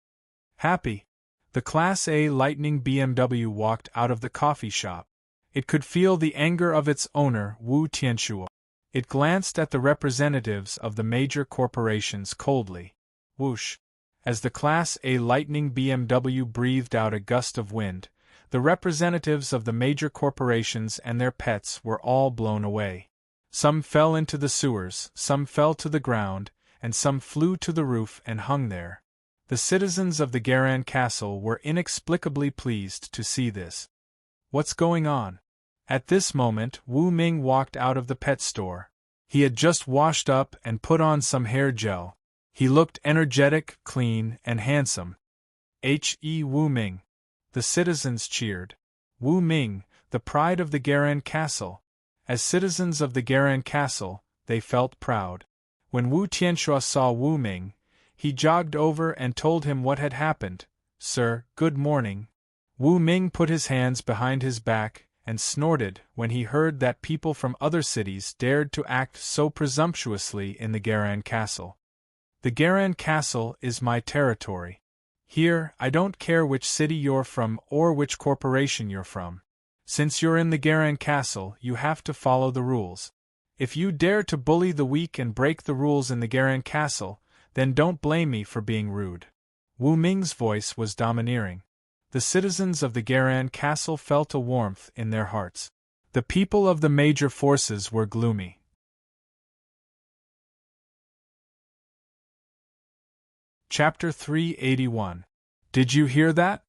Happy. The Class A Lightning BMW walked out of the coffee shop. It could feel the anger of its owner, Wu Tianxua. It glanced at the representatives of the major corporations coldly. Whoosh! As the Class A Lightning BMW breathed out a gust of wind, the representatives of the major corporations and their pets were all blown away. Some fell into the sewers, some fell to the ground, and some flew to the roof and hung there. The citizens of the Garan Castle were inexplicably pleased to see this. What's going on? At this moment, Wu Ming walked out of the pet store. He had just washed up and put on some hair gel. He looked energetic, clean, and handsome. Wu Ming. The citizens cheered. Wu Ming, the pride of the Garan Castle. As citizens of the Garan Castle, they felt proud. When Wu Tianxua saw Wu Ming, he jogged over and told him what had happened. "Sir, good morning." Wu Ming put his hands behind his back and snorted when he heard that people from other cities dared to act so presumptuously in the Garan Castle. The Garan Castle is my territory. Here, I don't care which city you're from or which corporation you're from. Since you're in the Garan Castle, you have to follow the rules. If you dare to bully the weak and break the rules in the Garan Castle, then don't blame me for being rude. Wu Ming's voice was domineering. The citizens of the Garan Castle felt a warmth in their hearts. The people of the major forces were gloomy. Chapter 381. Did you hear that?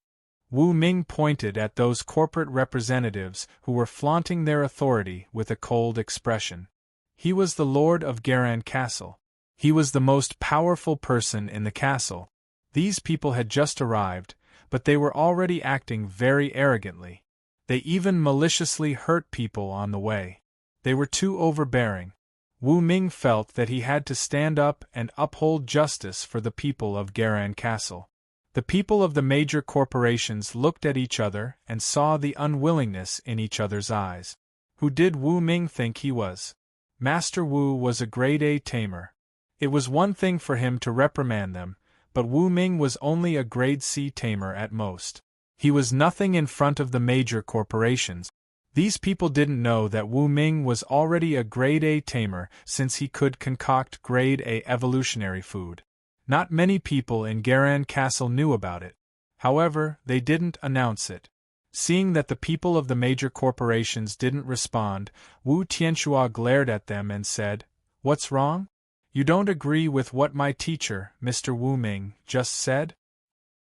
Wu Ming pointed at those corporate representatives who were flaunting their authority with a cold expression. He was the lord of Garan Castle. He was the most powerful person in the castle. These people had just arrived, but they were already acting very arrogantly. They even maliciously hurt people on the way. They were too overbearing. Wu Ming felt that he had to stand up and uphold justice for the people of Garan Castle. The people of the major corporations looked at each other and saw the unwillingness in each other's eyes. Who did Wu Ming think he was? Master Wu was a grade A tamer. It was one thing for him to reprimand them, but Wu Ming was only a grade C tamer at most. He was nothing in front of the major corporations. These people didn't know that Wu Ming was already a grade A tamer since he could concoct grade A evolutionary food. Not many people in Garan Castle knew about it. However, they didn't announce it. Seeing that the people of the major corporations didn't respond, Wu Tianxua glared at them and said, "What's wrong? You don't agree with what my teacher, Mr. Wu Ming, just said?"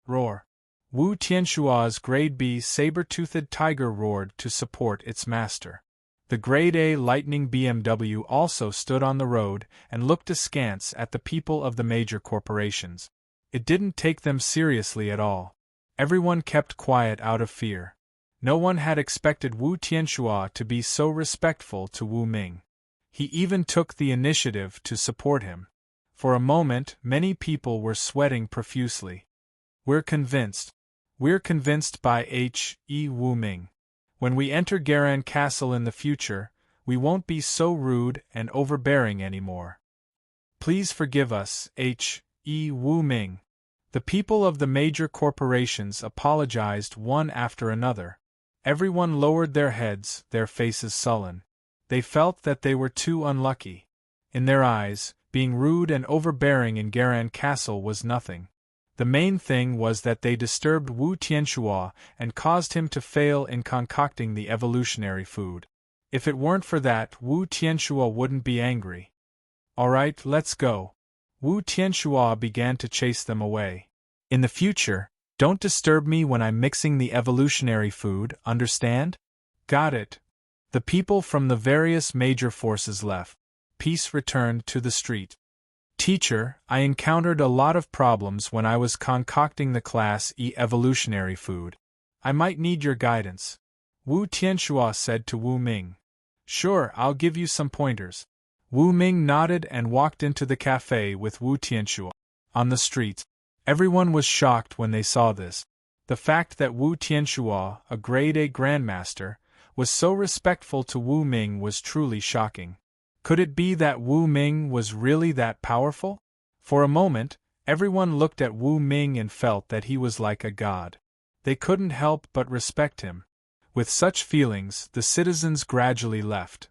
Roar. Wu Tianxua's grade B saber-toothed tiger roared to support its master. The grade A lightning BMW also stood on the road and looked askance at the people of the major corporations. It didn't take them seriously at all. Everyone kept quiet out of fear. No one had expected Wu Tianxua to be so respectful to Wu Ming. He even took the initiative to support him. For a moment, many people were sweating profusely. We're convinced by H.E. Wu Ming. When we enter Garan Castle in the future, we won't be so rude and overbearing anymore. Please forgive us, H.E. Wu Ming. The people of the major corporations apologized one after another. Everyone lowered their heads, their faces sullen. They felt that they were too unlucky. In their eyes, being rude and overbearing in Garan Castle was nothing. The main thing was that they disturbed Wu Tianxua and caused him to fail in concocting the evolutionary food. If it weren't for that, Wu Tianxua wouldn't be angry. All right, let's go. Wu Tianxua began to chase them away. In the future, don't disturb me when I'm mixing the evolutionary food, understand? Got it. The people from the various major forces left. Peace returned to the street. Teacher, I encountered a lot of problems when I was concocting the Class E evolutionary food. I might need your guidance. Wu Tianxua said to Wu Ming. Sure, I'll give you some pointers. Wu Ming nodded and walked into the cafe with Wu Tianxua. On the street, everyone was shocked when they saw this. The fact that Wu Tianxua, a grade A grandmaster, was so respectful to Wu Ming was truly shocking. Could it be that Wu Ming was really that powerful? For a moment, everyone looked at Wu Ming and felt that he was like a god. They couldn't help but respect him. With such feelings, the citizens gradually left.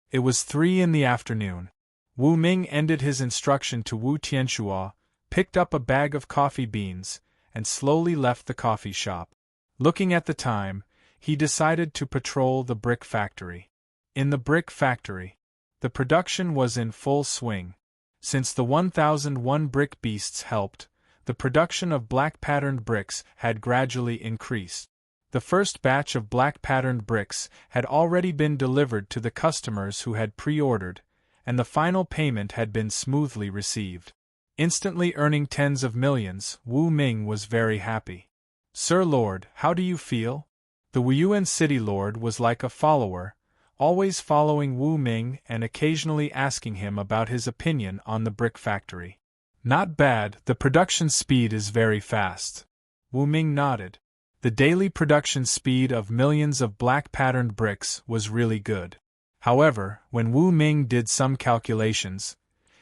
It was 3 in the afternoon. Wu Ming ended his instruction to Wu Tianxua, picked up a bag of coffee beans, and slowly left the coffee shop. Looking at the time, he decided to patrol the brick factory. In the brick factory, the production was in full swing. Since the 1001 brick beasts helped, the production of black-patterned bricks had gradually increased. The first batch of black-patterned bricks had already been delivered to the customers who had pre-ordered, and the final payment had been smoothly received. Instantly earning tens of millions, Wu Ming was very happy. Sir Lord, how do you feel? The Wuyuan City Lord was like a follower, always following Wu Ming and occasionally asking him about his opinion on the brick factory. Not bad, the production speed is very fast. Wu Ming nodded. The daily production speed of millions of black-patterned bricks was really good. However, when Wu Ming did some calculations,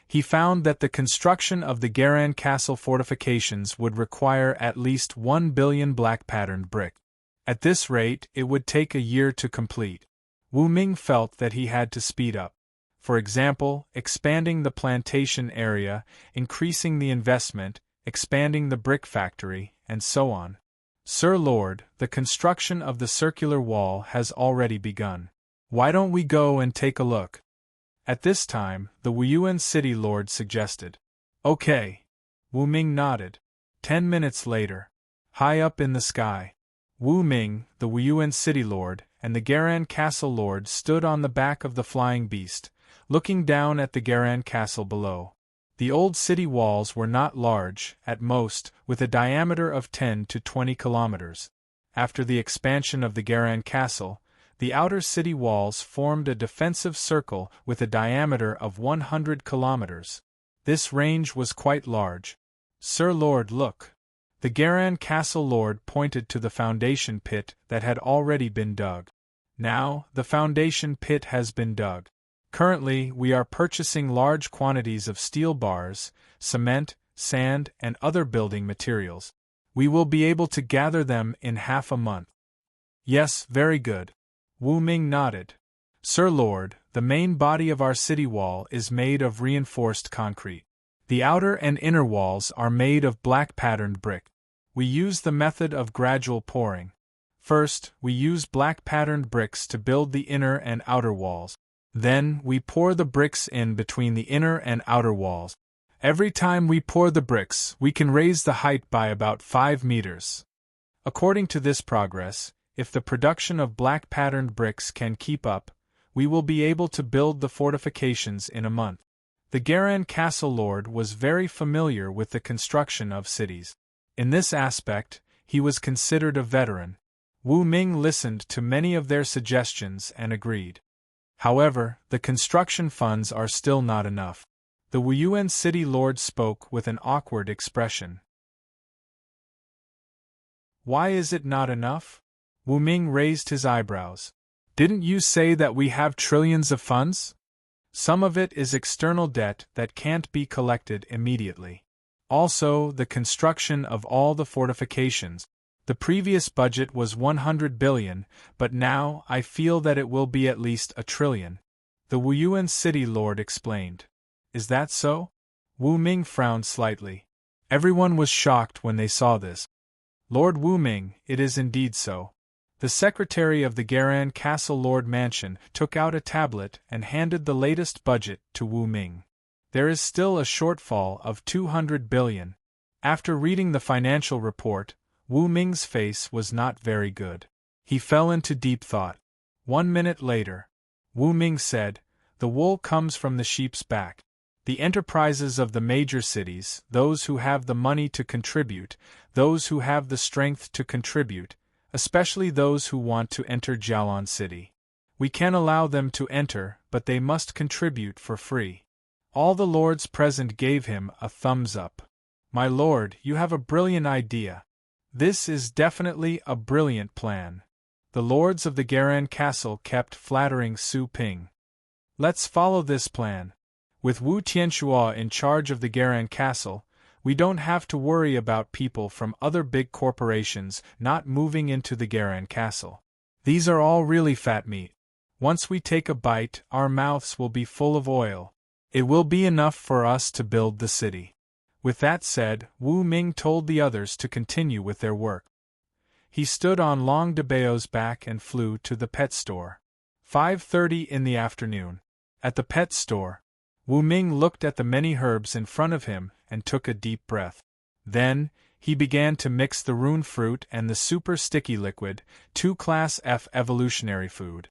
he found that the construction of the Garan Castle fortifications would require at least 1 billion black-patterned brick. At this rate, it would take a year to complete. Wu Ming felt that he had to speed up. For example, expanding the plantation area, increasing the investment, expanding the brick factory, and so on. Sir Lord, the construction of the circular wall has already begun. Why don't we go and take a look? At this time, the Wuyuan City Lord suggested. Okay. Wu Ming nodded. 10 minutes later. High up in the sky. Wu Ming, the Wuyuan City Lord, and the Garan Castle Lord stood on the back of the flying beast, looking down at the Garan Castle below. The old city walls were not large, at most, with a diameter of 10 to 20 kilometers. After the expansion of the Garan Castle, the outer city walls formed a defensive circle with a diameter of 100 kilometers. This range was quite large. Sir Lord, look. The Garan Castle Lord pointed to the foundation pit that had already been dug. Now, the foundation pit has been dug. Currently, we are purchasing large quantities of steel bars, cement, sand, and other building materials. We will be able to gather them in half a month. Yes, very good. Wu Ming nodded. Sir Lord, the main body of our city wall is made of reinforced concrete. The outer and inner walls are made of black-patterned brick. We use the method of gradual pouring. First, we use black-patterned bricks to build the inner and outer walls. Then, we pour the bricks in between the inner and outer walls. Every time we pour the bricks, we can raise the height by about 5 meters. According to this progress, if the production of black-patterned bricks can keep up, we will be able to build the fortifications in a month. The Garan Castle Lord was very familiar with the construction of cities. In this aspect, he was considered a veteran. Wu Ming listened to many of their suggestions and agreed. However, the construction funds are still not enough. The Wuyuan City Lord spoke with an awkward expression. Why is it not enough? Wu Ming raised his eyebrows. Didn't you say that we have trillions of funds? Some of it is external debt that can't be collected immediately. Also, the construction of all the fortifications. The previous budget was 100 billion, but now I feel that it will be at least 1 trillion. The Wuyuan City Lord explained. Is that so? Wu Ming frowned slightly. Everyone was shocked when they saw this. Lord Wu Ming, it is indeed so. The secretary of the Garan Castle Lord Mansion took out a tablet and handed the latest budget to Wu Ming. There is still a shortfall of 200 billion. After reading the financial report, Wu Ming's face was not very good. He fell into deep thought. 1 minute later, Wu Ming said, "The wool comes from the sheep's back. The enterprises of the major cities, those who have the money to contribute, those who have the strength to contribute, especially those who want to enter Jialan City. We can allow them to enter, but they must contribute for free." All the lords present gave him a thumbs up. My lord, you have a brilliant idea. This is definitely a brilliant plan. The lords of the Garan Castle kept flattering Su Ping. Let's follow this plan. With Wu Tianxua in charge of the Garan Castle, we don't have to worry about people from other big corporations not moving into the Garan Castle. These are all really fat meat. Once we take a bite, our mouths will be full of oil. It will be enough for us to build the city. With that said, Wu Ming told the others to continue with their work. He stood on Long Debao's back and flew to the pet store. 5:30 in the afternoon. At the pet store, Wu Ming looked at the many herbs in front of him and took a deep breath. Then, he began to mix the rune fruit and the super sticky liquid, 2 Class F evolutionary food.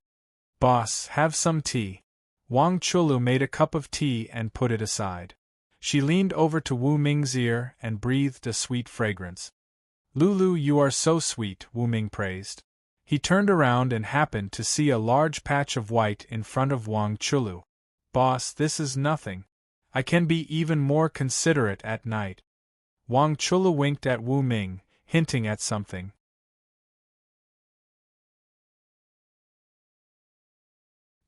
Boss, have some tea. Wang Chulu made a cup of tea and put it aside. She leaned over to Wu Ming's ear and breathed a sweet fragrance. Lulu, you are so sweet, Wu Ming praised. He turned around and happened to see a large patch of white in front of Wang Chulu. Boss, this is nothing. I can be even more considerate at night. Wang Chulu winked at Wu Ming, hinting at something.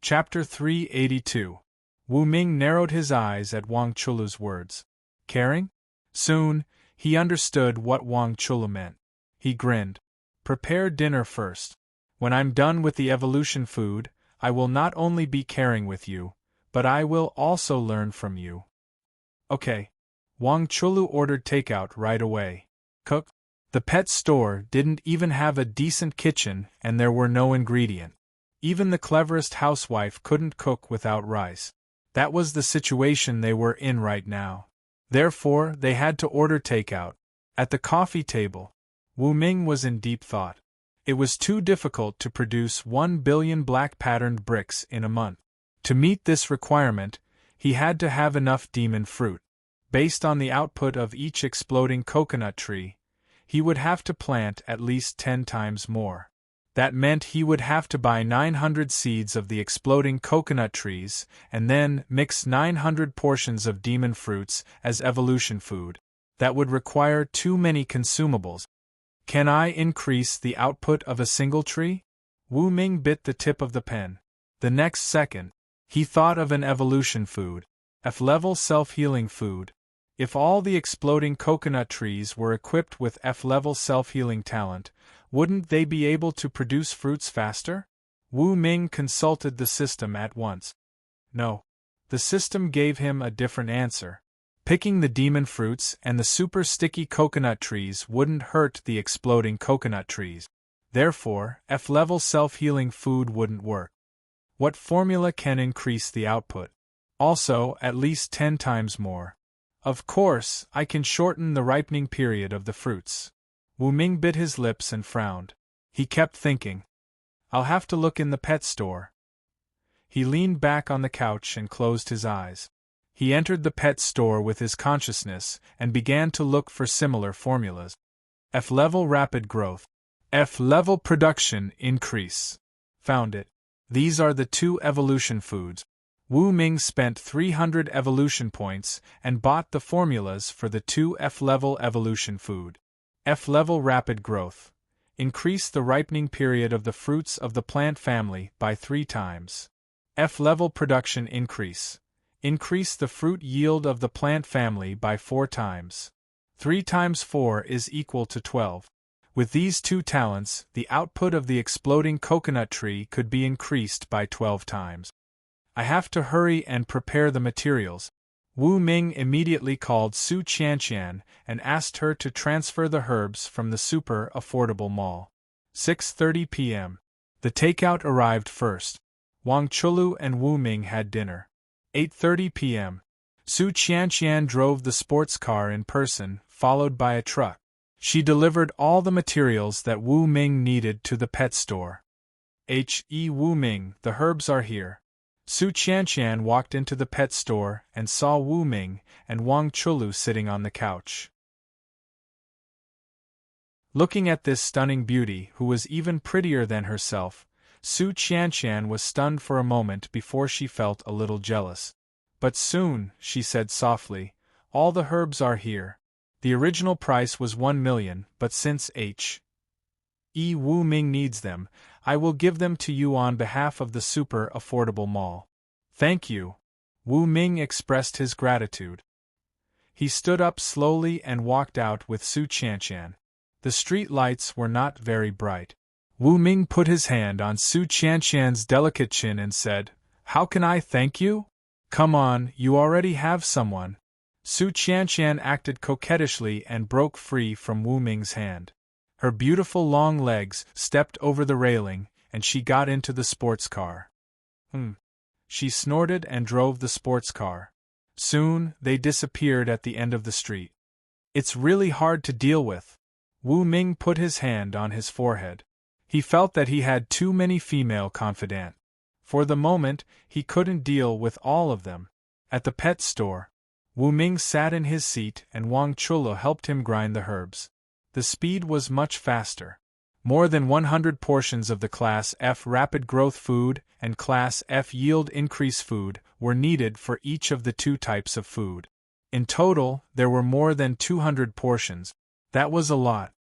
Chapter 382. Wu Ming narrowed his eyes at Wang Chulu's words. Caring? Soon, he understood what Wang Chulu meant. He grinned. Prepare dinner first. When I'm done with the evolution food, I will not only be caring with you, but I will also learn from you. Okay. Wang Chulu ordered takeout right away. Cook? The pet store didn't even have a decent kitchen and there were no ingredients. Even the cleverest housewife couldn't cook without rice. That was the situation they were in right now. Therefore, they had to order takeout. At the coffee table, Wu Ming was in deep thought. It was too difficult to produce 1 billion black-patterned bricks in a month. To meet this requirement, he had to have enough demon fruit. Based on the output of each exploding coconut tree, he would have to plant at least 10 times more. That meant he would have to buy 900 seeds of the exploding coconut trees and then mix 900 portions of demon fruits as evolution food. That would require too many consumables. Can I increase the output of a single tree? Wu Ming bit the tip of the pen. The next second, he thought of an evolution food, F-level self-healing food. If all the exploding coconut trees were equipped with F-level self-healing talent, wouldn't they be able to produce fruits faster? Wu Ming consulted the system at once. No. The system gave him a different answer. Picking the demon fruits and the super sticky coconut trees wouldn't hurt the exploding coconut trees. Therefore, F-level self-healing food wouldn't work. What formula can increase the output? Also, at least 10 times more. Of course, I can shorten the ripening period of the fruits. Wu Ming bit his lips and frowned. He kept thinking. I'll have to look in the pet store. He leaned back on the couch and closed his eyes. He entered the pet store with his consciousness and began to look for similar formulas. F-level rapid growth. F-level production increase. Found it. These are the 2 evolution foods. Wu Ming spent 300 evolution points and bought the formulas for the 2 F-level evolution food. F-level rapid growth. Increase the ripening period of the fruits of the plant family by 3 times. F-level production increase. Increase the fruit yield of the plant family by 4 times. 3 times 4 is equal to 12. With these 2 talents, the output of the exploding coconut tree could be increased by 12 times. I have to hurry and prepare the materials. Wu Ming immediately called Su Qianqian and asked her to transfer the herbs from the super affordable mall. 6:30 p.m. The takeout arrived first. Wang Chulu and Wu Ming had dinner. 8:30 p.m. Su Qianqian drove the sports car in person, followed by a truck. She delivered all the materials that Wu Ming needed to the pet store. Wu Ming, the herbs are here. Su Qianqian walked into the pet store and saw Wu Ming and Wang Chulu sitting on the couch. Looking at this stunning beauty who was even prettier than herself, Su Qianqian was stunned for a moment before she felt a little jealous. But soon, she said softly, all the herbs are here. The original price was 1 million, but since Wu Ming needs them, I will give them to you on behalf of the super affordable mall. Thank you. Wu Ming expressed his gratitude. He stood up slowly and walked out with Su Qianqian. The street lights were not very bright. Wu Ming put his hand on Su Qianqian's delicate chin and said, How can I thank you? Come on, you already have someone. Su Qianqian acted coquettishly and broke free from Wu Ming's hand. Her beautiful long legs stepped over the railing, and she got into the sports car. She snorted and drove the sports car. Soon, they disappeared at the end of the street. It's really hard to deal with. Wu Ming put his hand on his forehead. He felt that he had too many female confidants. For the moment, he couldn't deal with all of them. At the pet store, Wu Ming sat in his seat and Wang Chulu helped him grind the herbs. The speed was much faster. More than 100 portions of the Class F rapid growth food and Class F yield increase food were needed for each of the 2 types of food. In total, there were more than 200 portions. That was a lot.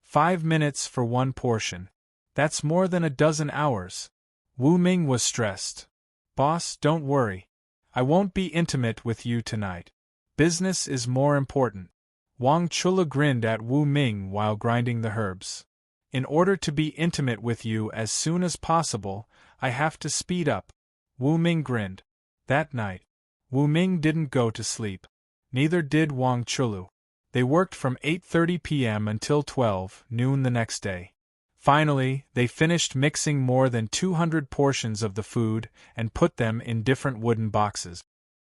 5 minutes for 1 portion. That's more than a dozen hours. Wu Ming was stressed. Boss, don't worry. I won't be intimate with you tonight. Business is more important. Wang Chula grinned at Wu Ming while grinding the herbs. In order to be intimate with you as soon as possible, I have to speed up. Wu Ming grinned. That night, Wu Ming didn't go to sleep. Neither did Wang Chulu. They worked from 8:30 p.m. until 12 noon the next day. Finally, they finished mixing more than 200 portions of the food and put them in different wooden boxes.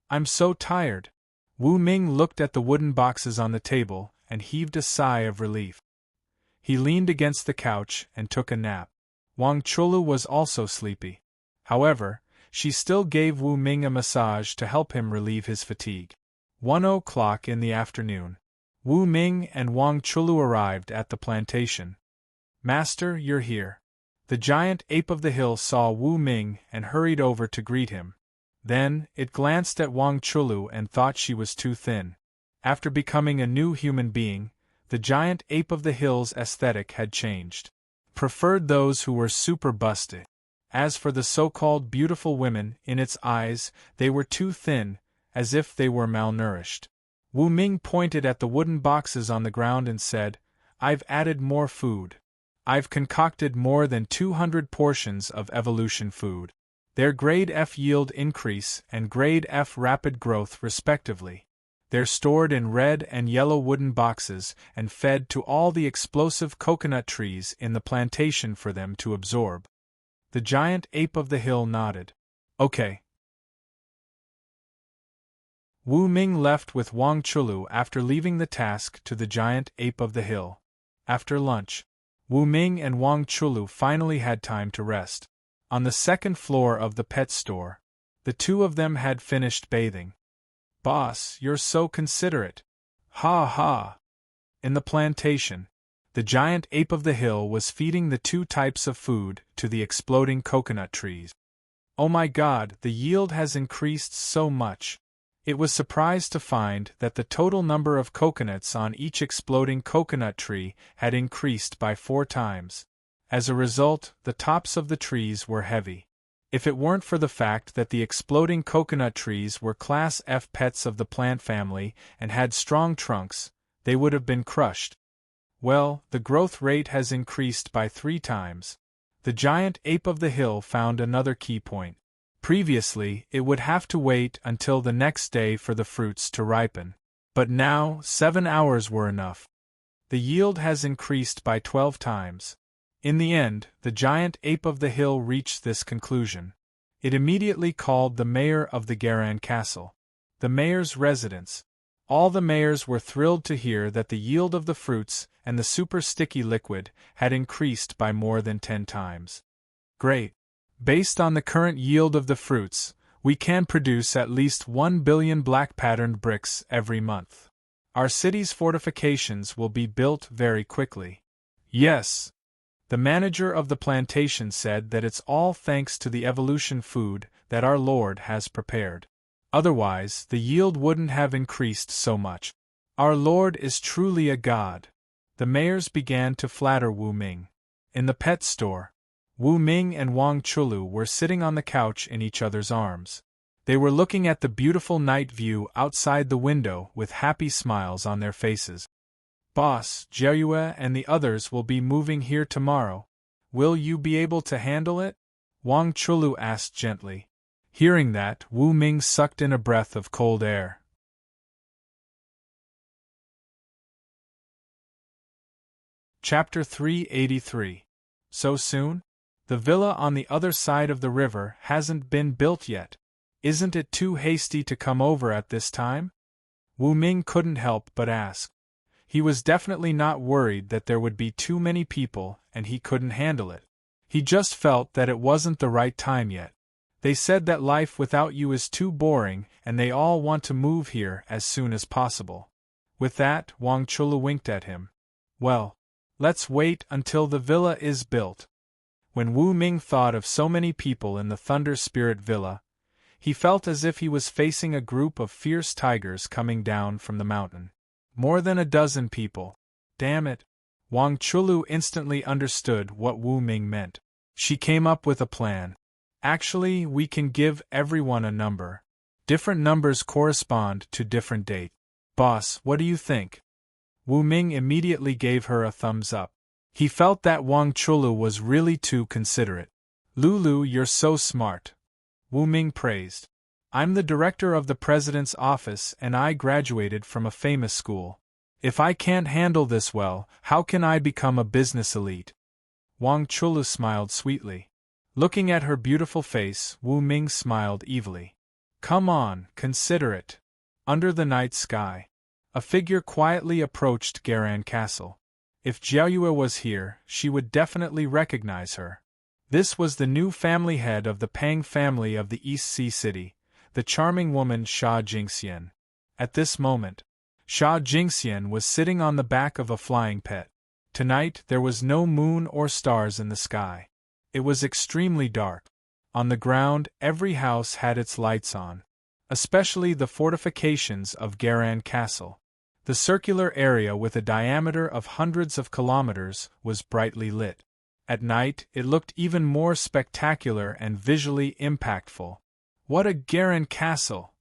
I'm so tired. Wu Ming looked at the wooden boxes on the table and heaved a sigh of relief. He leaned against the couch and took a nap. Wang Chulu was also sleepy. However, she still gave Wu Ming a massage to help him relieve his fatigue. 1:00 in the afternoon. Wu Ming and Wang Chulu arrived at the plantation. Master, you're here. The giant ape of the hill saw Wu Ming and hurried over to greet him. Then, it glanced at Wang Chulu and thought she was too thin. After becoming a new human being, the giant ape of the hill's aesthetic had changed. Preferred those who were super busted. As for the so-called beautiful women, in its eyes, they were too thin, as if they were malnourished. Wu Ming pointed at the wooden boxes on the ground and said, I've added more food. I've concocted more than 200 portions of evolution food. Their grade F yield increase and grade F rapid growth respectively. They're stored in red and yellow wooden boxes and fed to all the explosive coconut trees in the plantation for them to absorb. The giant ape of the hill nodded. Okay. Wu Ming left with Wang Chulu after leaving the task to the giant ape of the hill. After lunch, Wu Ming and Wang Chulu finally had time to rest. On the second floor of the pet store, the two of them had finished bathing. Boss, you're so considerate. Ha ha. In the plantation, the giant ape of the hill was feeding the two types of food to the exploding coconut trees. Oh my God, the yield has increased so much. It was surprised to find that the total number of coconuts on each exploding coconut tree had increased by 4 times. As a result, the tops of the trees were heavy. If it weren't for the fact that the exploding coconut trees were Class F pets of the plant family and had strong trunks, they would have been crushed. Well, the growth rate has increased by 3 times. The giant ape of the hill found another key point. Previously, it would have to wait until the next day for the fruits to ripen. But now, 7 hours were enough. The yield has increased by 12 times. In the end, the giant ape of the hill reached this conclusion. It immediately called the mayor of the Garan castle. The mayor's residence. All the mayors were thrilled to hear that the yield of the fruits and the super sticky liquid had increased by more than 10 times. Great. Based on the current yield of the fruits, we can produce at least 1 billion black patterned bricks every month. Our city's fortifications will be built very quickly. Yes. The manager of the plantation said that it's all thanks to the evolution food that our Lord has prepared. Otherwise, the yield wouldn't have increased so much. Our Lord is truly a god. The mayors began to flatter Wu Ming. In the pet store, Wu Ming and Wang Chulu were sitting on the couch in each other's arms. They were looking at the beautiful night view outside the window with happy smiles on their faces. Boss, Jiayue and the others will be moving here tomorrow. Will you be able to handle it? Wang Chulu asked gently. Hearing that, Wu Ming sucked in a breath of cold air. Chapter 383. So soon? The villa on the other side of the river hasn't been built yet. Isn't it too hasty to come over at this time? Wu Ming couldn't help but ask. He was definitely not worried that there would be too many people and he couldn't handle it. He just felt that it wasn't the right time yet. They said that life without you is too boring and they all want to move here as soon as possible. With that, Wang Chulu winked at him. Well, let's wait until the villa is built. When Wu Ming thought of so many people in the Thunder Spirit Villa, he felt as if he was facing a group of fierce tigers coming down from the mountain. More than a dozen people. Damn it. Wang Chulu instantly understood what Wu Ming meant. She came up with a plan. Actually, we can give everyone a number. Different numbers correspond to different dates. Boss, what do you think? Wu Ming immediately gave her a thumbs up. He felt that Wang Chulu was really too considerate. Lulu, you're so smart. Wu Ming praised. I'm the director of the president's office and I graduated from a famous school. If I can't handle this well, how can I become a business elite? Wang Chulu smiled sweetly. Looking at her beautiful face, Wu Ming smiled evilly. Come on, consider it. Under the night sky, a figure quietly approached Garan Castle. If Jiaoyue was here, she would definitely recognize her. This was the new family head of the Pang family of the East Sea City, the charming woman Xia Jingxian. At this moment, Xia Jingxian was sitting on the back of a flying pet. Tonight there was no moon or stars in the sky. It was extremely dark. On the ground, every house had its lights on. Especially the fortifications of Garan Castle. The circular area with a diameter of hundreds of kilometers was brightly lit. At night, it looked even more spectacular and visually impactful. What a Garan Castle!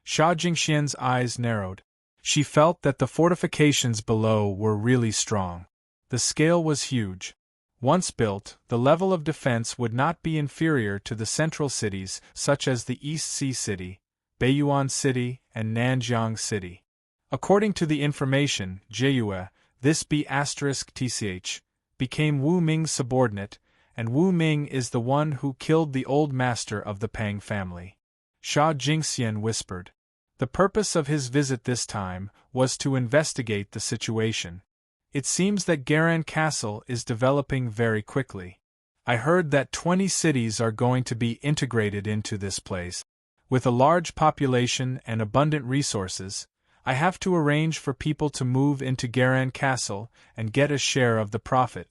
Xia Jingxian's eyes narrowed. She felt that the fortifications below were really strong. The scale was huge. Once built, the level of defense would not be inferior to the central cities such as the East Sea City, Beiyuan City, and Nanjiang City. According to the information, Jiaoyue, this B*TCH, became Wu Ming's subordinate, and Wu Ming is the one who killed the old master of the Pang family. Xia Jingxian whispered. The purpose of his visit this time was to investigate the situation. It seems that Garan Castle is developing very quickly. I heard that 20 cities are going to be integrated into this place. With a large population and abundant resources, I have to arrange for people to move into Garan Castle and get a share of the profit.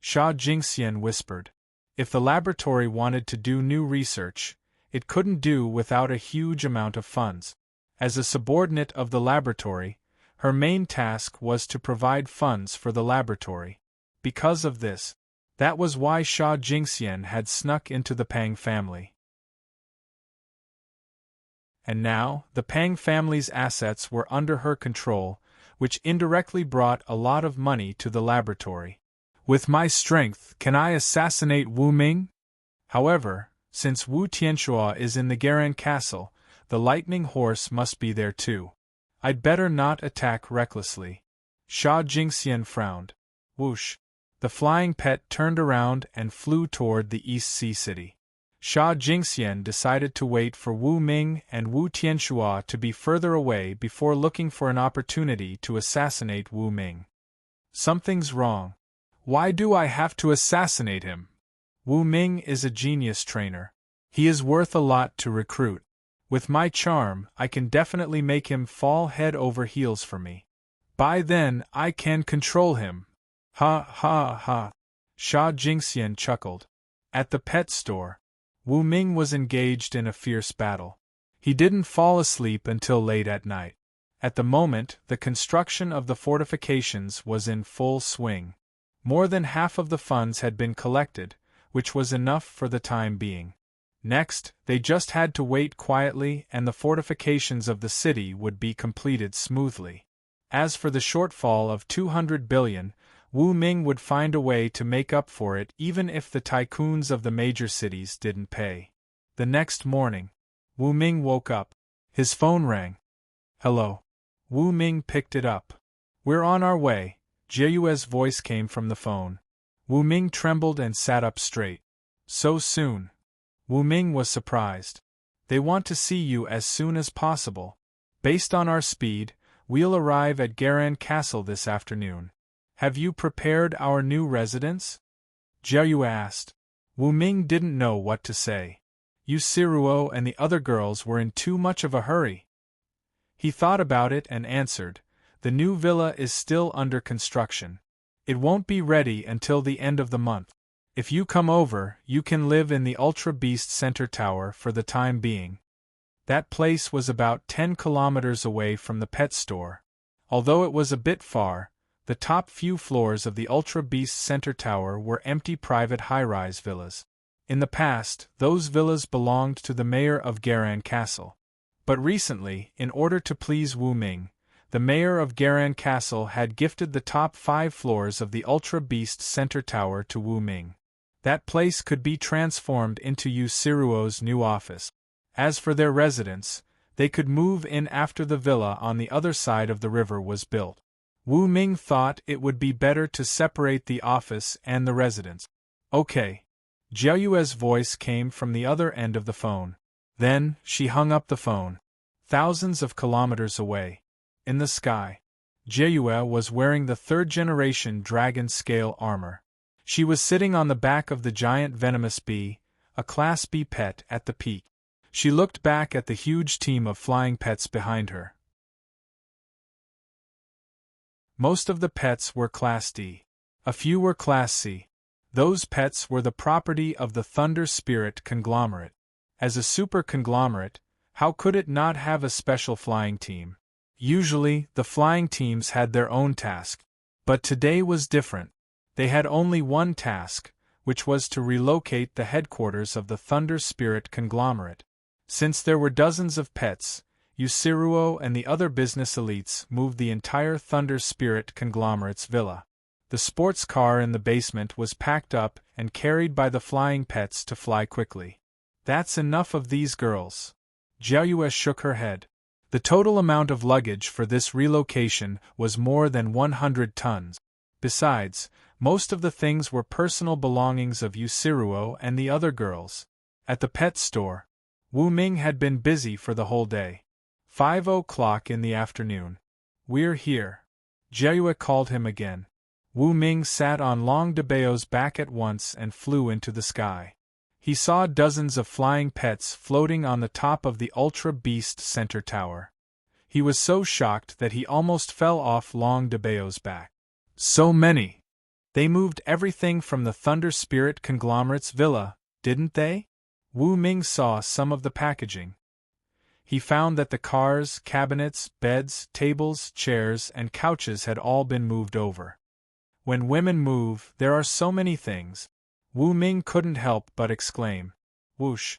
Xia Jingxian whispered. If the laboratory wanted to do new research, it couldn't do without a huge amount of funds. As a subordinate of the laboratory, her main task was to provide funds for the laboratory. Because of this, that was why Xia Jingxian had snuck into the Pang family. And now, the Pang family's assets were under her control, which indirectly brought a lot of money to the laboratory. With my strength, can I assassinate Wu Ming? However, since Wu Tianxua is in the Garan Castle, the lightning horse must be there too. I'd better not attack recklessly. Xia Jingxian frowned. Whoosh! The flying pet turned around and flew toward the East Sea City. Xia Jingxian decided to wait for Wu Ming and Wu Tianxua to be further away before looking for an opportunity to assassinate Wu Ming. Something's wrong. Why do I have to assassinate him? Wu Ming is a genius trainer. He is worth a lot to recruit. With my charm, I can definitely make him fall head over heels for me. By then, I can control him. Ha ha ha. Xia Jingxian chuckled. At the pet store, Wu Ming was engaged in a fierce battle. He didn't fall asleep until late at night. At the moment, the construction of the fortifications was in full swing. More than half of the funds had been collected, which was enough for the time being. Next, they just had to wait quietly and the fortifications of the city would be completed smoothly. As for the shortfall of 200 billion, Wu Ming would find a way to make up for it even if the tycoons of the major cities didn't pay. The next morning, Wu Ming woke up. His phone rang. Hello. Wu Ming picked it up. We're on our way. Jiaoyue's voice came from the phone. Wu Ming trembled and sat up straight. So soon? Wu Ming was surprised. They want to see you as soon as possible. Based on our speed, we'll arrive at Garan Castle this afternoon. Have you prepared our new residence? Jiaoyue asked. Wu Ming didn't know what to say. Yu Siruo and the other girls were in too much of a hurry. He thought about it and answered, the new villa is still under construction. It won't be ready until the end of the month. If you come over, you can live in the Ultra Beast Center Tower for the time being. That place was about 10 kilometers away from the pet store. Although it was a bit far, the top few floors of the Ultra Beast Center Tower were empty private high-rise villas. In the past, those villas belonged to the mayor of Garan Castle. But recently, in order to please Wu Ming, the mayor of Garan Castle had gifted the top 5 floors of the Ultra Beast Center Tower to Wu Ming. That place could be transformed into Yu Siruo's new office. As for their residence, they could move in after the villa on the other side of the river was built. Wu Ming thought it would be better to separate the office and the residence. Okay. Jiao Yue's voice came from the other end of the phone. Then, she hung up the phone. Thousands of kilometers away. In the sky. Jiao Yue was wearing the 3rd-generation dragon scale armor. She was sitting on the back of the giant venomous bee, a Class B pet at the peak. She looked back at the huge team of flying pets behind her. Most of the pets were Class D. A few were Class C. Those pets were the property of the Thunder Spirit conglomerate. As a super conglomerate, how could it not have a special flying team? Usually, the flying teams had their own task. But today was different. They had only one task, which was to relocate the headquarters of the Thunder Spirit conglomerate. Since there were dozens of pets, Yusiruo and the other business elites moved the entire Thunder Spirit conglomerate's villa. The sports car in the basement was packed up and carried by the flying pets to fly quickly. That's enough of these girls. Jiao Yue shook her head. The total amount of luggage for this relocation was more than 100 tons. Besides, most of the things were personal belongings of Yusiruo and the other girls. At the pet store, Wu Ming had been busy for the whole day. 5:00 in the afternoon. We're here. Jiao Yue called him again. Wu Ming sat on Long Debao's back at once and flew into the sky. He saw dozens of flying pets floating on the top of the Ultra Beast Center Tower. He was so shocked that he almost fell off Long Debao's back. So many! They moved everything from the Thunder Spirit conglomerate's villa, didn't they? Wu Ming saw some of the packaging. He found that the cars, cabinets, beds, tables, chairs, and couches had all been moved over. When women move, there are so many things. Wu Ming couldn't help but exclaim. Whoosh!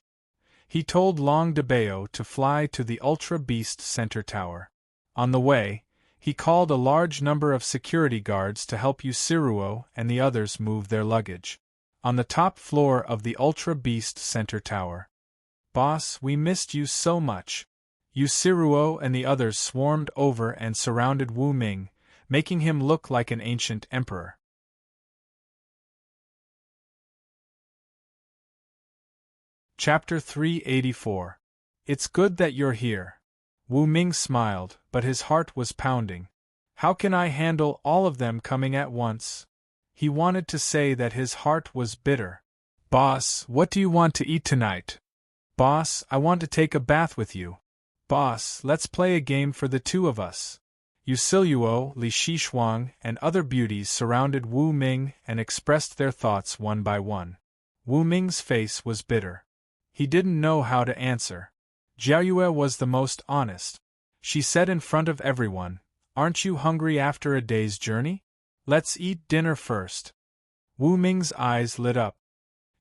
He told Long Debao to fly to the Ultra Beast Center Tower. On the way, he called a large number of security guards to help Yusiruo and the others move their luggage. On the top floor of the Ultra Beast Center Tower. Boss, we missed you so much. Yusiruo and the others swarmed over and surrounded Wu Ming, making him look like an ancient emperor. Chapter 384. It's good that you're here. Wu Ming smiled, but his heart was pounding. How can I handle all of them coming at once? He wanted to say that his heart was bitter. Boss, what do you want to eat tonight? Boss, I want to take a bath with you. Boss, let's play a game for the two of us. Yusiluo, Li Shishuang, and other beauties surrounded Wu Ming and expressed their thoughts one by one. Wu Ming's face was bitter. He didn't know how to answer. Jiao Yue was the most honest. She said in front of everyone, "Aren't you hungry after a day's journey? Let's eat dinner first." Wu Ming's eyes lit up.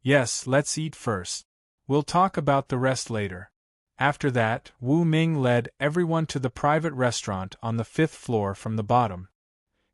Yes, let's eat first. We'll talk about the rest later. After that, Wu Ming led everyone to the private restaurant on the 5th floor from the bottom.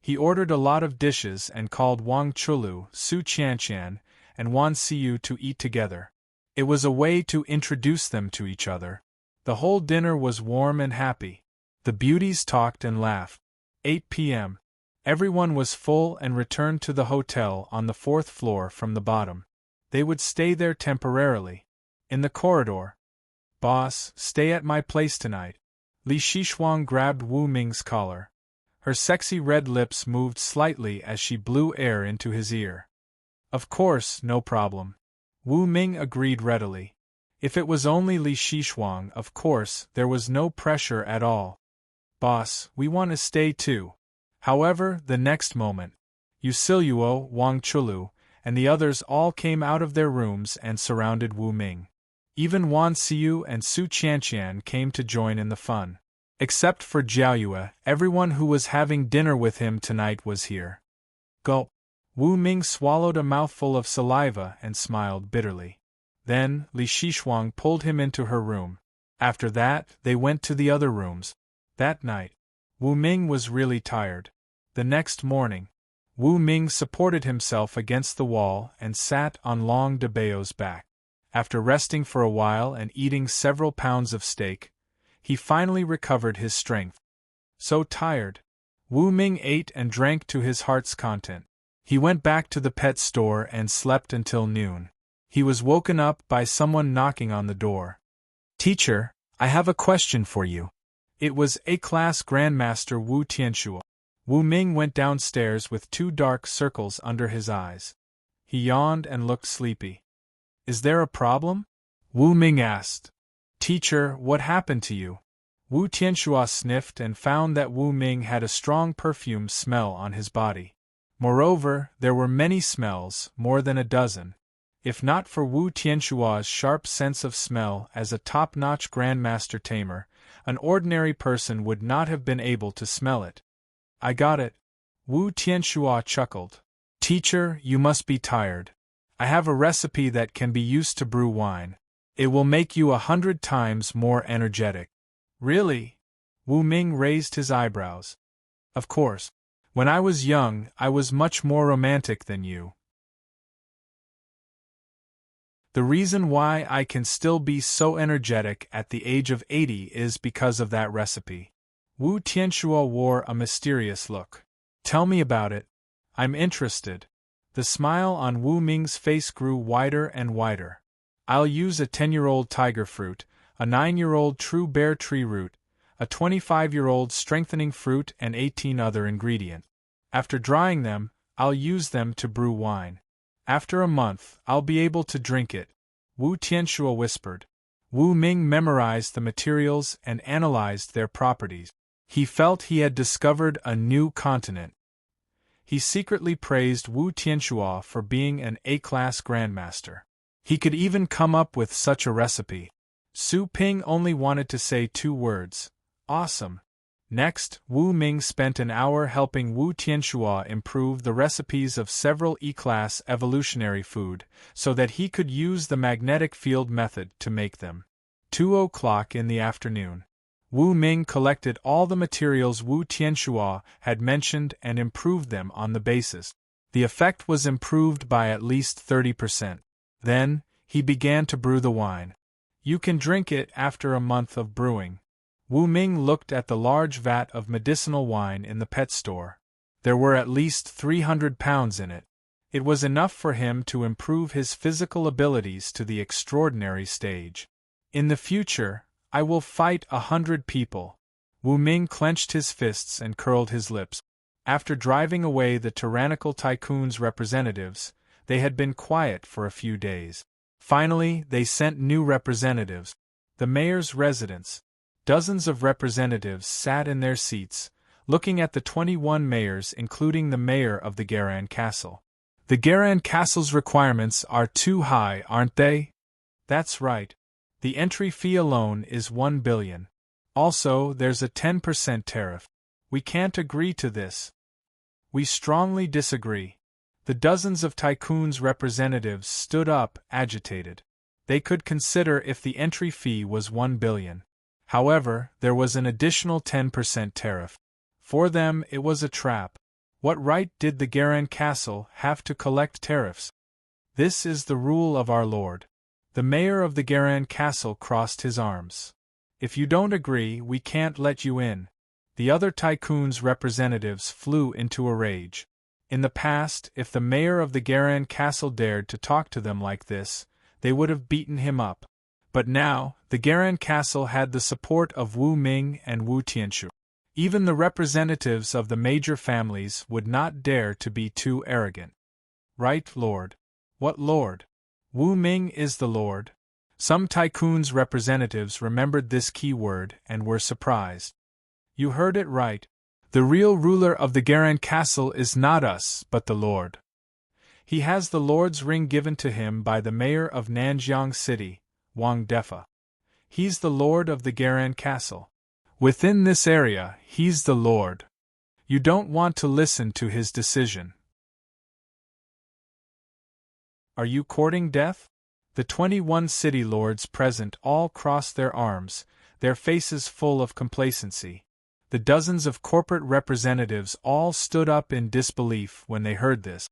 He ordered a lot of dishes and called Wang Chulu, Su Qianqian, and Wan Siyu to eat together. It was a way to introduce them to each other. The whole dinner was warm and happy. The beauties talked and laughed. 8 p.m. Everyone was full and returned to the hotel on the 4th floor from the bottom. They would stay there temporarily. In the corridor. Boss, stay at my place tonight. Li Shishuang grabbed Wu Ming's collar. Her sexy red lips moved slightly as she blew air into his ear. Of course, no problem. Wu Ming agreed readily. If it was only Li Shishuang, of course, there was no pressure at all. Boss, we want to stay too. However, the next moment, Yusiluo, Wang Chulu, and the others all came out of their rooms and surrounded Wu Ming. Even Wan Siyu and Su Qianqian came to join in the fun. Except for Jiao Yue, everyone who was having dinner with him tonight was here. Gulp. Wu Ming swallowed a mouthful of saliva and smiled bitterly. Then Li Shixuang pulled him into her room. After that, they went to the other rooms. That night, Wu Ming was really tired. The next morning, Wu Ming supported himself against the wall and sat on Long de Bao's back. After resting for a while and eating several pounds of steak, he finally recovered his strength. So tired, Wu Ming ate and drank to his heart's content. He went back to the pet store and slept until noon. He was woken up by someone knocking on the door. "Teacher, I have a question for you." It was A-class Grandmaster Wu Tianxuo. Wu Ming went downstairs with 2 dark circles under his eyes. He yawned and looked sleepy. "Is there a problem?" Wu Ming asked. "Teacher, what happened to you?" Wu Tianxuo sniffed and found that Wu Ming had a strong perfume smell on his body. Moreover, there were many smells, more than a dozen. If not for Wu Tianxuo's sharp sense of smell as a top-notch Grandmaster Tamer, an ordinary person would not have been able to smell it. "I got it." Wu Tianxuo chuckled. "Teacher, you must be tired. I have a recipe that can be used to brew wine. It will make you 100 times more energetic." "Really?" Wu Ming raised his eyebrows. "Of course. When I was young, I was much more romantic than you. The reason why I can still be so energetic at the age of 80 is because of that recipe." Wu Tianxuo wore a mysterious look. "Tell me about it. I'm interested." The smile on Wu Ming's face grew wider and wider. "I'll use a 10-year-old tiger fruit, a 9-year-old true bear tree root, a 25-year-old strengthening fruit and 18 other ingredients. After drying them, I'll use them to brew wine. After a month, I'll be able to drink it," Wu Tianxuo whispered. Wu Ming memorized the materials and analyzed their properties. He felt he had discovered a new continent. He secretly praised Wu Tianxuo for being an A-class Grandmaster. He could even come up with such a recipe. Su Ping only wanted to say 2 words: "Awesome." Next, Wu Ming spent an hour helping Wu Tianxuo improve the recipes of several E-class evolutionary food, so that he could use the magnetic field method to make them. 2:00 in the afternoon. Wu Ming collected all the materials Wu Tianxuo had mentioned and improved them on the basis. The effect was improved by at least 30%. Then, he began to brew the wine. You can drink it after a month of brewing. Wu Ming looked at the large vat of medicinal wine in the pet store. There were at least 300 pounds in it. It was enough for him to improve his physical abilities to the extraordinary stage. "In the future, I will fight 100 people." Wu Ming clenched his fists and curled his lips. After driving away the tyrannical tycoon's representatives, they had been quiet for a few days. Finally, they sent new representatives. The mayor's residence. Dozens of representatives sat in their seats, looking at the 21 mayors including the mayor of the Garan Castle. "The Garan Castle's requirements are too high, aren't they?" "That's right. The entry fee alone is 1 billion. Also, there's a 10% tariff. We can't agree to this." "We strongly disagree." The dozens of tycoons' representatives stood up, agitated. They could consider if the entry fee was 1 billion. However, there was an additional 10% tariff. For them, it was a trap. What right did the Garan Castle have to collect tariffs? "This is the rule of our lord." The mayor of the Garan Castle crossed his arms. "If you don't agree, we can't let you in." The other tycoons' representatives flew into a rage. In the past, if the mayor of the Garan Castle dared to talk to them like this, they would have beaten him up. But now, the Garan Castle had the support of Wu Ming and Wu Tianxuo. Even the representatives of the major families would not dare to be too arrogant. "Right, Lord." "What Lord?" "Wu Ming is the Lord." Some tycoons' representatives remembered this key word and were surprised. "You heard it right. The real ruler of the Garan Castle is not us, but the Lord. He has the Lord's ring given to him by the mayor of Nanjiang City, Wang Defa. He's the Lord of the Garan Castle. Within this area, he's the Lord. You don't want to listen to his decision." "Are you courting death?" The 21 city lords present all crossed their arms, their faces full of complacency. The dozens of corporate representatives all stood up in disbelief when they heard this.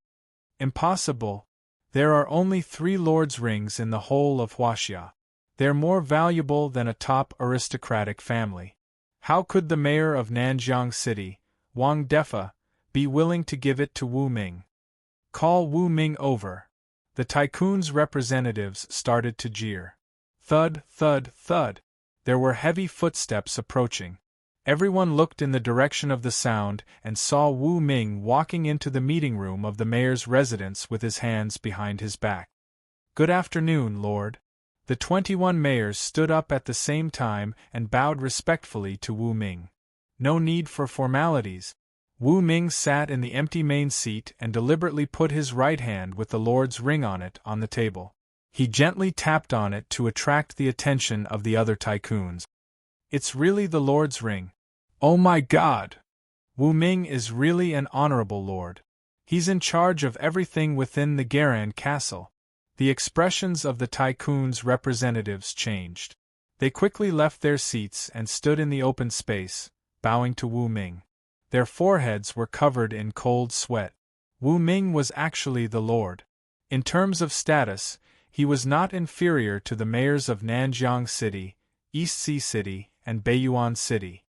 Impossible! There are only 3 lords' rings in the whole of Huaxia. They're more valuable than a top aristocratic family. How could the mayor of Nanjiang City, Wang Defa, be willing to give it to Wu Ming? Call Wu Ming over. The tycoon's representatives started to jeer. Thud, thud, thud. There were heavy footsteps approaching. Everyone looked in the direction of the sound and saw Wu Ming walking into the meeting room of the mayor's residence with his hands behind his back. Good afternoon, Lord. The 21 mayors stood up at the same time and bowed respectfully to Wu Ming. No need for formalities. Wu Ming sat in the empty main seat and deliberately put his right hand with the Lord's ring on it on the table. He gently tapped on it to attract the attention of the other tycoons. It's really the Lord's ring. Oh my God! Wu Ming is really an honorable lord. He's in charge of everything within the Garan castle. The expressions of the tycoons' representatives changed. They quickly left their seats and stood in the open space, bowing to Wu Ming. Their foreheads were covered in cold sweat. Wu Ming was actually the lord. In terms of status, he was not inferior to the mayors of Nanjiang City, East Sea City, and Beiyuan City.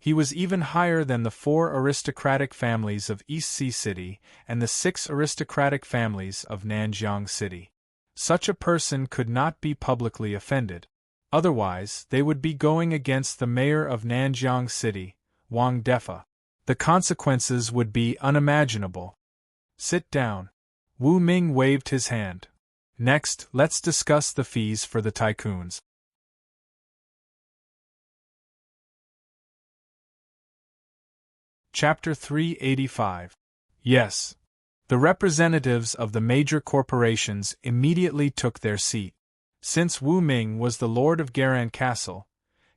He was even higher than the 4 aristocratic families of East Sea City and the 6 aristocratic families of Nanjiang City. Such a person could not be publicly offended. Otherwise, they would be going against the mayor of Nanjiang City, Wang Defa. The consequences would be unimaginable. Sit down. Wu Ming waved his hand. Next, let's discuss the fees for the tycoons. Chapter 385. Yes. The representatives of the major corporations immediately took their seat. Since Wu Ming was the lord of Garan Castle,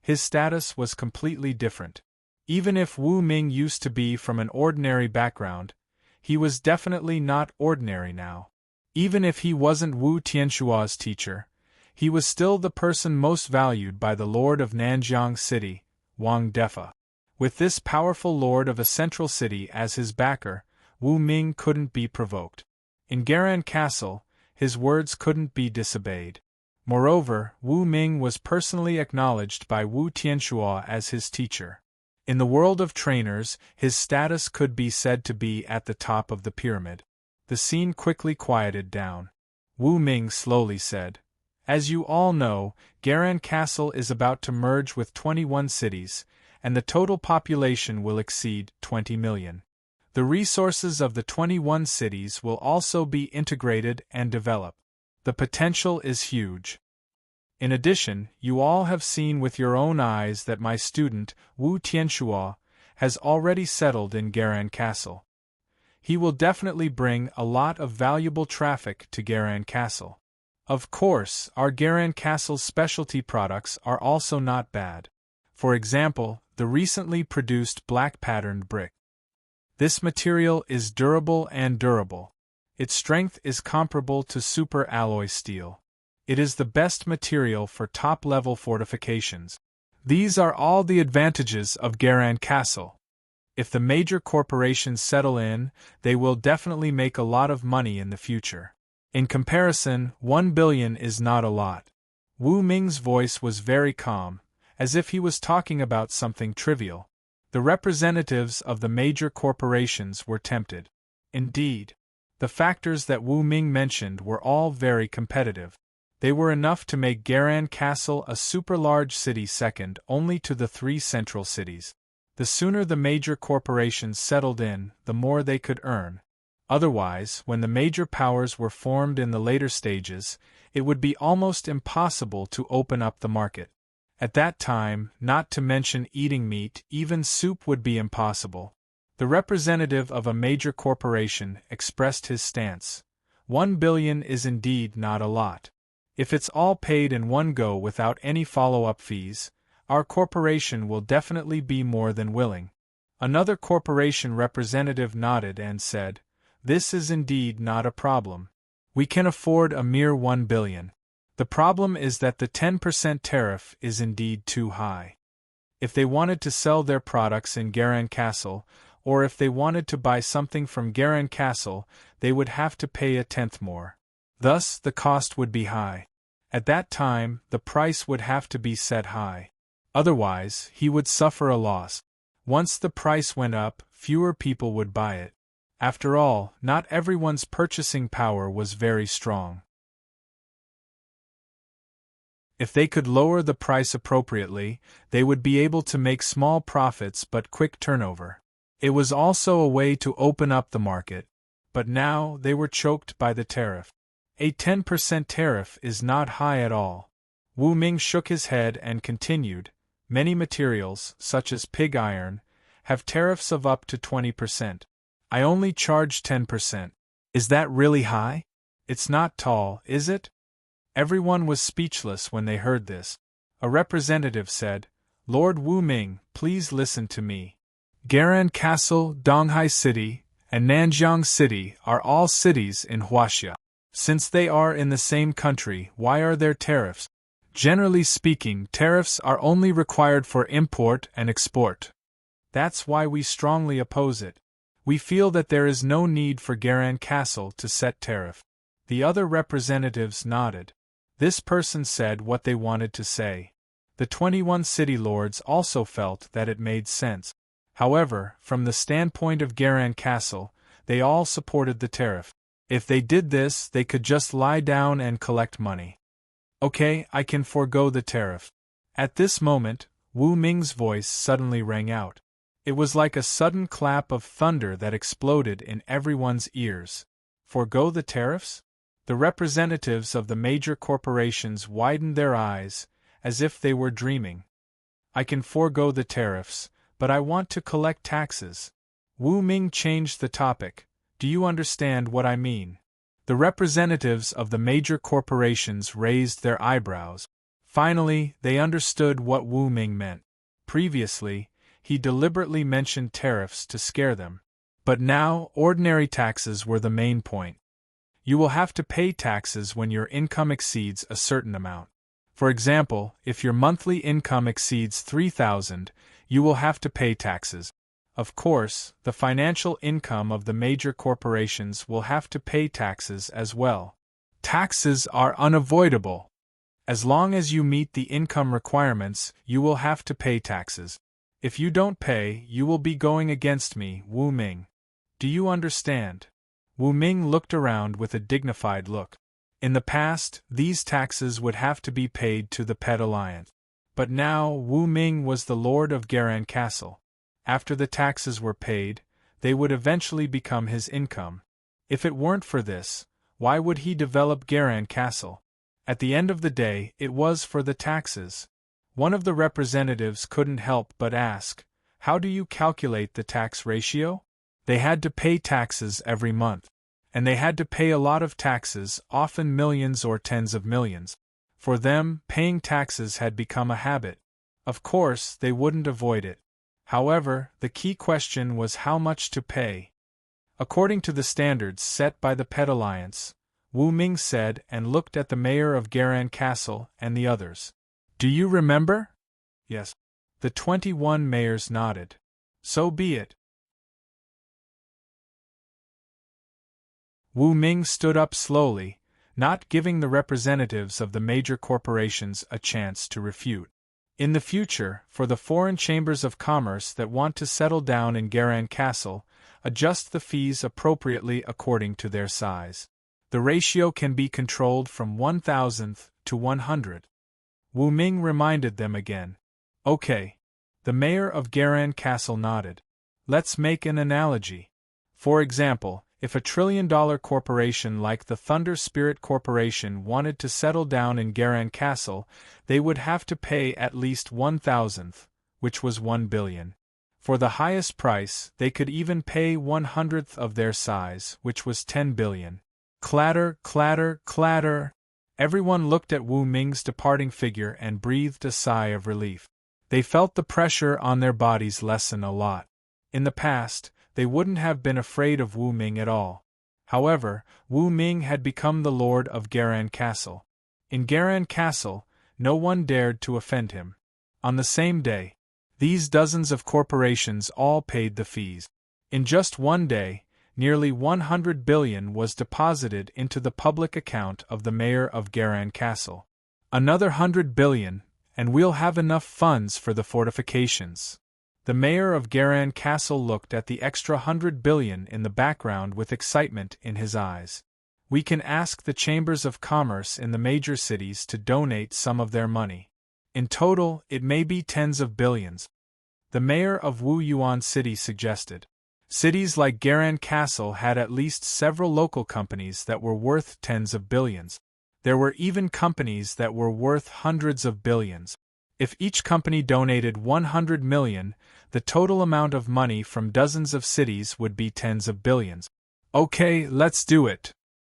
his status was completely different. Even if Wu Ming used to be from an ordinary background, he was definitely not ordinary now. Even if he wasn't Wu Tianshua's teacher, he was still the person most valued by the lord of Nanjiang City, Wang Defa. With this powerful lord of a central city as his backer, Wu Ming couldn't be provoked. In Garan Castle, his words couldn't be disobeyed. Moreover, Wu Ming was personally acknowledged by Wu Tianshua as his teacher. In the world of trainers, his status could be said to be at the top of the pyramid. The scene quickly quieted down. Wu Ming slowly said, "As you all know, Garan Castle is about to merge with 21 cities, and the total population will exceed 20 million. The resources of the 21 cities will also be integrated and developed. The potential is huge. In addition, you all have seen with your own eyes that my student, Wu Tianshua, has already settled in Garan Castle. He will definitely bring a lot of valuable traffic to Garan Castle. Of course, our Garan Castle's specialty products are also not bad. For example, the recently produced black-patterned brick. This material is durable and durable. Its strength is comparable to super alloy steel. It is the best material for top-level fortifications. These are all the advantages of Garan Castle. If the major corporations settle in, they will definitely make a lot of money in the future. In comparison, 1 billion is not a lot." Wu Ming's voice was very calm, as if he was talking about something trivial. The representatives of the major corporations were tempted. Indeed, the factors that Wu Ming mentioned were all very competitive. They were enough to make Garan Castle a super-large city second only to the 3 central cities. The sooner the major corporations settled in, the more they could earn. Otherwise, when the major powers were formed in the later stages, it would be almost impossible to open up the market. At that time, not to mention eating meat, even soup would be impossible. The representative of a major corporation expressed his stance. 1 billion is indeed not a lot. If it's all paid in one go without any follow-up fees, our corporation will definitely be more than willing. Another corporation representative nodded and said, "This is indeed not a problem. We can afford a mere 1 billion. The problem is that the 10% tariff is indeed too high. If they wanted to sell their products in Garan Castle, or if they wanted to buy something from Garan Castle, they would have to pay a tenth more. Thus, the cost would be high. At that time, the price would have to be set high. Otherwise, he would suffer a loss. Once the price went up, fewer people would buy it. After all, not everyone's purchasing power was very strong. If they could lower the price appropriately, they would be able to make small profits but quick turnover. It was also a way to open up the market. But now they were choked by the tariff. A 10% tariff is not high at all. Wu Ming shook his head and continued, many materials, such as pig iron, have tariffs of up to 20%. I only charge 10%. Is that really high? It's not tall, is it? Everyone was speechless when they heard this. A representative said, Lord Wu Ming, please listen to me. Garan Castle, Donghai City, and Nanjiang City are all cities in Huaxia. Since they are in the same country, why are there tariffs? Generally speaking, tariffs are only required for import and export. That's why we strongly oppose it. We feel that there is no need for Garan Castle to set tariff. The other representatives nodded. This person said what they wanted to say. The 21 city lords also felt that it made sense. However, from the standpoint of Garan Castle, they all supported the tariff. If they did this, they could just lie down and collect money. Okay, I can forego the tariff. At this moment, Wu Ming's voice suddenly rang out. It was like a sudden clap of thunder that exploded in everyone's ears. Forgo the tariffs? The representatives of the major corporations widened their eyes, as if they were dreaming. I can forego the tariffs, but I want to collect taxes. Wu Ming changed the topic. Do you understand what I mean? The representatives of the major corporations raised their eyebrows. Finally, they understood what Wu Ming meant. Previously, he deliberately mentioned tariffs to scare them. But now, ordinary taxes were the main point. You will have to pay taxes when your income exceeds a certain amount. For example, if your monthly income exceeds 3,000, you will have to pay taxes. Of course, the financial income of the major corporations will have to pay taxes as well. Taxes are unavoidable. As long as you meet the income requirements, you will have to pay taxes. If you don't pay, you will be going against me, Wu Ming. Do you understand? Wu Ming looked around with a dignified look. In the past, these taxes would have to be paid to the Pet Alliance. But now, Wu Ming was the lord of Garan Castle. After the taxes were paid, they would eventually become his income. If it weren't for this, why would he develop Garan Castle? At the end of the day, it was for the taxes. One of the representatives couldn't help but ask, how do you calculate the tax ratio? They had to pay taxes every month. And they had to pay a lot of taxes, often millions or tens of millions. For them, paying taxes had become a habit. Of course, they wouldn't avoid it. However, the key question was how much to pay. According to the standards set by the Pet Alliance, Wu Ming said and looked at the mayor of Garan Castle and the others. Do you remember? Yes. The 21 mayors nodded. So be it. Wu Ming stood up slowly, not giving the representatives of the major corporations a chance to refute. In the future, for the foreign chambers of commerce that want to settle down in Garan Castle, adjust the fees appropriately according to their size. The ratio can be controlled from 1,000th to 100. Wu Ming reminded them again. Okay. The mayor of Garan Castle nodded. Let's make an analogy. For example, if a trillion-dollar corporation like the Thunder Spirit Corporation wanted to settle down in Garan Castle, they would have to pay at least 1,000th, which was 1 billion. For the highest price, they could even pay 100th of their size, which was 10 billion. Clatter, clatter, clatter. Everyone looked at Wu Ming's departing figure and breathed a sigh of relief. They felt the pressure on their bodies lessen a lot. In the past, they wouldn't have been afraid of Wu Ming at all. However, Wu Ming had become the lord of Garan Castle. In Garan Castle, no one dared to offend him. On the same day, these dozens of corporations all paid the fees. In just one day, nearly 100 billion was deposited into the public account of the mayor of Garan Castle. Another 100 billion, and we'll have enough funds for the fortifications. The mayor of Garan Castle looked at the extra 100 billion in the background with excitement in his eyes. We can ask the chambers of commerce in the major cities to donate some of their money. In total, it may be tens of billions. The mayor of Wu Yuan City suggested. Cities like Garan Castle had at least several local companies that were worth tens of billions. There were even companies that were worth hundreds of billions. If each company donated 100 million, the total amount of money from dozens of cities would be tens of billions. Okay, let's do it.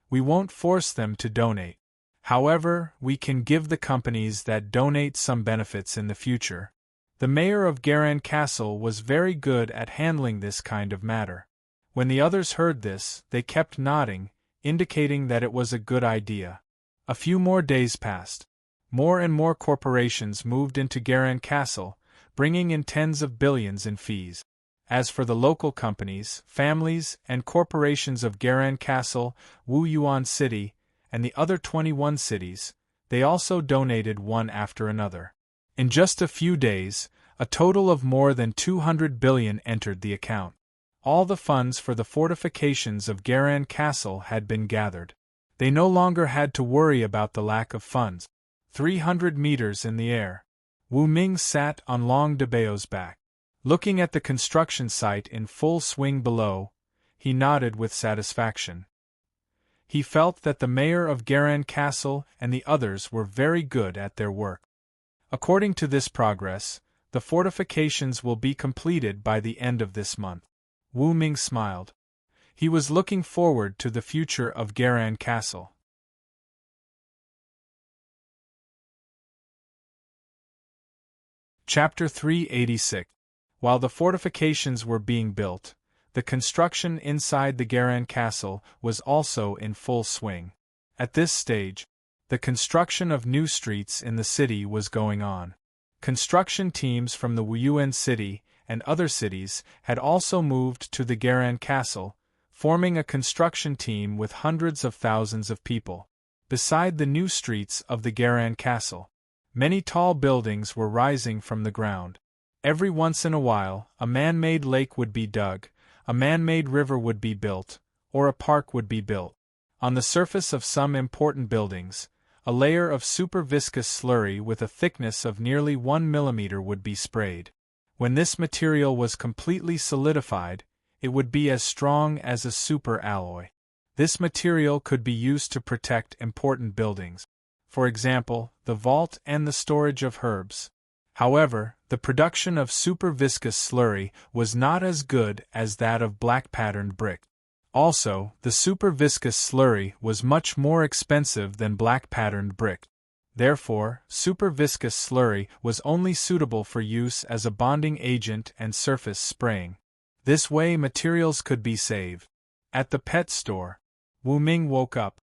We won't force them to donate. However, we can give the companies that donate some benefits in the future. The mayor of Garan Castle was very good at handling this kind of matter. When the others heard this, they kept nodding, indicating that it was a good idea. A few more days passed. More and more corporations moved into Garan Castle, bringing in tens of billions in fees. As for the local companies, families, and corporations of Garan Castle, Wu Yuan City, and the other 21 cities, they also donated one after another. In just a few days, a total of more than 200 billion entered the account. All the funds for the fortifications of Garan Castle had been gathered. They no longer had to worry about the lack of funds. 300 meters in the air. Wu Ming sat on Long Debao's back. Looking at the construction site in full swing below, he nodded with satisfaction. He felt that the mayor of Garan Castle and the others were very good at their work. According to this progress, the fortifications will be completed by the end of this month. Wu Ming smiled. He was looking forward to the future of Garan Castle. Chapter 386. While the fortifications were being built, the construction inside the Garan Castle was also in full swing. At this stage, the construction of new streets in the city was going on. Construction teams from the Wuyuan City and other cities had also moved to the Garan Castle, forming a construction team with hundreds of thousands of people. Beside the new streets of the Garan Castle, many tall buildings were rising from the ground. Every once in a while, a man-made lake would be dug, a man-made river would be built, or a park would be built. On the surface of some important buildings, a layer of super viscous slurry with a thickness of nearly 1 millimeter would be sprayed. When this material was completely solidified, it would be as strong as a super alloy. This material could be used to protect important buildings. For example, the vault and the storage of herbs. However, the production of super viscous slurry was not as good as that of black patterned brick. Also, the super viscous slurry was much more expensive than black patterned brick. Therefore, super viscous slurry was only suitable for use as a bonding agent and surface spraying. This way materials could be saved. At the pet store, Wu Ming woke up.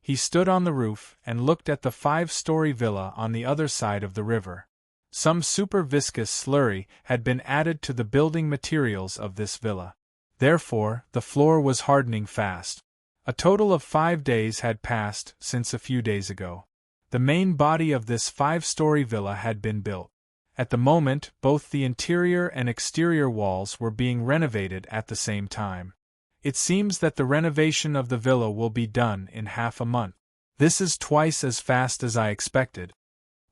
He stood on the roof and looked at the 5-story villa on the other side of the river. Some super viscous slurry had been added to the building materials of this villa. Therefore, the floor was hardening fast. A total of 5 days had passed since a few days ago. The main body of this 5-story villa had been built. At the moment, both the interior and exterior walls were being renovated at the same time. It seems that the renovation of the villa will be done in half a month. This is twice as fast as I expected.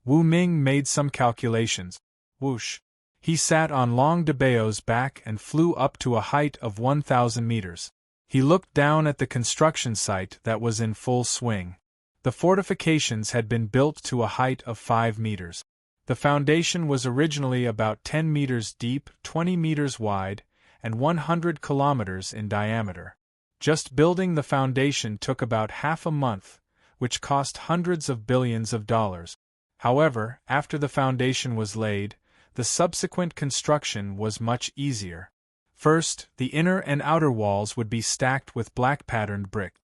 Wu Ming made some calculations. Whoosh! He sat on Long Debao's back and flew up to a height of 1,000 meters. He looked down at the construction site that was in full swing. The fortifications had been built to a height of 5 meters. The foundation was originally about 10 meters deep, 20 meters wide, and 100 kilometers in diameter. Just building the foundation took about half a month, which cost hundreds of billions of dollars. However, after the foundation was laid, the subsequent construction was much easier. First, the inner and outer walls would be stacked with black patterned brick.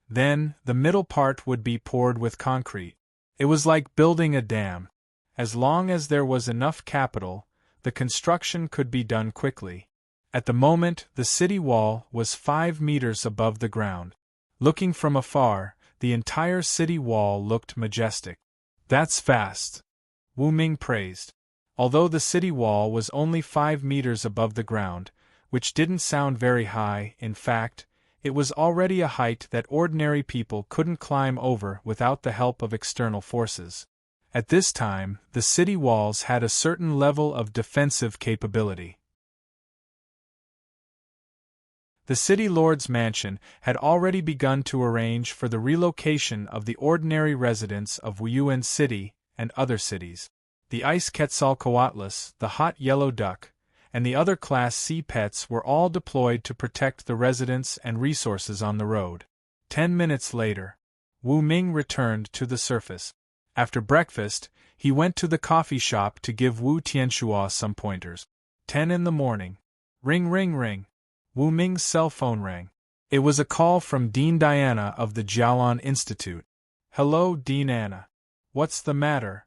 Then, the middle part would be poured with concrete. It was like building a dam. As long as there was enough capital, the construction could be done quickly. At the moment, the city wall was 5 meters above the ground. Looking from afar, the entire city wall looked majestic. "That's fast," Wu Ming praised. Although the city wall was only 5 meters above the ground, which didn't sound very high, in fact, it was already a height that ordinary people couldn't climb over without the help of external forces. At this time, the city walls had a certain level of defensive capability. The city lord's mansion had already begun to arrange for the relocation of the ordinary residents of Wuyuan City and other cities. The ice Quetzalcoatlus, the hot yellow duck, and the other Class C pets were all deployed to protect the residents and resources on the road. 10 minutes later, Wu Ming returned to the surface. After breakfast, he went to the coffee shop to give Wu Tianxua some pointers. 10 in the morning. Ring ring ring. Wu Ming's cell phone rang. It was a call from Dean Diana of the Jialan Institute. "Hello, Dean Anna. What's the matter?"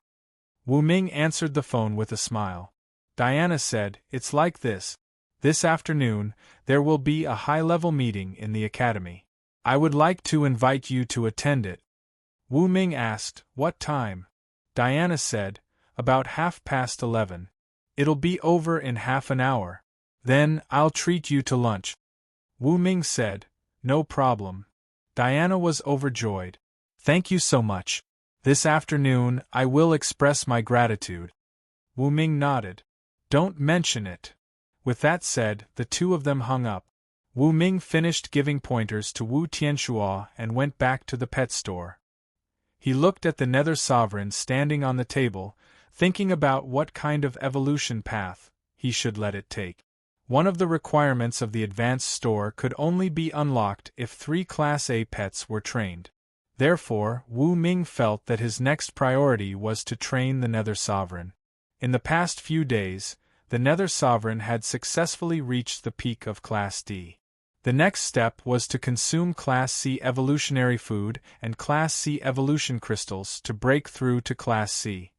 Wu Ming answered the phone with a smile. Diana said, "It's like this. This afternoon, there will be a high-level meeting in the academy. I would like to invite you to attend it." Wu Ming asked, "What time?" Diana said, "About 11:30. It'll be over in half an hour. Then, I'll treat you to lunch." Wu Ming said, "No problem." Diana was overjoyed. "Thank you so much. This afternoon, I will express my gratitude." Wu Ming nodded. "Don't mention it." With that said, the two of them hung up. Wu Ming finished giving pointers to Wu Tianxua and went back to the pet store. He looked at the Nether Sovereign standing on the table, thinking about what kind of evolution path he should let it take. One of the requirements of the advanced store could only be unlocked if 3 Class A pets were trained. Therefore, Wu Ming felt that his next priority was to train the Nether Sovereign. In the past few days, the Nether Sovereign had successfully reached the peak of Class D. The next step was to consume Class C evolutionary food and Class C evolution crystals to break through to Class C.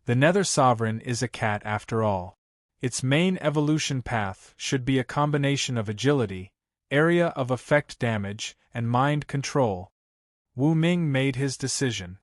The Nether Sovereign is a cat after all. Its main evolution path should be a combination of agility, area of effect damage, and mind control. Wu Ming made his decision.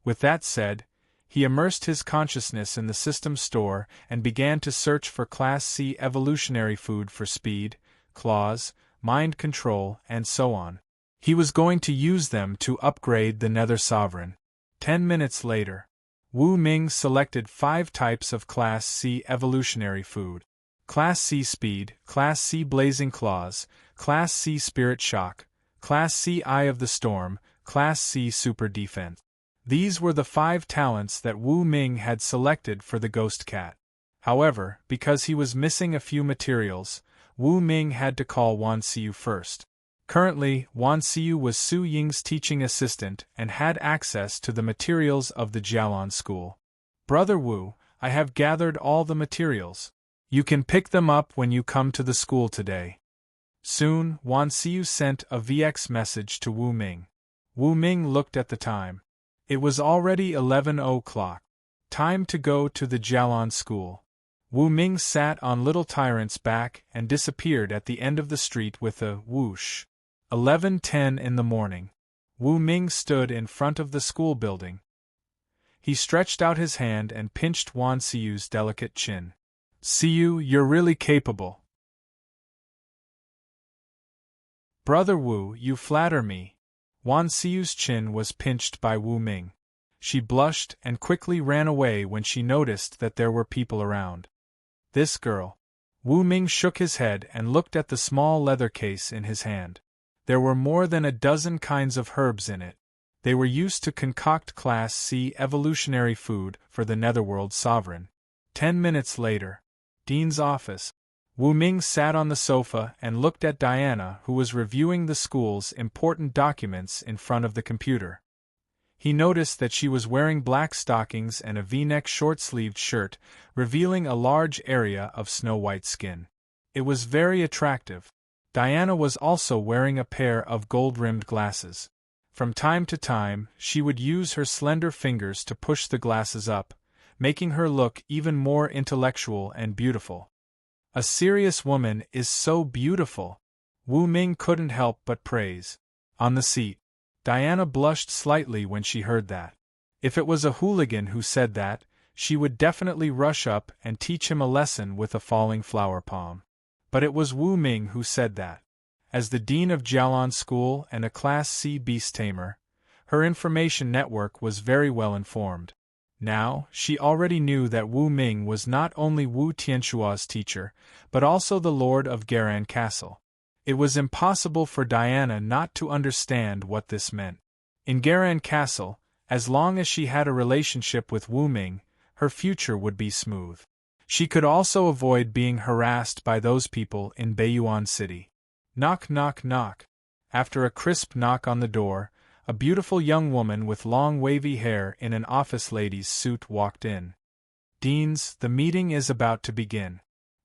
With that said, he immersed his consciousness in the system store and began to search for Class C evolutionary food for speed, claws, mind control, and so on. He was going to use them to upgrade the Nether Sovereign. 10 minutes later, Wu Ming selected 5 types of Class C evolutionary food. Class C Speed, Class C Blazing Claws, Class C Spirit Shock, Class C Eye of the Storm, Class C Super Defense. These were the 5 talents that Wu Ming had selected for the Ghost Cat. However, because he was missing a few materials, Wu Ming had to call Wan Xiu first. Currently, Wan Xiu was Su Ying's teaching assistant and had access to the materials of the Jialan school. "Brother Wu, I have gathered all the materials. You can pick them up when you come to the school today." Soon, Wan Xiu sent a VX message to Wu Ming. Wu Ming looked at the time. It was already 11 o'clock. Time to go to the Jialan school. Wu Ming sat on Little Tyrant's back and disappeared at the end of the street with a whoosh. 11:10 in the morning. Wu Ming stood in front of the school building. He stretched out his hand and pinched Wan Xiu's delicate chin. "Xiu, you're really capable." "Brother Wu, you flatter me." Wan Xiu's chin was pinched by Wu Ming. She blushed and quickly ran away when she noticed that there were people around. "This girl." Wu Ming shook his head and looked at the small leather case in his hand. There were more than a dozen kinds of herbs in it. They were used to concoct Class C evolutionary food for the Netherworld Sovereign. 10 minutes later. Dean's office. Wu Ming sat on the sofa and looked at Diana, who was reviewing the school's important documents in front of the computer. He noticed that she was wearing black stockings and a V-neck short-sleeved shirt, revealing a large area of snow-white skin. It was very attractive. Diana was also wearing a pair of gold-rimmed glasses. From time to time, she would use her slender fingers to push the glasses up, making her look even more intellectual and beautiful. A serious woman is so beautiful, Wu Ming couldn't help but praise. On the seat, Diana blushed slightly when she heard that. If it was a hooligan who said that, she would definitely rush up and teach him a lesson with a falling flower palm. But it was Wu Ming who said that. As the dean of Jialan School and a Class C beast tamer, her information network was very well informed. Now, she already knew that Wu Ming was not only Wu Tianshua's teacher, but also the lord of Garan Castle. It was impossible for Diana not to understand what this meant. In Garan Castle, as long as she had a relationship with Wu Ming, her future would be smooth. She could also avoid being harassed by those people in Beiyuan City. Knock, knock, knock. After a crisp knock on the door, a beautiful young woman with long wavy hair in an office lady's suit walked in. Deans, the meeting is about to begin.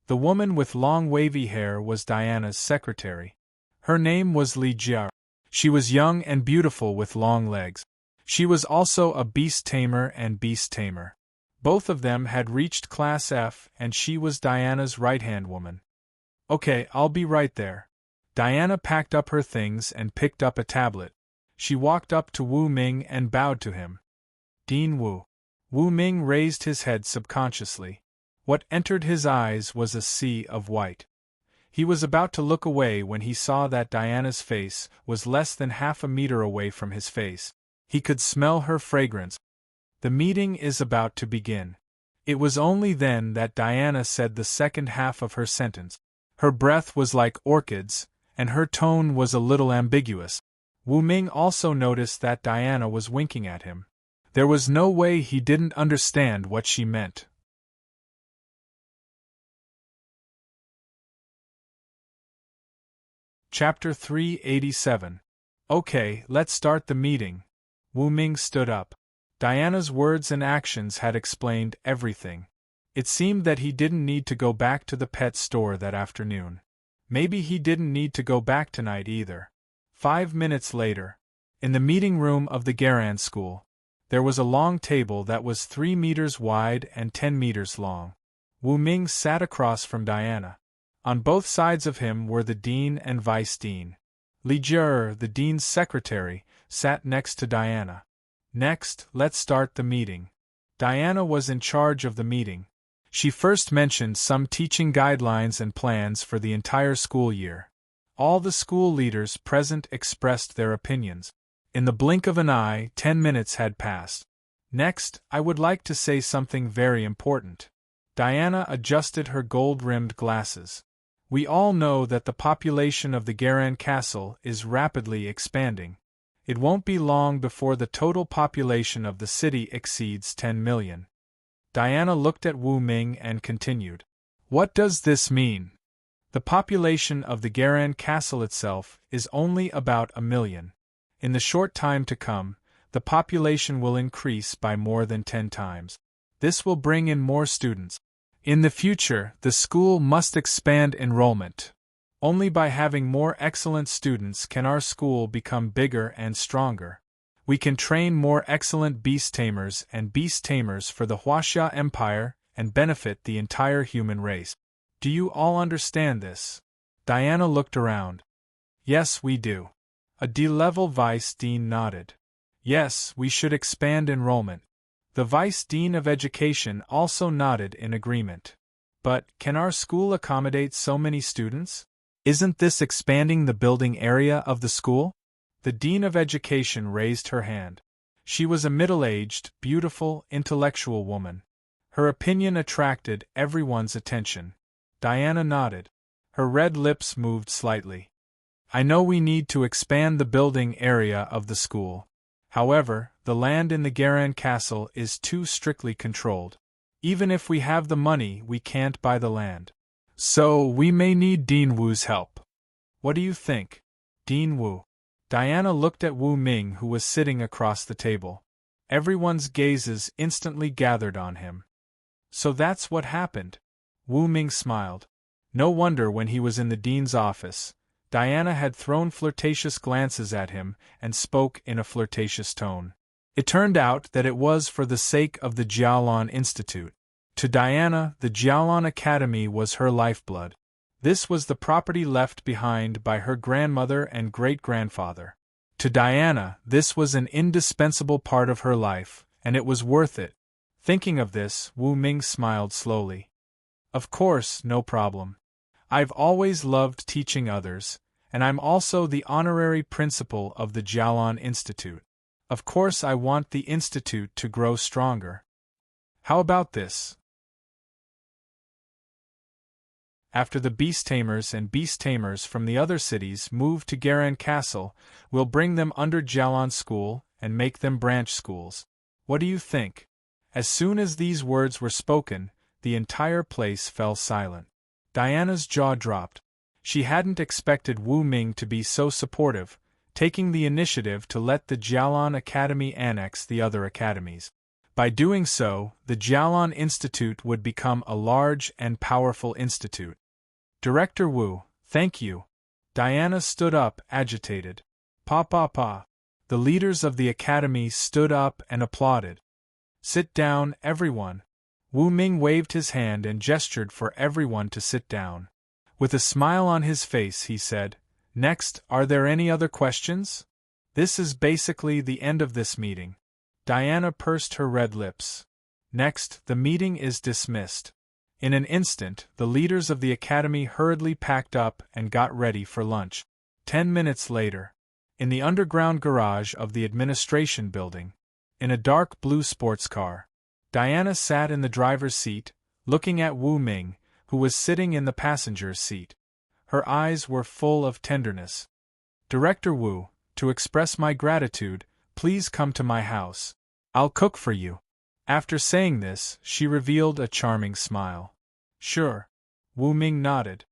The woman with long wavy hair was Diana's secretary. Her name was Li Jia. She was young and beautiful with long legs. She was also a beast tamer and beast tamer. Both of them had reached Class F and she was Diana's right-hand woman. Okay, I'll be right there. Diana packed up her things and picked up a tablet. She walked up to Wu Ming and bowed to him. Dean Wu. Wu Ming raised his head subconsciously. What entered his eyes was a sea of white. He was about to look away when he saw that Diana's face was less than half a meter away from his face. He could smell her fragrance. The meeting is about to begin. It was only then that Diana said the second half of her sentence. Her breath was like orchids, and her tone was a little ambiguous. Wu Ming also noticed that Diana was winking at him. There was no way he didn't understand what she meant. Chapter 387. Okay, let's start the meeting. Wu Ming stood up. Diana's words and actions had explained everything. It seemed that he didn't need to go back to the pet store that afternoon. Maybe he didn't need to go back tonight either. 5 minutes later, in the meeting room of the Garan School, there was a long table that was 3 meters wide and 10 meters long. Wu Ming sat across from Diana. On both sides of him were the dean and vice dean. Li Jia, the dean's secretary, sat next to Diana. Next, let's start the meeting. Diana was in charge of the meeting. She first mentioned some teaching guidelines and plans for the entire school year. All the school leaders present expressed their opinions. In the blink of an eye, 10 minutes had passed. Next, I would like to say something very important. Diana adjusted her gold-rimmed glasses. We all know that the population of the Garan Castle is rapidly expanding. It won't be long before the total population of the city exceeds 10 million. Diana looked at Wu Ming and continued. What does this mean? The population of the Garan Castle itself is only about 1 million. In the short time to come, the population will increase by more than 10 times. This will bring in more students. In the future, the school must expand enrollment. Only by having more excellent students can our school become bigger and stronger. We can train more excellent beast tamers and beast tamers for the Huaxia Empire and benefit the entire human race. Do you all understand this? Diana looked around. Yes, we do. A D-level vice dean nodded. Yes, we should expand enrollment. The Vice Dean of Education also nodded in agreement. But, can our school accommodate so many students? Isn't this expanding the building area of the school? The Dean of Education raised her hand. She was a middle-aged, beautiful, intellectual woman. Her opinion attracted everyone's attention. Diana nodded. Her red lips moved slightly. I know we need to expand the building area of the school. However, the land in the Garan Castle is too strictly controlled. Even if we have the money, we can't buy the land. So, we may need Dean Wu's help. What do you think? Dean Wu. Diana looked at Wu Ming, who was sitting across the table. Everyone's gazes instantly gathered on him. So that's what happened. Wu Ming smiled. No wonder when he was in the dean's office, Diana had thrown flirtatious glances at him and spoke in a flirtatious tone. It turned out that it was for the sake of the Jialan Institute. To Diana, the Jialan Academy was her lifeblood. This was the property left behind by her grandmother and great-grandfather. To Diana, this was an indispensable part of her life, and it was worth it. Thinking of this, Wu Ming smiled slowly. Of course, no problem. I've always loved teaching others, and I'm also the honorary principal of the Jialan Institute. Of course I want the institute to grow stronger. How about this? After the beast tamers and beast tamers from the other cities move to Garan Castle, we'll bring them under Jialan School and make them branch schools. What do you think? As soon as these words were spoken, the entire place fell silent. Diana's jaw dropped. She hadn't expected Wu Ming to be so supportive, taking the initiative to let the Jialan Academy annex the other academies. By doing so, the Jialan Institute would become a large and powerful institute. Director Wu, thank you. Diana stood up, agitated. Pa. The leaders of the academy stood up and applauded. Sit down, everyone. Wu Ming waved his hand and gestured for everyone to sit down. With a smile on his face, he said, Next, are there any other questions? This is basically the end of this meeting. Diana pursed her red lips. Next, the meeting is dismissed. In an instant, the leaders of the academy hurriedly packed up and got ready for lunch. 10 minutes later, in the underground garage of the administration building, in a dark blue sports car, Diana sat in the driver's seat, looking at Wu Ming, who was sitting in the passenger's seat. Her eyes were full of tenderness. Director Wu, to express my gratitude, please come to my house. I'll cook for you. After saying this, she revealed a charming smile. Sure. Wu Ming nodded.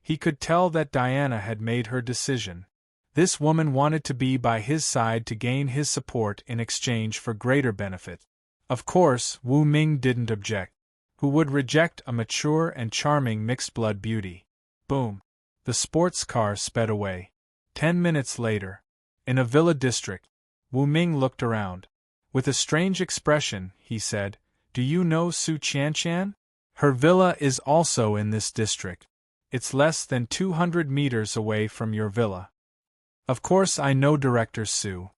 He could tell that Diana had made her decision. This woman wanted to be by his side to gain his support in exchange for greater benefit. Of course, Wu Ming didn't object. Who would reject a mature and charming mixed-blood beauty? Boom. The sports car sped away. 10 minutes later, in a villa district, Wu Ming looked around. With a strange expression, he said, Do you know Su Qianshan? Her villa is also in this district. It's less than 200 meters away from your villa. Of course I know Director Su.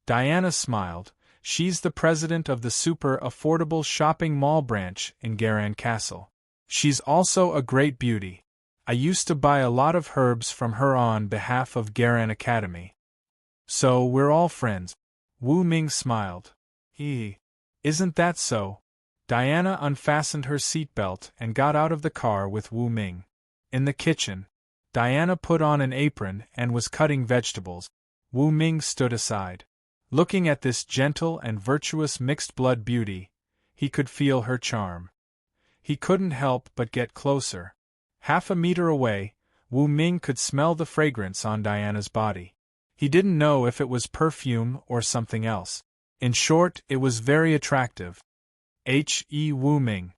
Diana smiled. She's the president of the super affordable shopping mall branch in Garan Castle. She's also a great beauty. I used to buy a lot of herbs from her on behalf of Garan Academy. So we're all friends. Wu Ming smiled. Isn't that so? Diana unfastened her seatbelt and got out of the car with Wu Ming. In the kitchen, Diana put on an apron and was cutting vegetables. Wu Ming stood aside. Looking at this gentle and virtuous mixed-blood beauty, he could feel her charm. He couldn't help but get closer. Half a meter away, Wu Ming could smell the fragrance on Diana's body. He didn't know if it was perfume or something else. In short, it was very attractive. Wu Ming.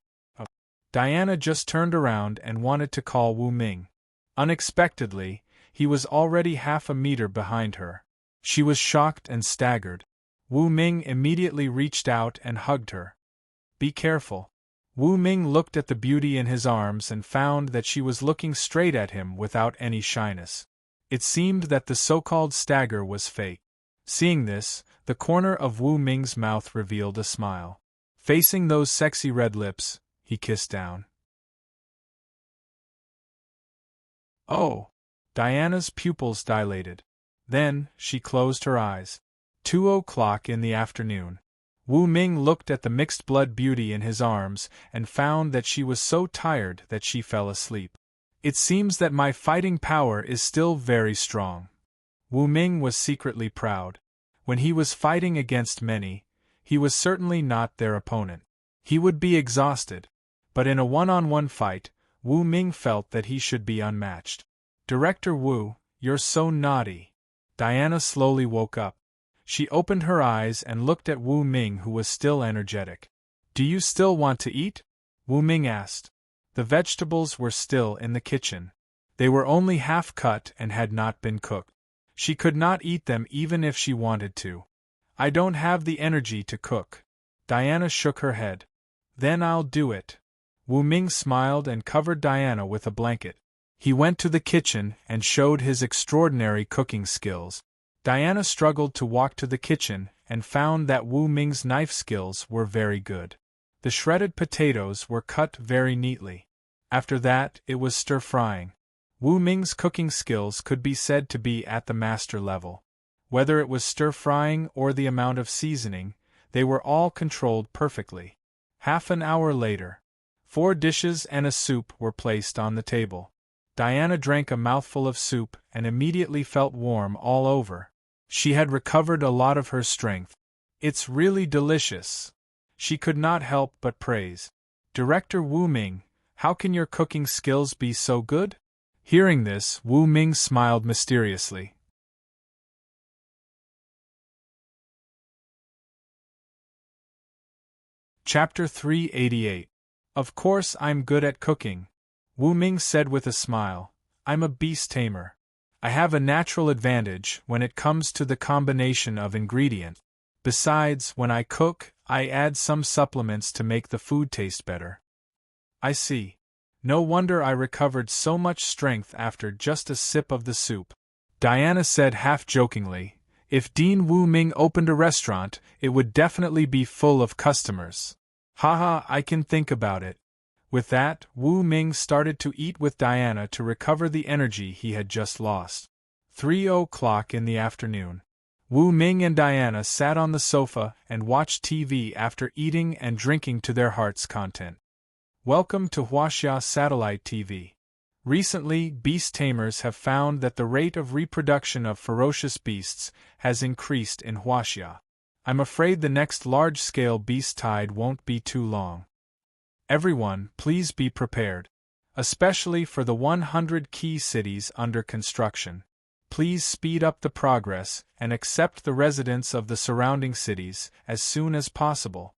Diana just turned around and wanted to call Wu Ming. Unexpectedly, he was already half a meter behind her. She was shocked and staggered. Wu Ming immediately reached out and hugged her. Be careful. Wu Ming looked at the beauty in his arms and found that she was looking straight at him without any shyness. It seemed that the so-called stagger was fake. Seeing this, the corner of Wu Ming's mouth revealed a smile. Facing those sexy red lips, he kissed down. Oh! Diana's pupils dilated. Then, she closed her eyes. 2:00 in the afternoon. Wu Ming looked at the mixed-blood beauty in his arms and found that she was so tired that she fell asleep. It seems that my fighting power is still very strong. Wu Ming was secretly proud. When he was fighting against many, he was certainly not their opponent. He would be exhausted. But in a one-on-one fight, Wu Ming felt that he should be unmatched. Director Wu, you're so naughty. Diana slowly woke up. She opened her eyes and looked at Wu Ming, who was still energetic. Do you still want to eat? Wu Ming asked. The vegetables were still in the kitchen. They were only half cut and had not been cooked. She could not eat them even if she wanted to. I don't have the energy to cook. Diana shook her head. Then I'll do it. Wu Ming smiled and covered Diana with a blanket. He went to the kitchen and showed his extraordinary cooking skills. Diana struggled to walk to the kitchen and found that Wu Ming's knife skills were very good. The shredded potatoes were cut very neatly. After that, it was stir-frying. Wu Ming's cooking skills could be said to be at the master level. Whether it was stir-frying or the amount of seasoning, they were all controlled perfectly. Half an hour later, 4 dishes and a soup were placed on the table. Diana drank a mouthful of soup and immediately felt warm all over. She had recovered a lot of her strength. It's really delicious. She could not help but praise. Director Wu Ming, how can your cooking skills be so good? Hearing this, Wu Ming smiled mysteriously. Chapter 388. Of course I'm good at cooking, Wu Ming said with a smile. I'm a beast tamer. I have a natural advantage when it comes to the combination of ingredients. Besides, when I cook, I add some supplements to make the food taste better. I see. No wonder I recovered so much strength after just a sip of the soup. Diana said half-jokingly, if Dean Wu Ming opened a restaurant, it would definitely be full of customers. Haha, I can think about it. With that, Wu Ming started to eat with Diana to recover the energy he had just lost. 3:00 in the afternoon. Wu Ming and Diana sat on the sofa and watched TV after eating and drinking to their heart's content. Welcome to Huaxia Satellite TV. Recently, beast tamers have found that the rate of reproduction of ferocious beasts has increased in Huaxia. I'm afraid the next large-scale beast tide won't be too long. Everyone, please be prepared. Especially for the 100 key cities under construction. Please speed up the progress and accept the residents of the surrounding cities as soon as possible.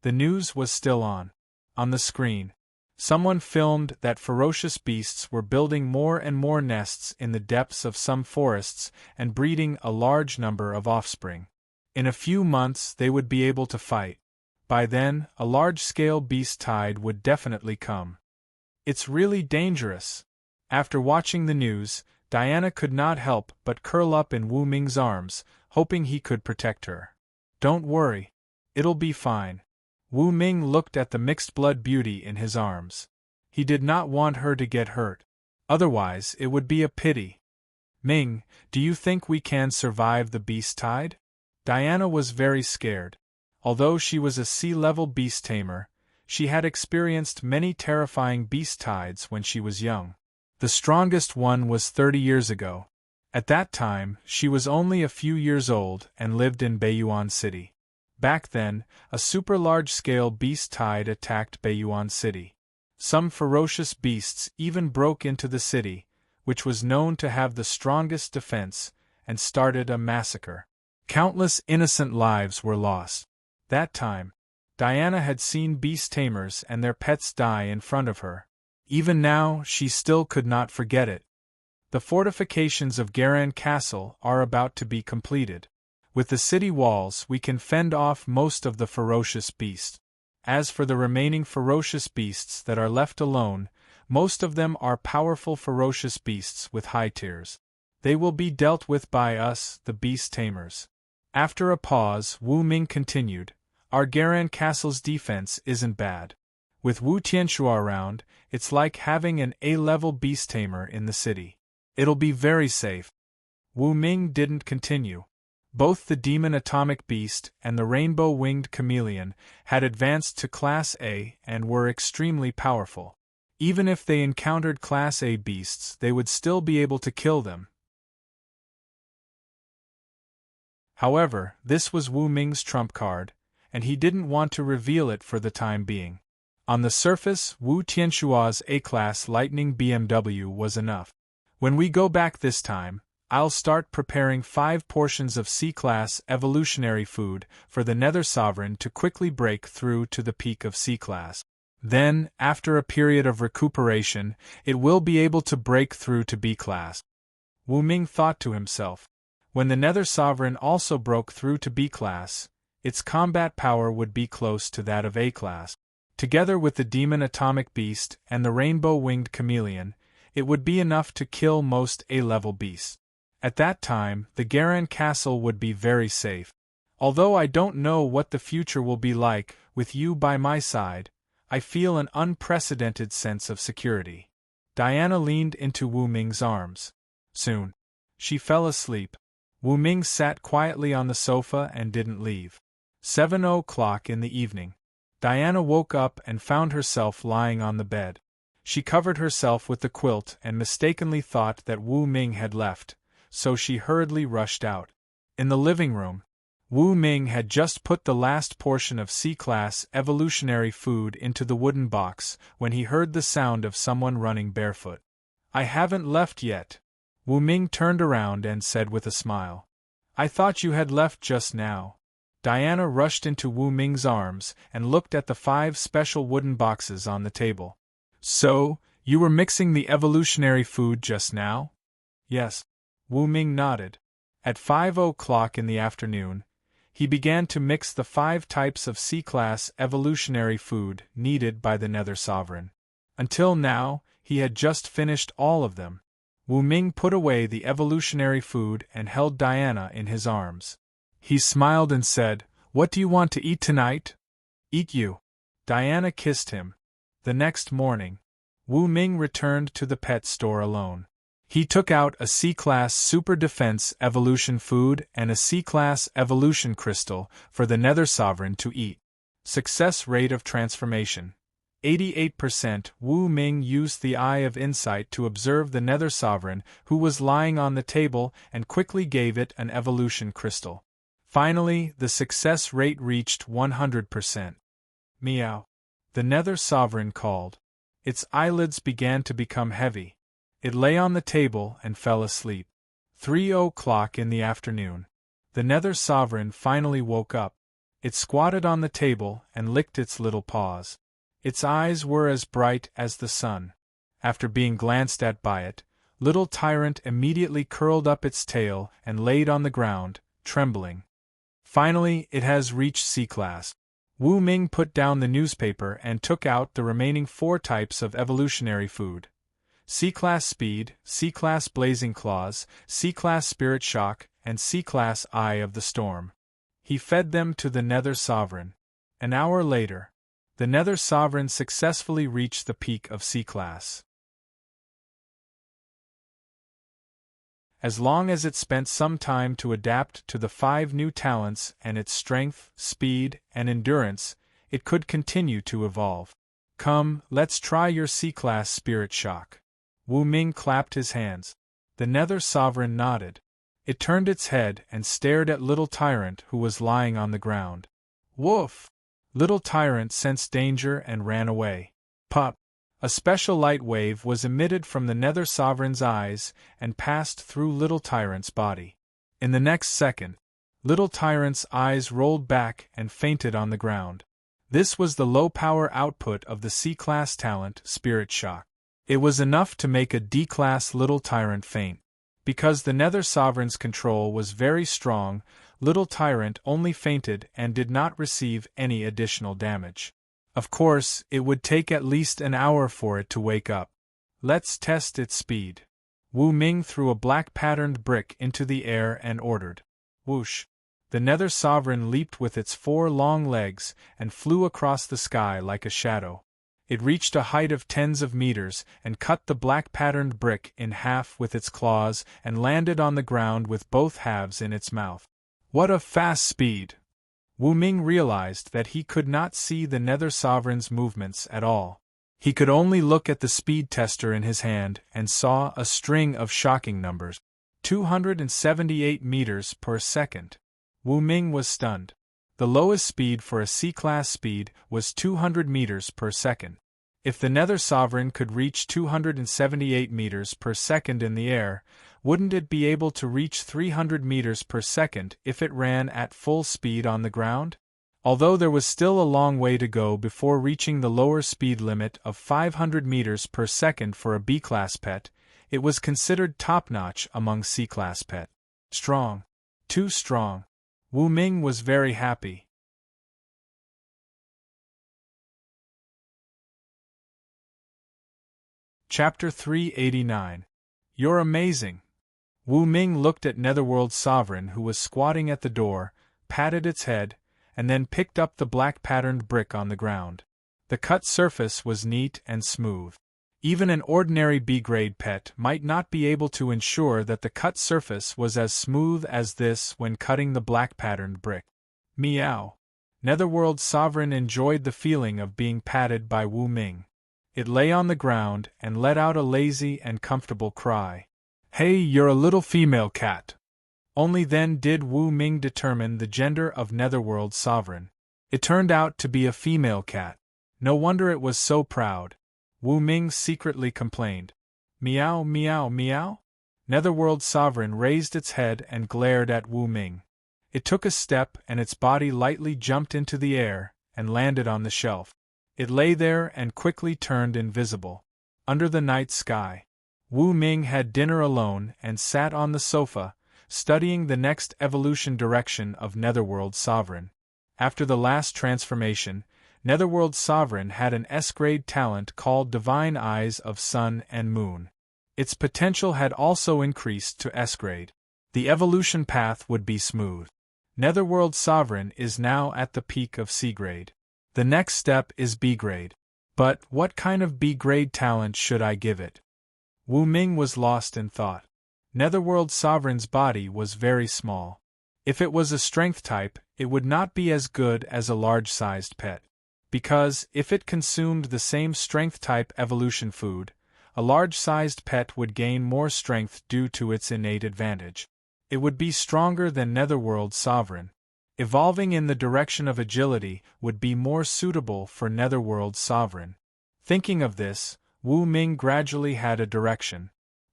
The news was still on. On the screen, someone filmed that ferocious beasts were building more and more nests in the depths of some forests and breeding a large number of offspring. In a few months they would be able to fight. By then, a large-scale beast tide would definitely come. It's really dangerous. After watching the news, Diana could not help but curl up in Wu Ming's arms, hoping he could protect her. Don't worry. It'll be fine. Wu Ming looked at the mixed-blood beauty in his arms. He did not want her to get hurt. Otherwise, it would be a pity. Ming, do you think we can survive the beast tide? Diana was very scared. Although she was a sea-level beast tamer, she had experienced many terrifying beast tides when she was young. The strongest one was 30 years ago. At that time, she was only a few years old and lived in Beiyuan City. Back then, a super-large-scale beast tide attacked Beiyuan City. Some ferocious beasts even broke into the city, which was known to have the strongest defense, and started a massacre. Countless innocent lives were lost. That time, Diana had seen beast tamers and their pets die in front of her. Even now, she still could not forget it. The fortifications of Garan Castle are about to be completed. With the city walls, we can fend off most of the ferocious beasts. As for the remaining ferocious beasts that are left alone, most of them are powerful ferocious beasts with high tiers. They will be dealt with by us, the beast tamers. After a pause, Wu Ming continued, our Garan Castle's defense isn't bad. With Wu Tianxua around, it's like having an A-level beast tamer in the city. It'll be very safe. Wu Ming didn't continue. Both the demon atomic beast and the rainbow-winged chameleon had advanced to Class A and were extremely powerful. Even if they encountered Class A beasts, they would still be able to kill them. However, this was Wu Ming's trump card, and he didn't want to reveal it for the time being. On the surface, Wu Tianxua's A-Class Lightning BMW was enough. When we go back this time, I'll start preparing 5 portions of C-Class evolutionary food for the Nether Sovereign to quickly break through to the peak of C-Class. Then, after a period of recuperation, it will be able to break through to B-class. Wu Ming thought to himself. When the Nether Sovereign also broke through to B-class, its combat power would be close to that of A-class. Together with the Demon Atomic Beast and the Rainbow-Winged Chameleon, it would be enough to kill most A-level beasts. At that time, the Garan Castle would be very safe. Although I don't know what the future will be like, with you by my side, I feel an unprecedented sense of security. Diana leaned into Wu Ming's arms. Soon, she fell asleep. Wu Ming sat quietly on the sofa and didn't leave. 7:00 in the evening. Diana woke up and found herself lying on the bed. She covered herself with the quilt and mistakenly thought that Wu Ming had left, so she hurriedly rushed out. In the living room, Wu Ming had just put the last portion of C-class evolutionary food into the wooden box when he heard the sound of someone running barefoot. I haven't left yet. Wu Ming turned around and said with a smile. I thought you had left just now. Diana rushed into Wu Ming's arms and looked at the 5 special wooden boxes on the table. So, you were mixing the evolutionary food just now? Yes. Wu Ming nodded. At 5:00 in the afternoon, he began to mix the 5 types of C-class evolutionary food needed by the Nether Sovereign. Until now, he had just finished all of them. Wu Ming put away the evolutionary food and held Diana in his arms. He smiled and said, What do you want to eat tonight? Eat you. Diana kissed him. The next morning, Wu Ming returned to the pet store alone. He took out a C-class Super Defense Evolution food and a C-class Evolution Crystal for the Nether Sovereign to eat. Success rate of transformation: 88%. Wu Ming used the Eye of Insight to observe the Nether Sovereign, who was lying on the table, and quickly gave it an Evolution Crystal. Finally, the success rate reached 100%. Meow. The Nether Sovereign called. Its eyelids began to become heavy. It lay on the table and fell asleep. 3:00 in the afternoon. The Nether Sovereign finally woke up. It squatted on the table and licked its little paws. Its eyes were as bright as the sun. After being glanced at by it, Little Tyrant immediately curled up its tail and laid on the ground, trembling. Finally, it has reached C-class. Wu Ming put down the newspaper and took out the remaining 4 types of evolutionary food. C-class Speed, C-class Blazing Claws, C-class Spirit Shock, and C-class Eye of the Storm. He fed them to the Nether Sovereign. An hour later, the Nether Sovereign successfully reached the peak of C-class. As long as it spent some time to adapt to the 5 new talents and its strength, speed, and endurance, it could continue to evolve. Come, let's try your C-class Spirit Shock. Wu Ming clapped his hands. The Nether Sovereign nodded. It turned its head and stared at Little Tyrant, who was lying on the ground. Woof! Little Tyrant sensed danger and ran away. Pop! A special light wave was emitted from the Nether Sovereign's eyes and passed through Little Tyrant's body. In the next second, Little Tyrant's eyes rolled back and fainted on the ground. This was the low-power output of the C-class talent, Spirit Shock. It was enough to make a D-class Little Tyrant faint. Because the Nether Sovereign's control was very strong, Little Tyrant only fainted and did not receive any additional damage. Of course, it would take at least an hour for it to wake up. Let's test its speed. Wu Ming threw a black patterned brick into the air and ordered. Whoosh! The Nether Sovereign leaped with its 4 long legs and flew across the sky like a shadow. It reached a height of tens of meters and cut the black patterned brick in half with its claws and landed on the ground with both halves in its mouth. What a fast speed! Wu Ming realized that he could not see the Nether Sovereign's movements at all. He could only look at the speed tester in his hand and saw a string of shocking numbers. 278 meters per second. Wu Ming was stunned. The lowest speed for a C-class speed was 200 meters per second. If the Nether Sovereign could reach 278 meters per second in the air, wouldn't it be able to reach 300 meters per second if it ran at full speed on the ground? Although there was still a long way to go before reaching the lower speed limit of 500 meters per second for a B-class pet, it was considered top-notch among C-class pet. Strong. Too strong. Wu Ming was very happy. Chapter 389. You're amazing. Wu Ming looked at Netherworld's sovereign, who was squatting at the door, patted its head, and then picked up the black patterned brick on the ground. The cut surface was neat and smooth. Even an ordinary B-grade pet might not be able to ensure that the cut surface was as smooth as this when cutting the black patterned brick. Meow. Netherworld's sovereign enjoyed the feeling of being patted by Wu Ming. It lay on the ground and let out a lazy and comfortable cry. Hey, you're a little female cat. Only then did Wu Ming determine the gender of Netherworld's sovereign. It turned out to be a female cat. No wonder it was so proud. Wu Ming secretly complained. Meow, meow, meow? Netherworld's sovereign raised its head and glared at Wu Ming. It took a step and its body lightly jumped into the air and landed on the shelf. It lay there and quickly turned invisible. Under the night sky, Wu Ming had dinner alone and sat on the sofa, studying the next evolution direction of Netherworld's sovereign. After the last transformation, Netherworld's sovereign had an S-grade talent called Divine Eyes of Sun and Moon. Its potential had also increased to S-grade. The evolution path would be smooth. Netherworld's sovereign is now at the peak of C-grade. The next step is B-grade. But what kind of B-grade talent should I give it? Wu Ming was lost in thought. Netherworld's sovereign's body was very small. If it was a strength type, it would not be as good as a large-sized pet. Because, if it consumed the same strength-type evolution food, a large-sized pet would gain more strength due to its innate advantage. It would be stronger than Netherworld's sovereign. Evolving in the direction of agility would be more suitable for Netherworld's sovereign. Thinking of this, Wu Ming gradually had a direction.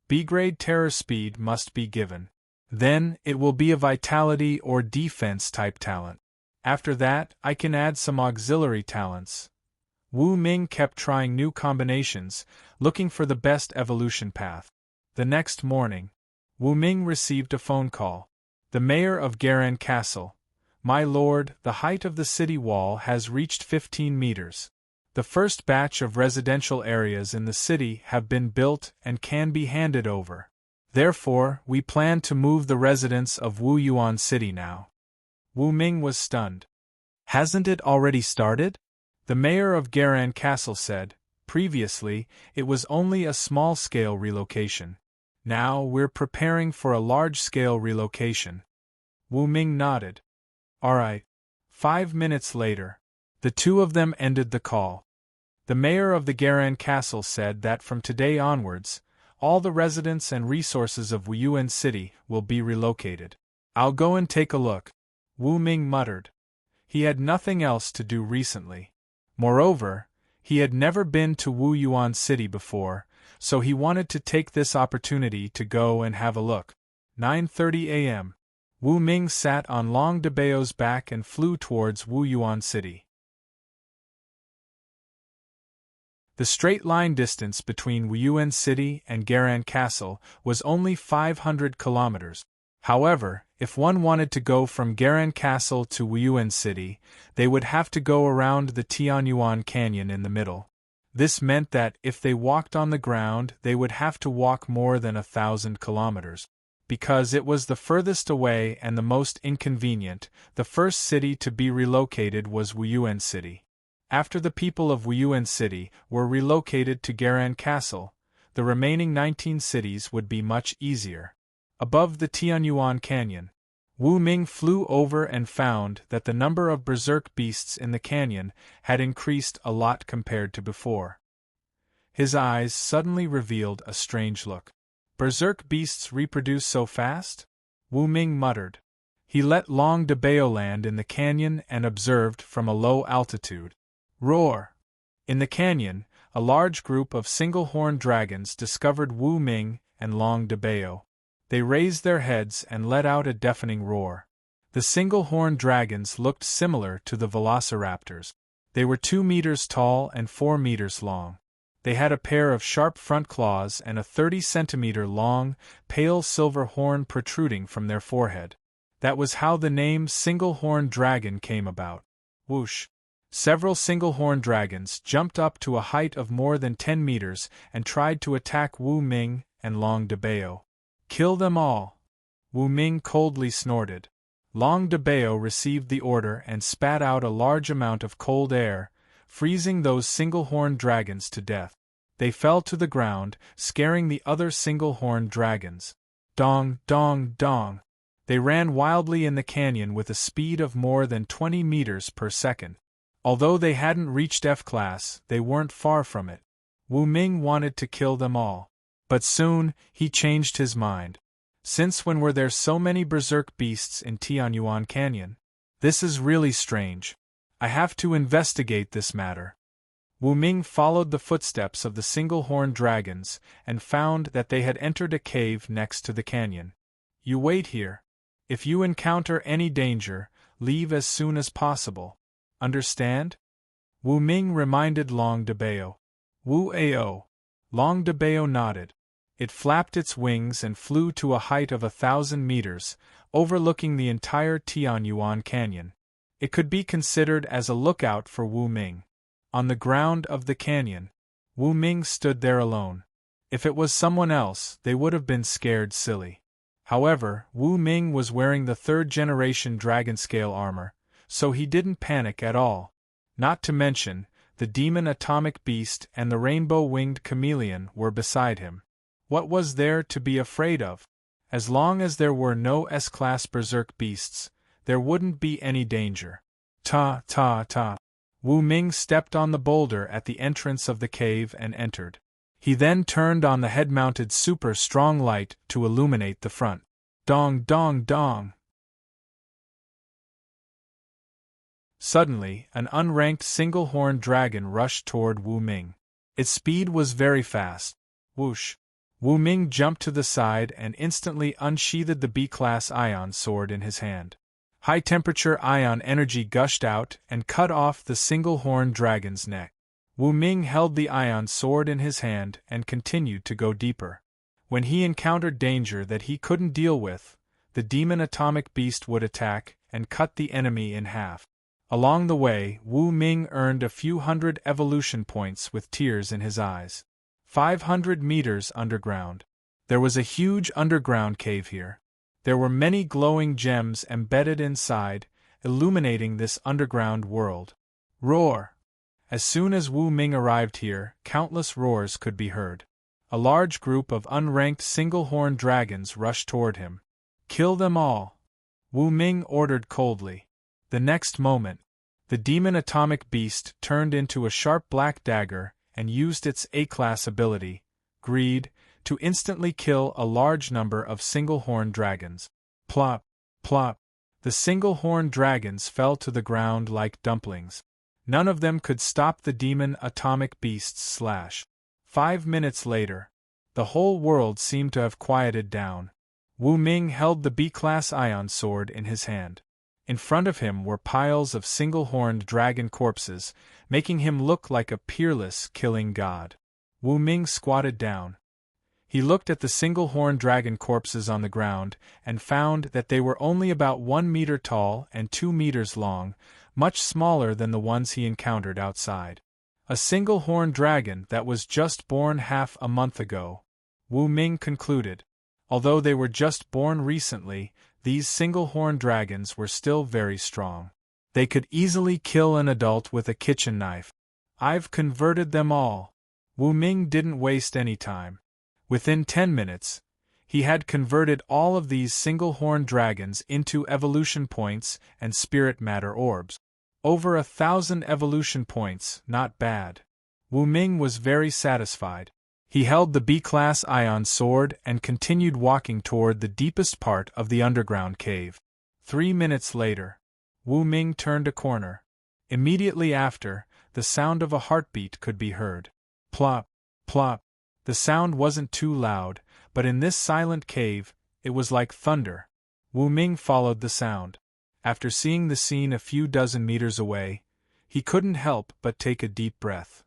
B-grade terror speed must be given. Then, it will be a vitality or defense type talent. After that, I can add some auxiliary talents. Wu Ming kept trying new combinations, looking for the best evolution path. The next morning, Wu Ming received a phone call. The mayor of Garan Castle. My lord, the height of the city wall has reached 15 meters. The first batch of residential areas in the city have been built and can be handed over. Therefore, we plan to move the residents of Wu Yuan City now. Wu Ming was stunned. Hasn't it already started? The mayor of Garan Castle said. Previously, it was only a small-scale relocation. Now we're preparing for a large-scale relocation. Wu Ming nodded. All right. 5 minutes later, the two of them ended the call. The mayor of the Garan Castle said that from today onwards, all the residents and resources of Wuyuan City will be relocated. I'll go and take a look, Wu Ming muttered. He had nothing else to do recently. Moreover, he had never been to Wu Yuan City before, so he wanted to take this opportunity to go and have a look. 9:30 a.m. Wu Ming sat on Long Debao's back and flew towards Wu Yuan City. The straight-line distance between Wuyuan City and Garan Castle was only 500 kilometers. However, if one wanted to go from Garan Castle to Wuyuan City, they would have to go around the Tianyuan Canyon in the middle. This meant that if they walked on the ground, they would have to walk more than 1,000 kilometers. Because it was the furthest away and the most inconvenient, the first city to be relocated was Wuyuan City. After the people of Wuyuan City were relocated to Garan Castle, the remaining 19 cities would be much easier. Above the Tianyuan Canyon, Wu Ming flew over and found that the number of berserk beasts in the canyon had increased a lot compared to before. His eyes suddenly revealed a strange look. Berserk beasts reproduce so fast? Wu Ming muttered. He let Long Debao land in the canyon and observed from a low altitude. Roar! In the canyon, a large group of single-horned dragons discovered Wu Ming and Long Debao. They raised their heads and let out a deafening roar. The The single-horned dragons looked similar to the velociraptors. They were 2 meters tall and 4 meters long. They had a pair of sharp front claws and a 30-centimeter long, pale silver horn protruding from their forehead. That was how the name single-horned dragon came about. Whoosh! Several single-horned dragons jumped up to a height of more than 10 meters and tried to attack Wu Ming and Long Debeo. Kill them all! Wu Ming coldly snorted. Long Debeo received the order and spat out a large amount of cold air, freezing those single-horned dragons to death. They fell to the ground, scaring the other single-horned dragons. Dong, dong, dong! They ran wildly in the canyon with a speed of more than 20 meters per second. Although they hadn't reached F-class, they weren't far from it. Wu Ming wanted to kill them all. But soon, he changed his mind. Since when were there so many berserk beasts in Tianyuan Canyon? This is really strange. I have to investigate this matter. Wu Ming followed the footsteps of the single-horned dragons and found that they had entered a cave next to the canyon. You wait here. If you encounter any danger, leave as soon as possible. Understand? Wu Ming reminded Long Debeo. Wu-ao. Long Debeo nodded. It flapped its wings and flew to a height of 1,000 meters, overlooking the entire Tianyuan Canyon. It could be considered as a lookout for Wu Ming. On the ground of the canyon, Wu Ming stood there alone. If it was someone else, they would have been scared silly. However, Wu Ming was wearing the 3rd-generation dragon scale armor, so he didn't panic at all. Not to mention, the demon atomic beast and the rainbow-winged chameleon were beside him. What was there to be afraid of? As long as there were no S-class berserk beasts, there wouldn't be any danger. Ta, ta, ta. Wu Ming stepped on the boulder at the entrance of the cave and entered. He then turned on the head-mounted super-strong light to illuminate the front. Dong, dong, dong! Suddenly, an unranked single-horned dragon rushed toward Wu Ming. Its speed was very fast. Whoosh! Wu Ming jumped to the side and instantly unsheathed the B-class ion sword in his hand. High-temperature ion energy gushed out and cut off the single-horned dragon's neck. Wu Ming held the ion sword in his hand and continued to go deeper. When he encountered danger that he couldn't deal with, the demon atomic beast would attack and cut the enemy in half. Along the way, Wu Ming earned a few hundred evolution points with tears in his eyes. 500 meters underground. There was a huge underground cave here. There were many glowing gems embedded inside, illuminating this underground world. Roar! As soon as Wu Ming arrived here, countless roars could be heard. A large group of unranked single-horned dragons rushed toward him. Kill them all! Wu Ming ordered coldly. The next moment, the demon atomic beast turned into a sharp black dagger and used its A-class ability, Greed, to instantly kill a large number of single-horned dragons. Plop, plop. The single-horned dragons fell to the ground like dumplings. None of them could stop the demon atomic beast's slash. 5 minutes later, the whole world seemed to have quieted down. Wu Ming held the B-class ion sword in his hand. In front of him were piles of single-horned dragon corpses, making him look like a peerless killing god. Wu Ming squatted down. He looked at the single-horned dragon corpses on the ground and found that they were only about 1 meter tall and 2 meters long, much smaller than the ones he encountered outside. A single-horned dragon that was just born half a month ago, Wu Ming concluded. Although they were just born recently, these single-horned dragons were still very strong. They could easily kill an adult with a kitchen knife. I've converted them all. Wu Ming didn't waste any time. Within 10 minutes, he had converted all of these single-horned dragons into evolution points and spirit matter orbs. Over 1,000 evolution points, not bad. Wu Ming was very satisfied. He held the B-class ion sword and continued walking toward the deepest part of the underground cave. 3 minutes later, Wu Ming turned a corner. Immediately after, the sound of a heartbeat could be heard. Plop, plop. The sound wasn't too loud, but in this silent cave, it was like thunder. Wu Ming followed the sound. After seeing the scene a few dozen meters away, he couldn't help but take a deep breath.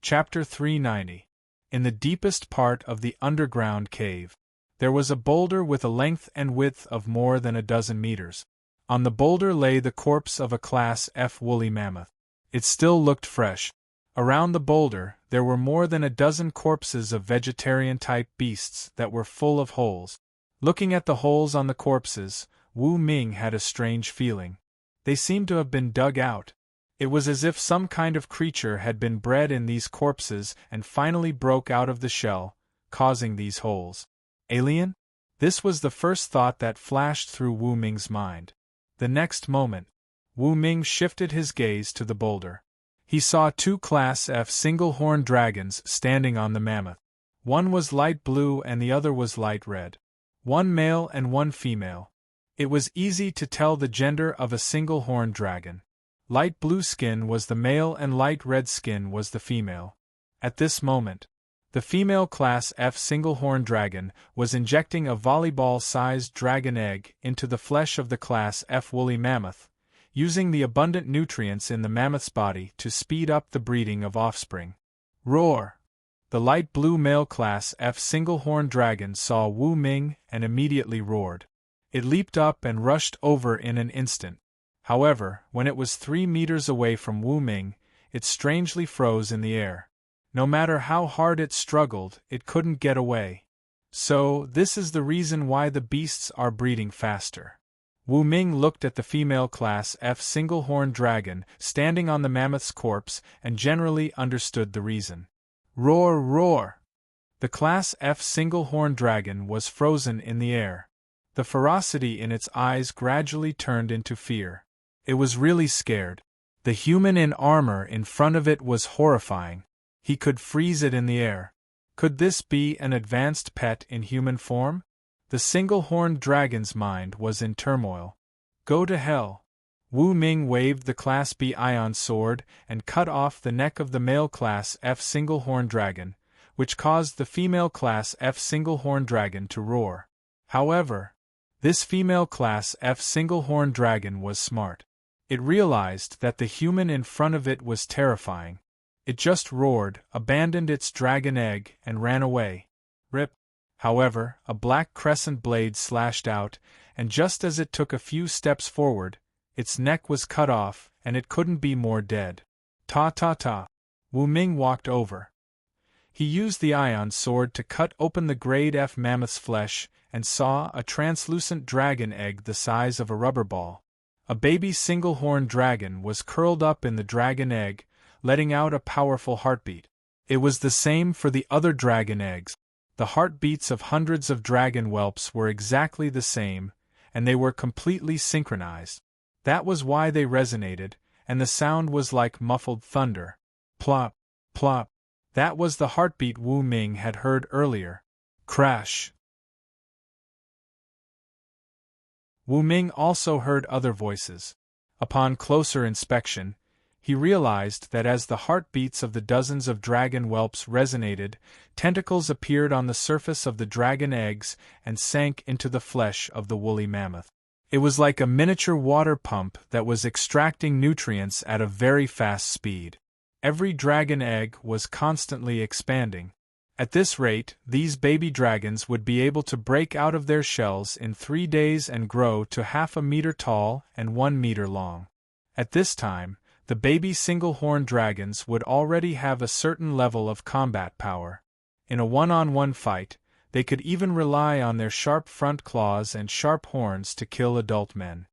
Chapter 390. In the deepest part of the underground cave, there was a boulder with a length and width of more than a dozen meters. On the boulder lay the corpse of a Class F woolly mammoth. It still looked fresh. Around the boulder, there were more than a dozen corpses of vegetarian-type beasts that were full of holes. Looking at the holes on the corpses, Wu Ming had a strange feeling. They seemed to have been dug out. It was as if some kind of creature had been bred in these corpses and finally broke out of the shell, causing these holes. Alien? This was the first thought that flashed through Wu Ming's mind. The next moment, Wu Ming shifted his gaze to the boulder. He saw two Class F single-horned dragons standing on the mammoth. One was light blue and the other was light red. One male and one female. It was easy to tell the gender of a single-horned dragon. Light blue skin was the male and light red skin was the female. At this moment, the female Class F single-horned dragon was injecting a volleyball-sized dragon egg into the flesh of the Class F woolly mammoth, using the abundant nutrients in the mammoth's body to speed up the breeding of offspring. Roar! The light blue male Class F single-horned dragon saw Wu Ming and immediately roared. It leaped up and rushed over in an instant. However, when it was 3 meters away from Wu Ming, it strangely froze in the air. No matter how hard it struggled, it couldn't get away. So, this is the reason why the beasts are breeding faster. Wu Ming looked at the female Class F single-horned dragon standing on the mammoth's corpse and generally understood the reason. Roar, roar! The Class F single-horned dragon was frozen in the air. The ferocity in its eyes gradually turned into fear. It was really scared. The human in armor in front of it was horrifying. He could freeze it in the air. Could this be an advanced pet in human form? The single-horned dragon's mind was in turmoil. Go to hell! Wu Ming waved the Class B ion sword and cut off the neck of the male Class F single-horned dragon, which caused the female Class F single-horned dragon to roar. However, this female Class F single-horned dragon was smart. It realized that the human in front of it was terrifying. It just roared, abandoned its dragon egg, and ran away. Rip! However, a black crescent blade slashed out, and just as it took a few steps forward, its neck was cut off, and it couldn't be more dead. Ta-ta-ta! Wu Ming walked over. He used the ion sword to cut open the grade F mammoth's flesh, and saw a translucent dragon egg the size of a rubber ball. A baby single-horned dragon was curled up in the dragon egg, letting out a powerful heartbeat. It was the same for the other dragon eggs. The heartbeats of hundreds of dragon whelps were exactly the same, and they were completely synchronized. That was why they resonated, and the sound was like muffled thunder. Plop, plop. That was the heartbeat Wu Ming had heard earlier. Crash! Wu Ming also heard other voices. Upon closer inspection, he realized that as the heartbeats of the dozens of dragon whelps resonated, tentacles appeared on the surface of the dragon eggs and sank into the flesh of the woolly mammoth. It was like a miniature water pump that was extracting nutrients at a very fast speed. Every dragon egg was constantly expanding. At this rate, these baby dragons would be able to break out of their shells in 3 days and grow to 0.5 meter tall and 1 meter long. At this time, the baby single-horned dragons would already have a certain level of combat power. In a one-on-one fight, they could even rely on their sharp front claws and sharp horns to kill adult men.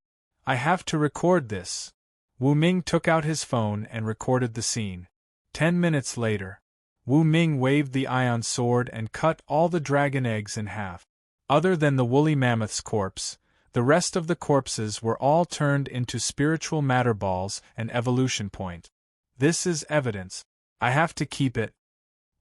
I have to record this. Wu Ming took out his phone and recorded the scene. 10 minutes later, Wu Ming waved the ion sword and cut all the dragon eggs in half. Other than the woolly mammoth's corpse, the rest of the corpses were all turned into spiritual matter balls and evolution point. This is evidence. I have to keep it,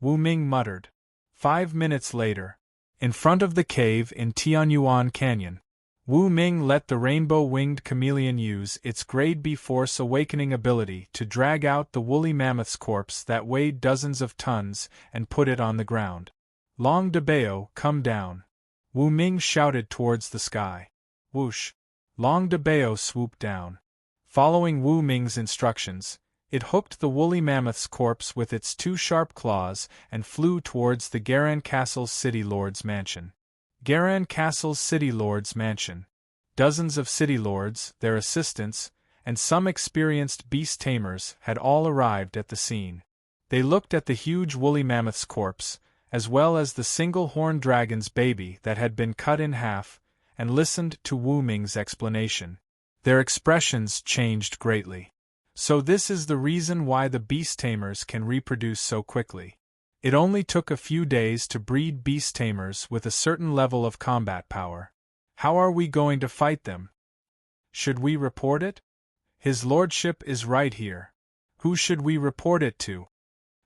Wu Ming muttered. 5 minutes later, in front of the cave in Tianyuan Canyon, Wu Ming let the rainbow-winged chameleon use its grade B Force Awakening ability to drag out the woolly mammoth's corpse that weighed dozens of tons and put it on the ground. Long Debeo, come down. Wu Ming shouted towards the sky. Whoosh! Long Debeo swooped down. Following Wu Ming's instructions, it hooked the woolly mammoth's corpse with its two sharp claws and flew towards the Garan Castle's city lord's mansion. Garan Castle's city lord's mansion. Dozens of city lords, their assistants, and some experienced beast tamers had all arrived at the scene. They looked at the huge woolly mammoth's corpse, as well as the single-horned dragon's baby that had been cut in half, and listened to Wu Ming's explanation. Their expressions changed greatly. So this is the reason why the beast tamers can reproduce so quickly. It only took a few days to breed beast tamers with a certain level of combat power. How are we going to fight them? Should we report it? His lordship is right here. Who should we report it to?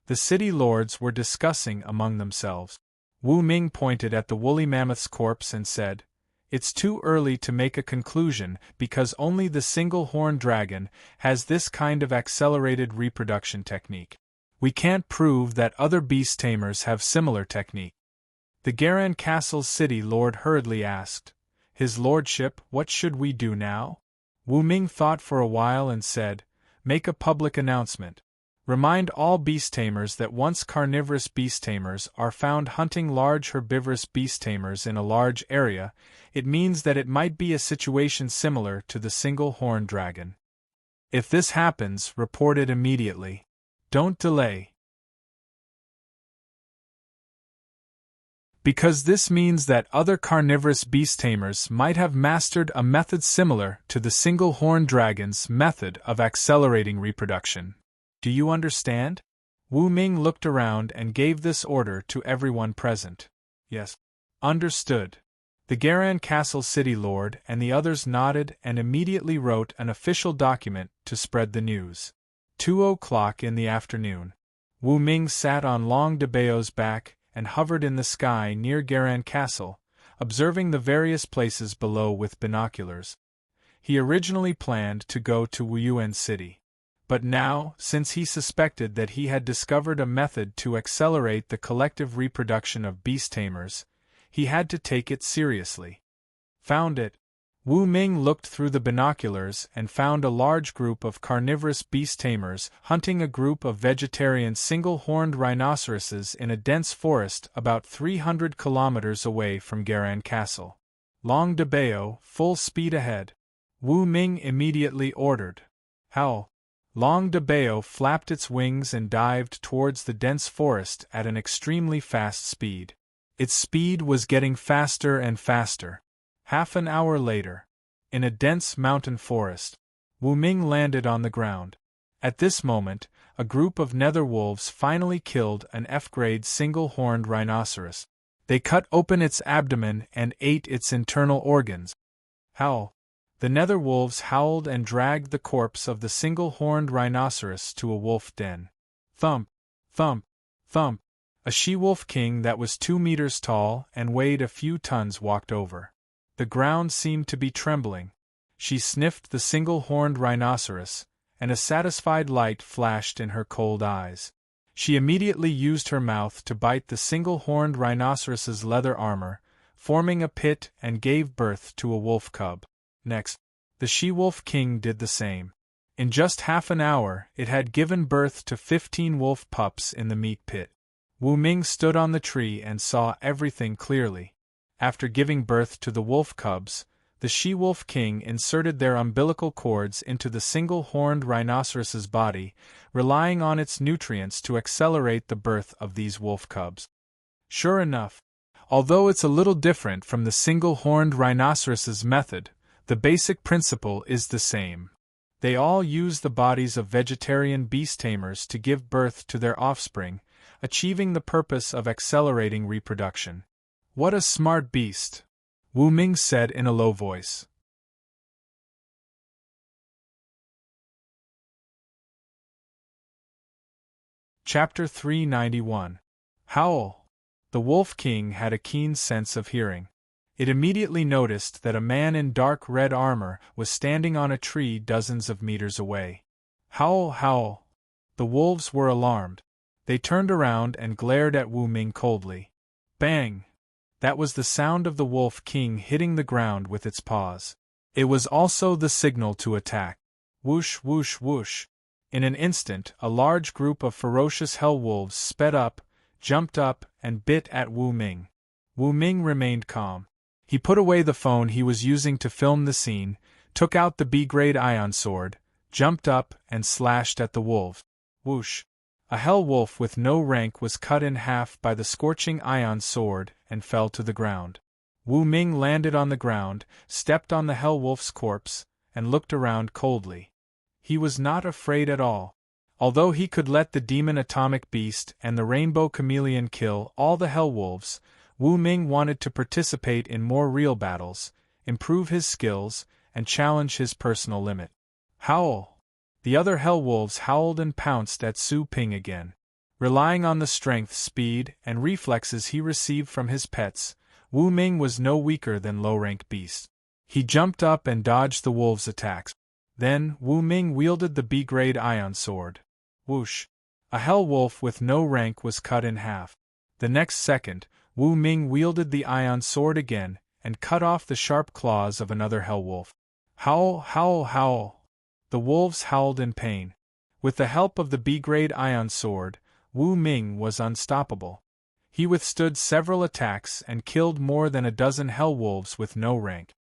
The city lords were discussing among themselves. Wu Ming pointed at the woolly mammoth's corpse and said, "It's too early to make a conclusion because only the single-horned dragon has this kind of accelerated reproduction technique. We can't prove that other beast tamers have similar technique." The Garan Castle's city lord hurriedly asked, "His lordship, what should we do now?" Wu Ming thought for a while and said, "Make a public announcement. Remind all beast tamers that once carnivorous beast tamers are found hunting large herbivorous beast tamers in a large area, it means that it might be a situation similar to the single-horned dragon. If this happens, report it immediately. Don't delay. Because this means that other carnivorous beast tamers might have mastered a method similar to the single-horned dragon's method of accelerating reproduction. Do you understand?" Wu Ming looked around and gave this order to everyone present. "Yes. Understood." The Garan Castle city lord and the others nodded and immediately wrote an official document to spread the news. 2:00 in the afternoon. Wu Ming sat on Long Debeo's back and hovered in the sky near Garan Castle, observing the various places below with binoculars. He originally planned to go to Wuyuan City. But now, since he suspected that he had discovered a method to accelerate the collective reproduction of beast tamers, he had to take it seriously. Found it. Wu Ming looked through the binoculars and found a large group of carnivorous beast tamers hunting a group of vegetarian single-horned rhinoceroses in a dense forest about 300 kilometers away from Garan Castle. Long Debeo, full speed ahead. Wu Ming immediately ordered. Howl. Long Debeo flapped its wings and dived towards the dense forest at an extremely fast speed. Its speed was getting faster and faster. Half an hour later, in a dense mountain forest, Wu Ming landed on the ground. At this moment, a group of nether wolves finally killed an F-grade single-horned rhinoceros. They cut open its abdomen and ate its internal organs. Howl. The nether wolves howled and dragged the corpse of the single-horned rhinoceros to a wolf den. Thump, thump, thump. A she-wolf king that was 2 meters tall and weighed a few tons walked over. The ground seemed to be trembling. She sniffed the single-horned rhinoceros, and a satisfied light flashed in her cold eyes. She immediately used her mouth to bite the single-horned rhinoceros's leather armor, forming a pit, and gave birth to a wolf cub. Next, the she-wolf king did the same. In just half an hour, it had given birth to 15 wolf pups in the meat pit. Wu Ming stood on the tree and saw everything clearly. After giving birth to the wolf cubs, the she-wolf king inserted their umbilical cords into the single-horned rhinoceros's body, relying on its nutrients to accelerate the birth of these wolf cubs. Sure enough, although it's a little different from the single-horned rhinoceros's method, the basic principle is the same. They all use the bodies of vegetarian beast tamers to give birth to their offspring, achieving the purpose of accelerating reproduction. What a smart beast! Wu Ming said in a low voice. Chapter 391. Howl. The Wolf King had a keen sense of hearing. It immediately noticed that a man in dark red armor was standing on a tree dozens of meters away. Howl, howl! The wolves were alarmed. They turned around and glared at Wu Ming coldly. Bang! That was the sound of the Wolf King hitting the ground with its paws. It was also the signal to attack. Whoosh, whoosh, whoosh. In an instant, a large group of ferocious hell wolves sped up, jumped up, and bit at Wu Ming. Wu Ming remained calm. He put away the phone he was using to film the scene, took out the B-grade ion sword, jumped up, and slashed at the wolves. Whoosh! A hell wolf with no rank was cut in half by the scorching ion sword and fell to the ground. Wu Ming landed on the ground, stepped on the hell wolf's corpse, and looked around coldly. He was not afraid at all. Although he could let the demon atomic beast and the rainbow chameleon kill all the hell wolves, Wu Ming wanted to participate in more real battles, improve his skills, and challenge his personal limit. Howl! The other hell wolves howled and pounced at Su Ping again. Relying on the strength, speed, and reflexes he received from his pets, Wu Ming was no weaker than low-rank beasts. He jumped up and dodged the wolves' attacks. Then, Wu Ming wielded the B-grade ion sword. Whoosh! A hell wolf with no rank was cut in half. The next second, Wu Ming wielded the ion sword again, and cut off the sharp claws of another hell wolf. Howl, howl, howl! The wolves howled in pain. With the help of the B-grade ion sword, Wu Ming was unstoppable. He withstood several attacks and killed more than a dozen hell wolves with no rank.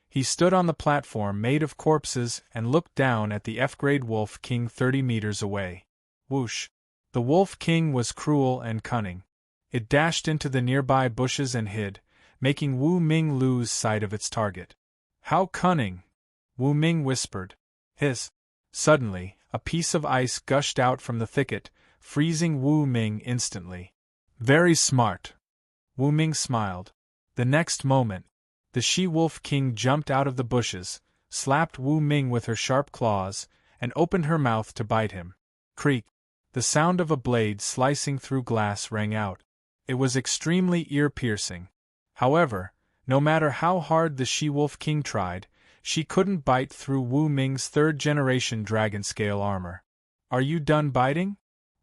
He stood on the platform made of corpses and looked down at the F-grade Wolf King 30 meters away. Whoosh! The Wolf King was cruel and cunning. It dashed into the nearby bushes and hid, making Wu Ming lose sight of its target. How cunning! Wu Ming whispered. Hiss! Suddenly, a piece of ice gushed out from the thicket, freezing Wu Ming instantly. Very smart. Wu Ming smiled. The next moment, the she-wolf king jumped out of the bushes, slapped Wu Ming with her sharp claws, and opened her mouth to bite him. Creak! The sound of a blade slicing through glass rang out. It was extremely ear-piercing. However, no matter how hard the she-wolf king tried, she couldn't bite through Wu Ming's third-generation dragon-scale armor. Are you done biting?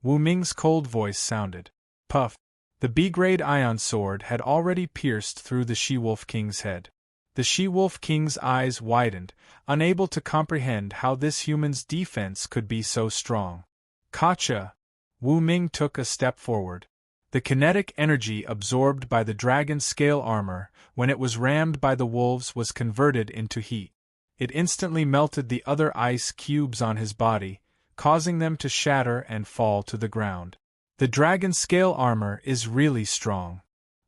Wu Ming's cold voice sounded. Puff! The B-grade ion sword had already pierced through the she-wolf king's head. The she-wolf king's eyes widened, unable to comprehend how this human's defense could be so strong. Gotcha! Wu Ming took a step forward. The kinetic energy absorbed by the dragon-scale armor when it was rammed by the wolves was converted into heat. It instantly melted the other ice cubes on his body, causing them to shatter and fall to the ground. The dragon-scale armor is really strong.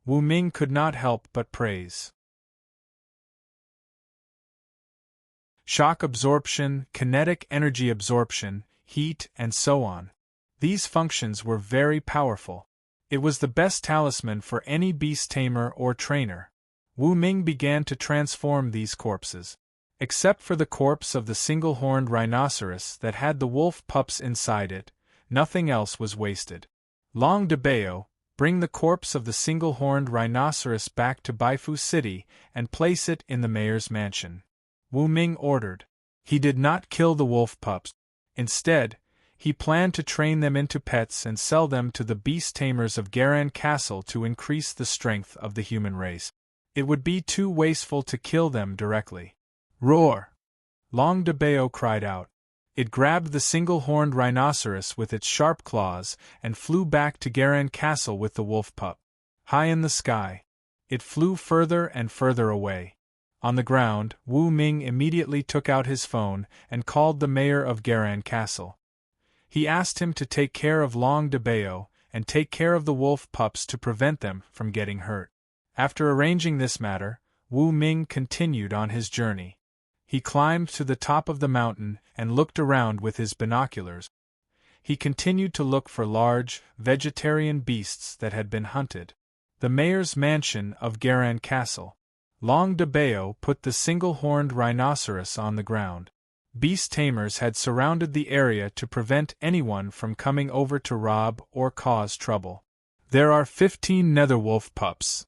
Wu Ming could not help but praise. Shock absorption, kinetic energy absorption, heat, and so on. These functions were very powerful. It was the best talisman for any beast tamer or trainer. Wu Ming began to transform these corpses. Except for the corpse of the single-horned rhinoceros that had the wolf pups inside it, nothing else was wasted. Long de Bao, bring the corpse of the single-horned rhinoceros back to Baifu City and place it in the mayor's mansion. Wu Ming ordered. He did not kill the wolf pups. Instead, he planned to train them into pets and sell them to the beast tamers of Garan Castle to increase the strength of the human race. It would be too wasteful to kill them directly. Roar! Long de Bao cried out. It grabbed the single-horned rhinoceros with its sharp claws and flew back to Garan Castle with the wolf pup. High in the sky, it flew further and further away. On the ground, Wu Ming immediately took out his phone and called the mayor of Garan Castle. He asked him to take care of Long de Bao and take care of the wolf pups to prevent them from getting hurt. After arranging this matter, Wu Ming continued on his journey. He climbed to the top of the mountain and looked around with his binoculars. He continued to look for large, vegetarian beasts that had been hunted. The mayor's mansion of Garan Castle. Long de Bao put the single-horned rhinoceros on the ground. Beast tamers had surrounded the area to prevent anyone from coming over to rob or cause trouble. There are 15 netherwolf pups.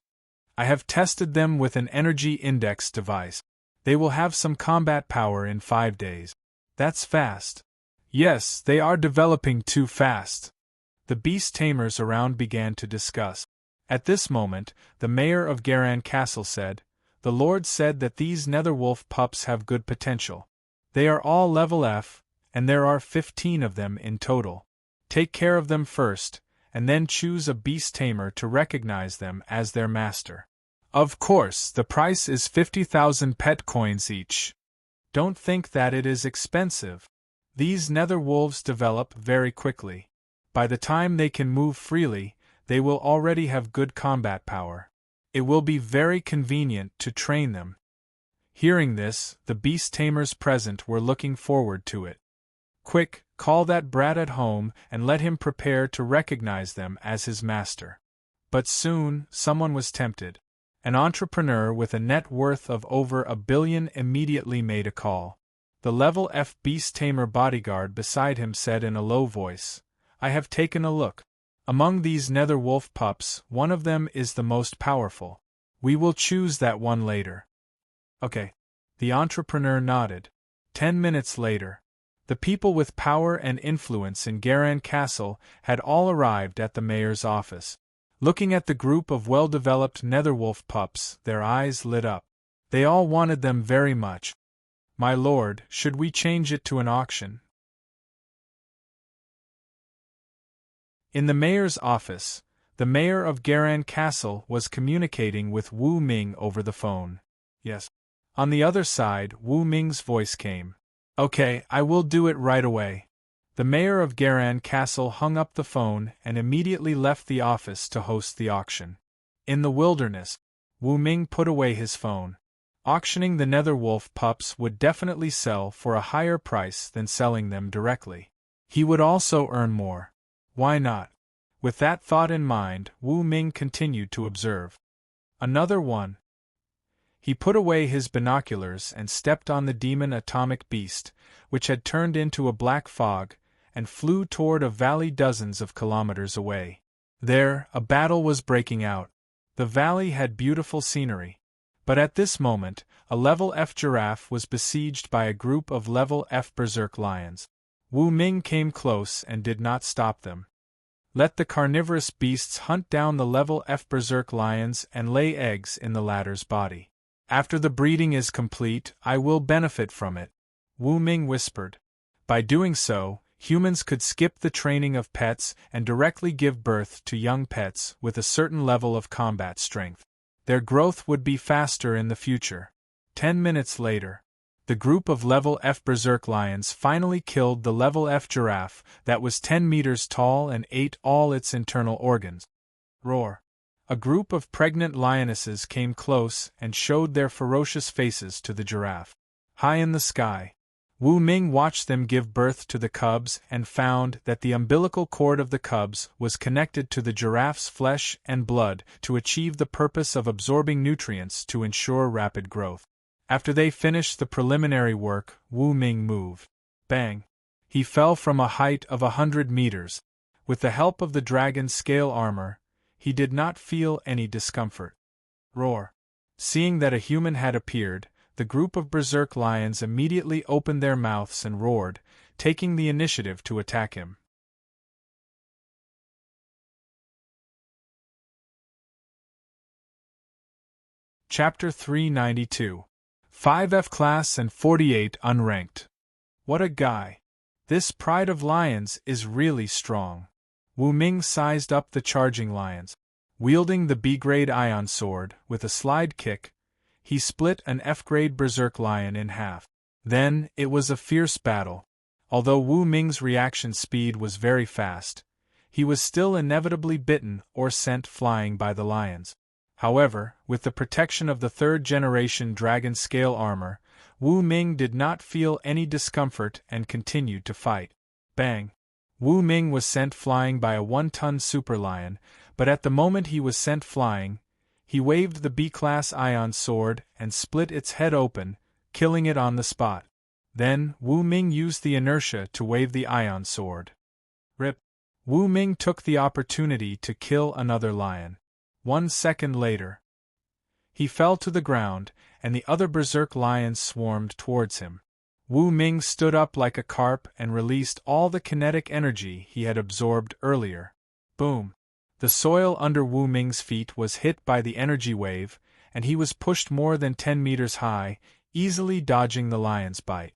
I have tested them with an energy index device. They will have some combat power in 5 days. That's fast. Yes, they are developing too fast. The beast tamers around began to discuss. At this moment, the mayor of Garan Castle said, "The Lord said that these netherwolf pups have good potential. They are all level F, and there are 15 of them in total. Take care of them first, and then choose a beast tamer to recognize them as their master. Of course, the price is 50,000 pet coins each. Don't think that it is expensive. These nether wolves develop very quickly. By the time they can move freely, they will already have good combat power. It will be very convenient to train them." Hearing this, the beast tamers present were looking forward to it. "Quick, call that brat at home and let him prepare to recognize them as his master." But soon, someone was tempted. An entrepreneur with a net worth of over $1 billion immediately made a call. The level F beast tamer bodyguard beside him said in a low voice, "I have taken a look. Among these nether wolf pups, one of them is the most powerful. We will choose that one later." Okay. The entrepreneur nodded. 10 minutes later, the people with power and influence in Garan Castle had all arrived at the mayor's office. Looking at the group of well-developed netherwolf pups, their eyes lit up. They all wanted them very much. "My lord, should we change it to an auction?" In the mayor's office, the mayor of Garan Castle was communicating with Wu Ming over the phone. "Yes." On the other side, Wu Ming's voice came. "Okay, I will do it right away." The mayor of Garan Castle hung up the phone and immediately left the office to host the auction. In the wilderness, Wu Ming put away his phone. Auctioning the netherwolf pups would definitely sell for a higher price than selling them directly. He would also earn more. Why not? With that thought in mind, Wu Ming continued to observe. Another one. He put away his binoculars and stepped on the demon atomic beast, which had turned into a black fog, and flew toward a valley dozens of kilometers away. There, a battle was breaking out. The valley had beautiful scenery. But at this moment, a level F giraffe was besieged by a group of level F berserk lions. Wu Ming came close and did not stop them. "Let the carnivorous beasts hunt down the level F berserk lions and lay eggs in the latter's body. After the breeding is complete, I will benefit from it," Wu Ming whispered. By doing so, humans could skip the training of pets and directly give birth to young pets with a certain level of combat strength. Their growth would be faster in the future. 10 minutes later, the group of level F berserk lions finally killed the level F giraffe that was 10 meters tall and ate all its internal organs. Roar. A group of pregnant lionesses came close and showed their ferocious faces to the giraffe. High in the sky, Wu Ming watched them give birth to the cubs and found that the umbilical cord of the cubs was connected to the giraffe's flesh and blood to achieve the purpose of absorbing nutrients to ensure rapid growth. After they finished the preliminary work, Wu Ming moved. Bang! He fell from a height of 100 meters. With the help of the dragon's scale armor, he did not feel any discomfort. Roar! Seeing that a human had appeared, the group of berserk lions immediately opened their mouths and roared, taking the initiative to attack him. Chapter 392. 5 F-Class and 48 Unranked. What a guy! This pride of lions is really strong. Wu Ming sized up the charging lions. Wielding the B-grade ion sword, with a slide kick, he split an F-grade berserk lion in half. Then, it was a fierce battle. Although Wu Ming's reaction speed was very fast, he was still inevitably bitten or sent flying by the lions. However, with the protection of the third-generation dragon scale armor, Wu Ming did not feel any discomfort and continued to fight. Bang! Wu Ming was sent flying by a 1-ton super lion, but at the moment he was sent flying, he waved the B-class ion sword and split its head open, killing it on the spot. Then, Wu Ming used the inertia to wave the ion sword. Rip! Wu Ming took the opportunity to kill another lion. 1 second later, he fell to the ground, and the other berserk lions swarmed towards him. Wu Ming stood up like a carp and released all the kinetic energy he had absorbed earlier. Boom! The soil under Wu Ming's feet was hit by the energy wave, and he was pushed more than 10 meters high, easily dodging the lion's bite.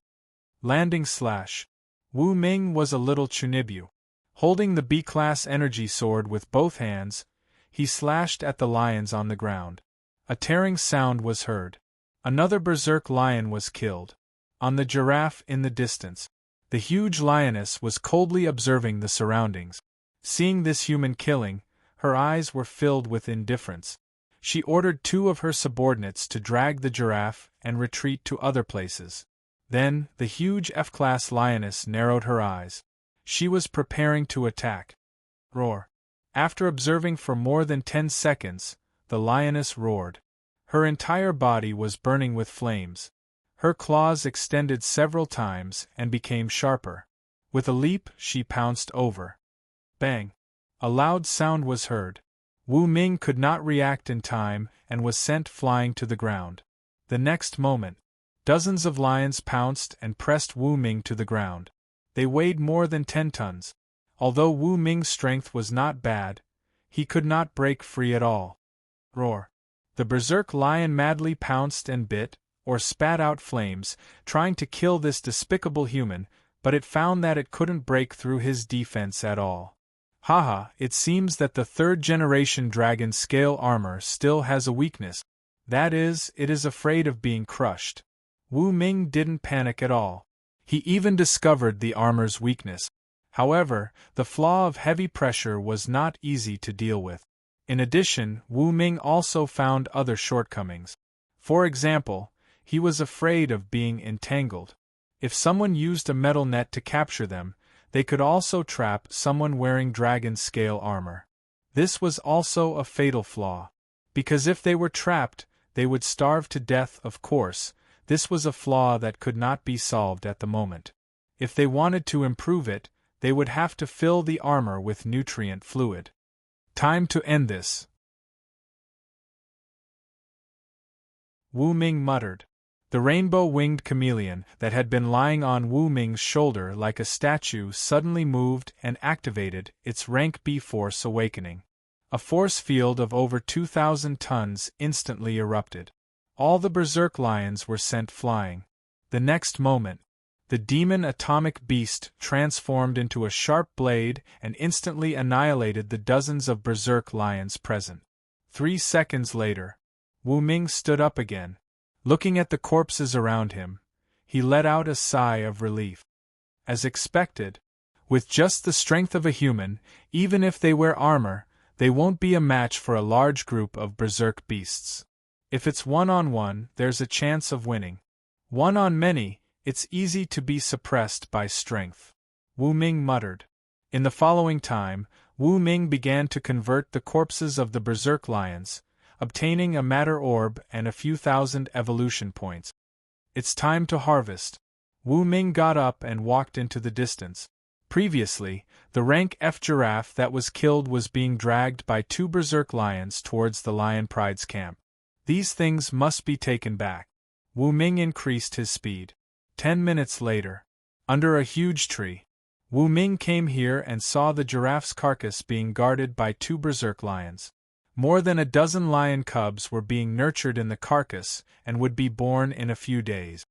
Landing slash. Wu Ming was a little chunibu. Holding the B-class energy sword with both hands, he slashed at the lions on the ground. A tearing sound was heard. Another berserk lion was killed. On the giraffe in the distance, the huge lioness was coldly observing the surroundings. Seeing this human killing, her eyes were filled with indifference. She ordered 2 of her subordinates to drag the giraffe and retreat to other places. Then, the huge F-class lioness narrowed her eyes. She was preparing to attack. Roar. After observing for more than 10 seconds, the lioness roared. Her entire body was burning with flames. Her claws extended several times and became sharper. With a leap, she pounced over. Bang! A loud sound was heard. Wu Ming could not react in time and was sent flying to the ground. The next moment, dozens of lions pounced and pressed Wu Ming to the ground. They weighed more than 10 tons. Although Wu Ming's strength was not bad, he could not break free at all. Roar! The berserk lion madly pounced and bit, or spat out flames, trying to kill this despicable human, but it found that it couldn't break through his defense at all. Haha, it seems that the 3rd-generation dragon scale armor still has a weakness. That is, it is afraid of being crushed. Wu Ming didn't panic at all. He even discovered the armor's weakness. However, the flaw of heavy pressure was not easy to deal with. In addition, Wu Ming also found other shortcomings. For example, he was afraid of being entangled. If someone used a metal net to capture them, they could also trap someone wearing dragon scale armor. This was also a fatal flaw. Because if they were trapped, they would starve to death, of course. This was a flaw that could not be solved at the moment. If they wanted to improve it, they would have to fill the armor with nutrient fluid. Time to end this. Wu Ming muttered. The rainbow-winged chameleon that had been lying on Wu Ming's shoulder like a statue suddenly moved and activated its rank B force awakening. A force field of over 2,000 tons instantly erupted. All the berserk lions were sent flying. The next moment, the demon atomic beast transformed into a sharp blade and instantly annihilated the dozens of berserk lions present. 3 seconds later, Wu Ming stood up again. Looking at the corpses around him, he let out a sigh of relief. As expected, with just the strength of a human, even if they wear armor, they won't be a match for a large group of berserk beasts. If it's one-on-one, there's a chance of winning. One-on-many, it's easy to be suppressed by strength. Wu Ming muttered. In the following time, Wu Ming began to convert the corpses of the berserk lions, obtaining a matter orb and a few thousand evolution points. It's time to harvest. Wu Ming got up and walked into the distance. Previously, the rank F giraffe that was killed was being dragged by 2 berserk lions towards the Lion Pride's camp. These things must be taken back. Wu Ming increased his speed. 10 minutes later, under a huge tree, Wu Ming came here and saw the giraffe's carcass being guarded by 2 berserk lions. More than a dozen lion cubs were being nurtured in the carcass and would be born in a few days.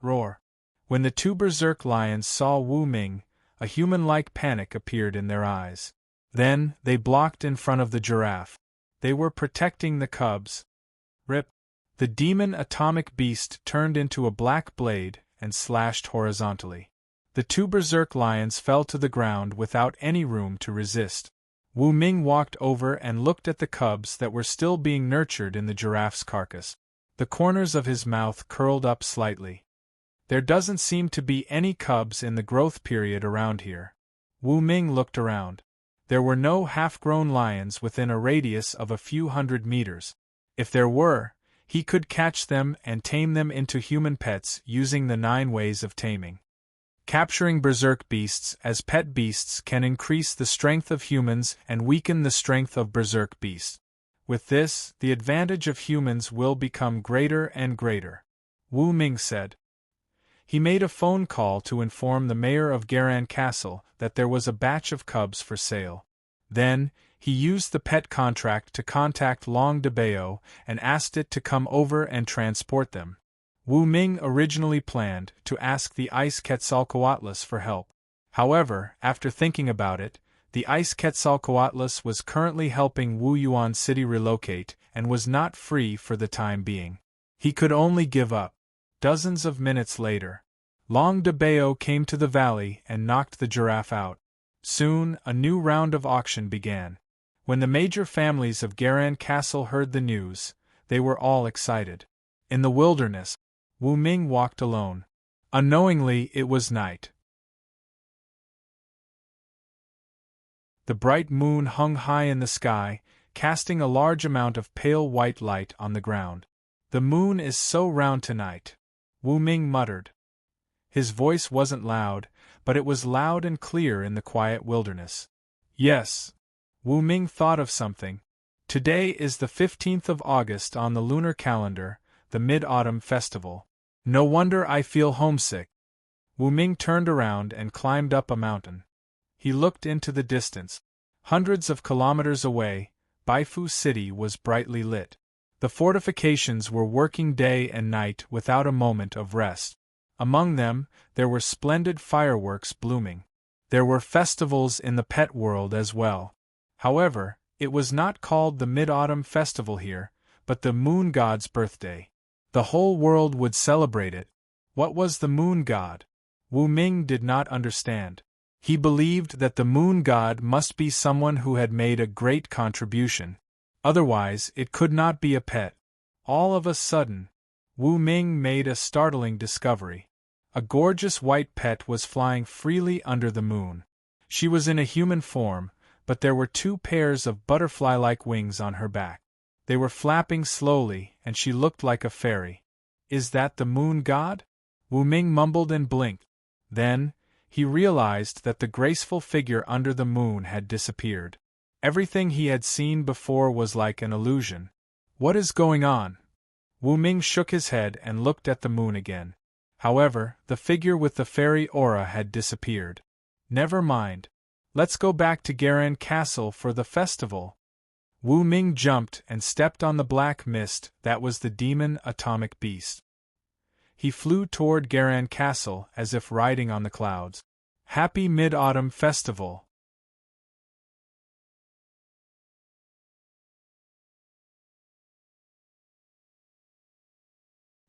Roar! When the 2 berserk lions saw Wu Ming, a human-like panic appeared in their eyes. Then, they blocked in front of the giraffe. They were protecting the cubs. Rip! The demon atomic beast turned into a black blade and slashed horizontally. The 2 berserk lions fell to the ground without any room to resist. Wu Ming walked over and looked at the cubs that were still being nurtured in the giraffe's carcass. The corners of his mouth curled up slightly. There doesn't seem to be any cubs in the growth period around here. Wu Ming looked around. There were no half-grown lions within a radius of a few hundred meters. If there were, he could catch them and tame them into human pets using the 9 ways of taming. Capturing berserk beasts as pet beasts can increase the strength of humans and weaken the strength of berserk beasts. With this, the advantage of humans will become greater and greater. Wu Ming said. He made a phone call to inform the mayor of Garan Castle that there was a batch of cubs for sale. Then, He used the pet contract to contact Long Debeo and asked it to come over and transport them. Wu Ming originally planned to ask the Ice Quetzalcoatlus for help. However, after thinking about it, the Ice Quetzalcoatlus was currently helping Wu Yuan City relocate and was not free for the time being. He could only give up. Dozens of minutes later, Long Debeo came to the valley and knocked the giraffe out. Soon, a new round of auction began. When the major families of Garan Castle heard the news, they were all excited. In the wilderness, Wu Ming walked alone. Unknowingly, it was night. The bright moon hung high in the sky, casting a large amount of pale white light on the ground. "The moon is so round tonight," Wu Ming muttered. His voice wasn't loud, but it was loud and clear in the quiet wilderness. Yes. Wu Ming thought of something. Today is the 15th of August on the lunar calendar, the Mid-Autumn Festival. No wonder I feel homesick. Wu Ming turned around and climbed up a mountain. He looked into the distance. Hundreds of kilometers away, Baifu City was brightly lit. The fortifications were working day and night without a moment of rest. Among them, there were splendid fireworks blooming. There were festivals in the pet world as well. However, it was not called the Mid-Autumn Festival here, but the Moon God's birthday. The whole world would celebrate it. What was the Moon God? Wu Ming did not understand. He believed that the Moon God must be someone who had made a great contribution. Otherwise, it could not be a pet. All of a sudden, Wu Ming made a startling discovery. A gorgeous white pet was flying freely under the moon. She was in a human form, but there were two pairs of butterfly-like wings on her back. They were flapping slowly, and she looked like a fairy. "Is that the Moon God?" Wu Ming mumbled and blinked. Then, he realized that the graceful figure under the moon had disappeared. Everything he had seen before was like an illusion. What is going on? Wu Ming shook his head and looked at the moon again. However, the figure with the fairy aura had disappeared. Never mind. Let's go back to Garan Castle for the festival. Wu Ming jumped and stepped on the black mist that was the demon atomic beast. He flew toward Garan Castle as if riding on the clouds. Happy Mid-Autumn Festival!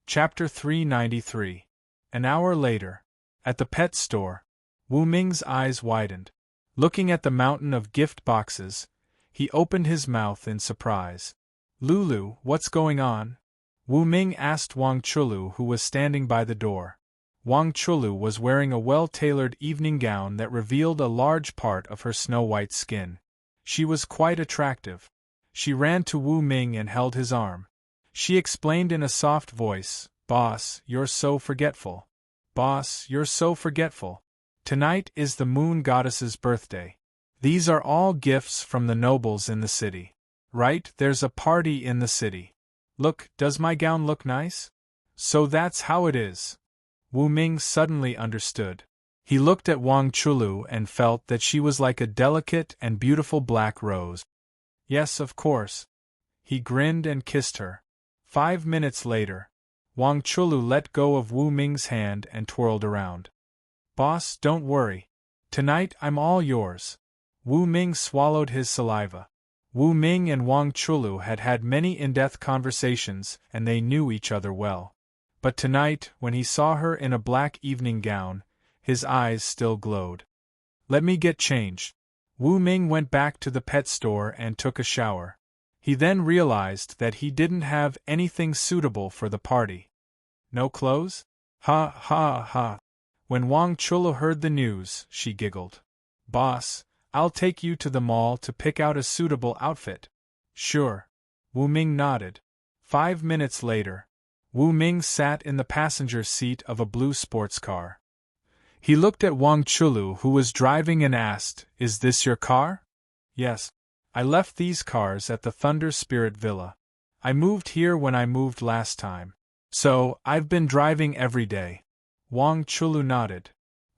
Chapter 393. An hour later, at the pet store, Wu Ming's eyes widened. Looking at the mountain of gift boxes, he opened his mouth in surprise. "Lulu, what's going on?" Wu Ming asked Wang Chulu, who was standing by the door. Wang Chulu was wearing a well-tailored evening gown that revealed a large part of her snow-white skin. She was quite attractive. She ran to Wu Ming and held his arm. She explained in a soft voice, "Boss, you're so forgetful. Boss, you're so forgetful. Tonight is the Moon Goddess's birthday. These are all gifts from the nobles in the city. Right, there's a party in the city. Look, does my gown look nice? So that's how it is." Wu Ming suddenly understood. He looked at Wang Chulu and felt that she was like a delicate and beautiful black rose. Yes, of course. He grinned and kissed her. 5 minutes later, Wang Chulu let go of Wu Ming's hand and twirled around. "Boss, don't worry. Tonight I'm all yours." Wu Ming swallowed his saliva. Wu Ming and Wang Chulu had had many in-depth conversations and they knew each other well. But tonight, when he saw her in a black evening gown, his eyes still glowed. "Let me get changed." Wu Ming went back to the pet store and took a shower. He then realized that he didn't have anything suitable for the party. "No clothes? Ha ha ha." When Wang Chulu heard the news, she giggled. "Boss, I'll take you to the mall to pick out a suitable outfit." "Sure." Wu Ming nodded. 5 minutes later, Wu Ming sat in the passenger seat of a blue sports car. He looked at Wang Chulu, who was driving, and asked, "Is this your car?" "Yes. I left these cars at the Thunder Spirit Villa. I moved here when I moved last time. So, I've been driving every day." Wang Chulu nodded.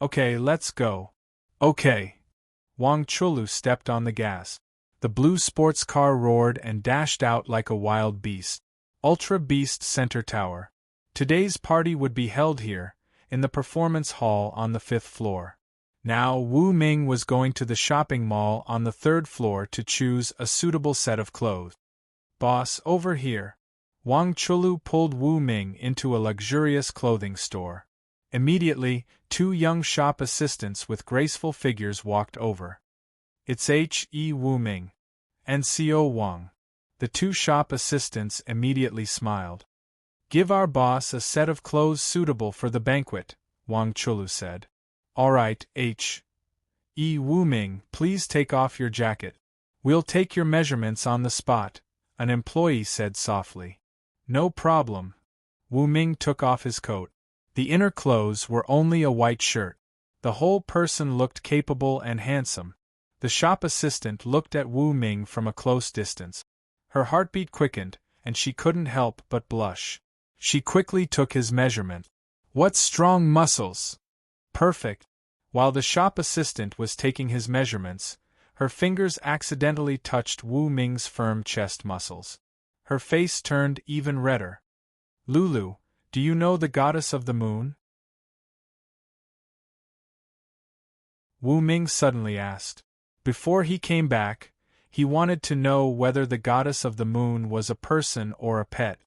"Okay, let's go." "Okay." Wang Chulu stepped on the gas. The blue sports car roared and dashed out like a wild beast. Ultra Beast Center Tower. Today's party would be held here, in the performance hall on the 5th floor. Now Wu Ming was going to the shopping mall on the 3rd floor to choose a suitable set of clothes. Boss, over here. Wang Chulu pulled Wu Ming into a luxurious clothing store. Immediately, 2 young shop assistants with graceful figures walked over. It's H.E. Wu Ming and C.O. Wang. The 2 shop assistants immediately smiled. Give our boss a set of clothes suitable for the banquet, Wang Chulu said. All right, H.E. Wu Ming, please take off your jacket. We'll take your measurements on the spot, an employee said softly. No problem. Wu Ming took off his coat. The inner clothes were only a white shirt. The whole person looked capable and handsome. The shop assistant looked at Wu Ming from a close distance. Her heartbeat quickened, and she couldn't help but blush. She quickly took his measurement. What strong muscles! Perfect. While the shop assistant was taking his measurements, her fingers accidentally touched Wu Ming's firm chest muscles. Her face turned even redder. Lulu, do you know the goddess of the moon? Wu Ming suddenly asked. Before he came back, he wanted to know whether the goddess of the moon was a person or a pet.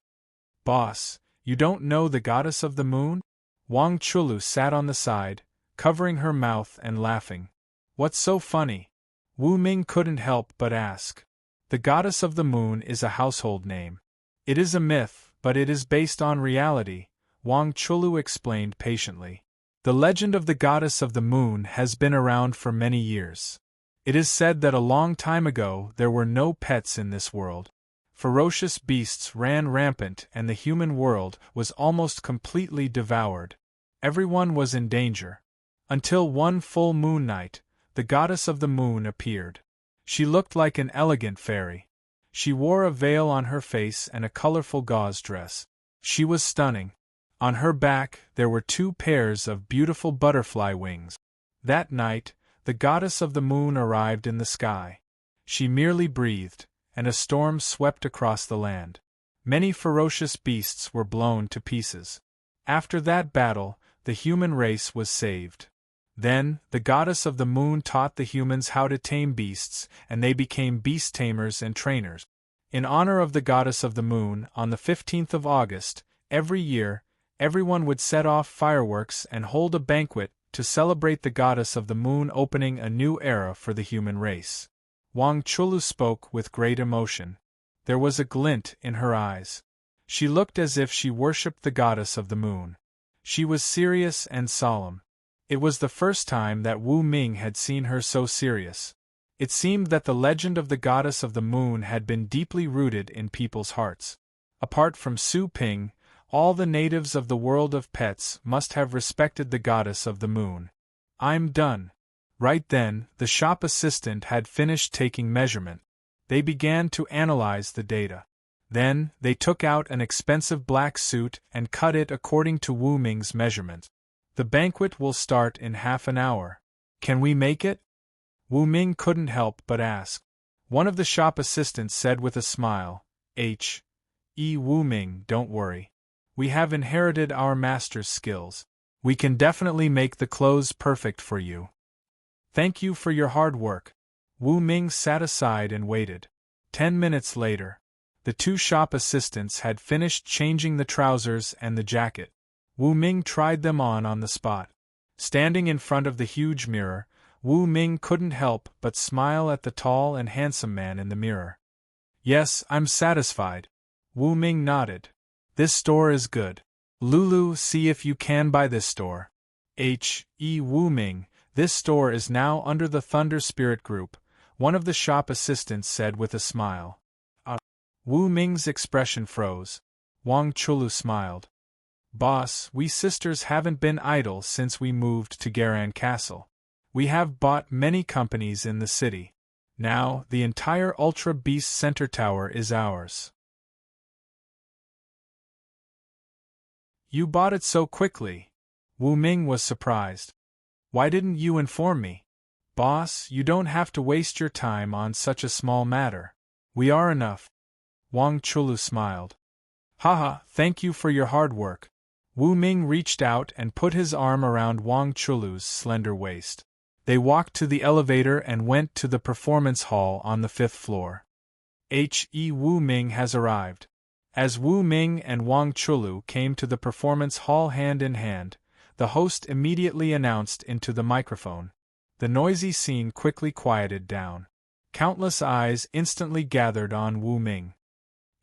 Boss, you don't know the goddess of the moon? Wang Chulu sat on the side, covering her mouth and laughing. What's so funny? Wu Ming couldn't help but ask. The goddess of the moon is a household name. It is a myth, but it is based on reality, Wang Chulu explained patiently. The legend of the goddess of the moon has been around for many years. It is said that a long time ago there were no pets in this world. Ferocious beasts ran rampant and the human world was almost completely devoured. Everyone was in danger. Until one full moon night, the goddess of the moon appeared. She looked like an elegant fairy. She wore a veil on her face and a colorful gauze dress. She was stunning. On her back there were 2 pairs of beautiful butterfly wings. That night, the goddess of the moon arrived in the sky. She merely breathed, and a storm swept across the land. Many ferocious beasts were blown to pieces. After that battle, the human race was saved. Then, the goddess of the moon taught the humans how to tame beasts, and they became beast tamers and trainers. In honor of the goddess of the moon, on the 15th of August, every year, everyone would set off fireworks and hold a banquet to celebrate the goddess of the moon opening a new era for the human race. Wang Chulu spoke with great emotion. There was a glint in her eyes. She looked as if she worshipped the goddess of the moon. She was serious and solemn. It was the first time that Wu Ming had seen her so serious. It seemed that the legend of the goddess of the moon had been deeply rooted in people's hearts. Apart from Su Ping, all the natives of the world of pets must have respected the goddess of the moon. I'm done. Right then, the shop assistant had finished taking measurement. They began to analyze the data. Then, they took out an expensive black suit and cut it according to Wu Ming's measurement. The banquet will start in half an hour. Can we make it? Wu Ming couldn't help but ask. One of the shop assistants said with a smile, H.E. Wu Ming, don't worry. We have inherited our master's skills. We can definitely make the clothes perfect for you. Thank you for your hard work. Wu Ming sat aside and waited. 10 minutes later, the 2 shop assistants had finished changing the trousers and the jacket. Wu Ming tried them on the spot. Standing in front of the huge mirror, Wu Ming couldn't help but smile at the tall and handsome man in the mirror. Yes, I'm satisfied. Wu Ming nodded. This store is good. Lulu, see if you can buy this store. H.E. Wu Ming, this store is now under the Thunder Spirit Group, one of the shop assistants said with a smile. Wu Ming's expression froze. Wang Chulu smiled. Boss, we sisters haven't been idle since we moved to Garan Castle. We have bought many companies in the city. Now, the entire Ultra Beast Center Tower is ours. You bought it so quickly. Wu Ming was surprised. Why didn't you inform me? Boss, you don't have to waste your time on such a small matter. We are enough. Wang Chulu smiled. Haha, thank you for your hard work. Wu Ming reached out and put his arm around Wang Chulu's slender waist. They walked to the elevator and went to the performance hall on the 5th floor. Wu Ming has arrived. As Wu Ming and Wang Chulu came to the performance hall hand in hand, the host immediately announced into the microphone. The noisy scene quickly quieted down. Countless eyes instantly gathered on Wu Ming.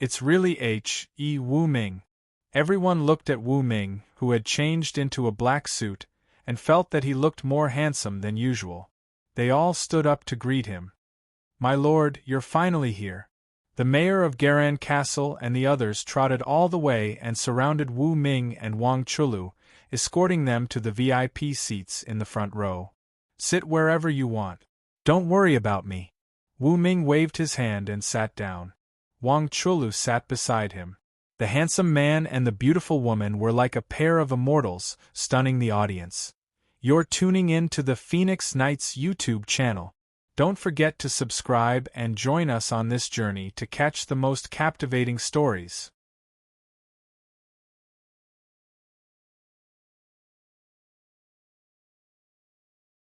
It's really Wu Ming. Everyone looked at Wu Ming, who had changed into a black suit, and felt that he looked more handsome than usual. They all stood up to greet him. My lord, you're finally here. The mayor of Garan Castle and the others trotted all the way and surrounded Wu Ming and Wang Chulu, escorting them to the VIP seats in the front row. Sit wherever you want. Don't worry about me. Wu Ming waved his hand and sat down. Wang Chulu sat beside him. The handsome man and the beautiful woman were like a pair of immortals, stunning the audience. You're tuning in to the Phoenix Nights YouTube channel. Don't forget to subscribe and join us on this journey to catch the most captivating stories.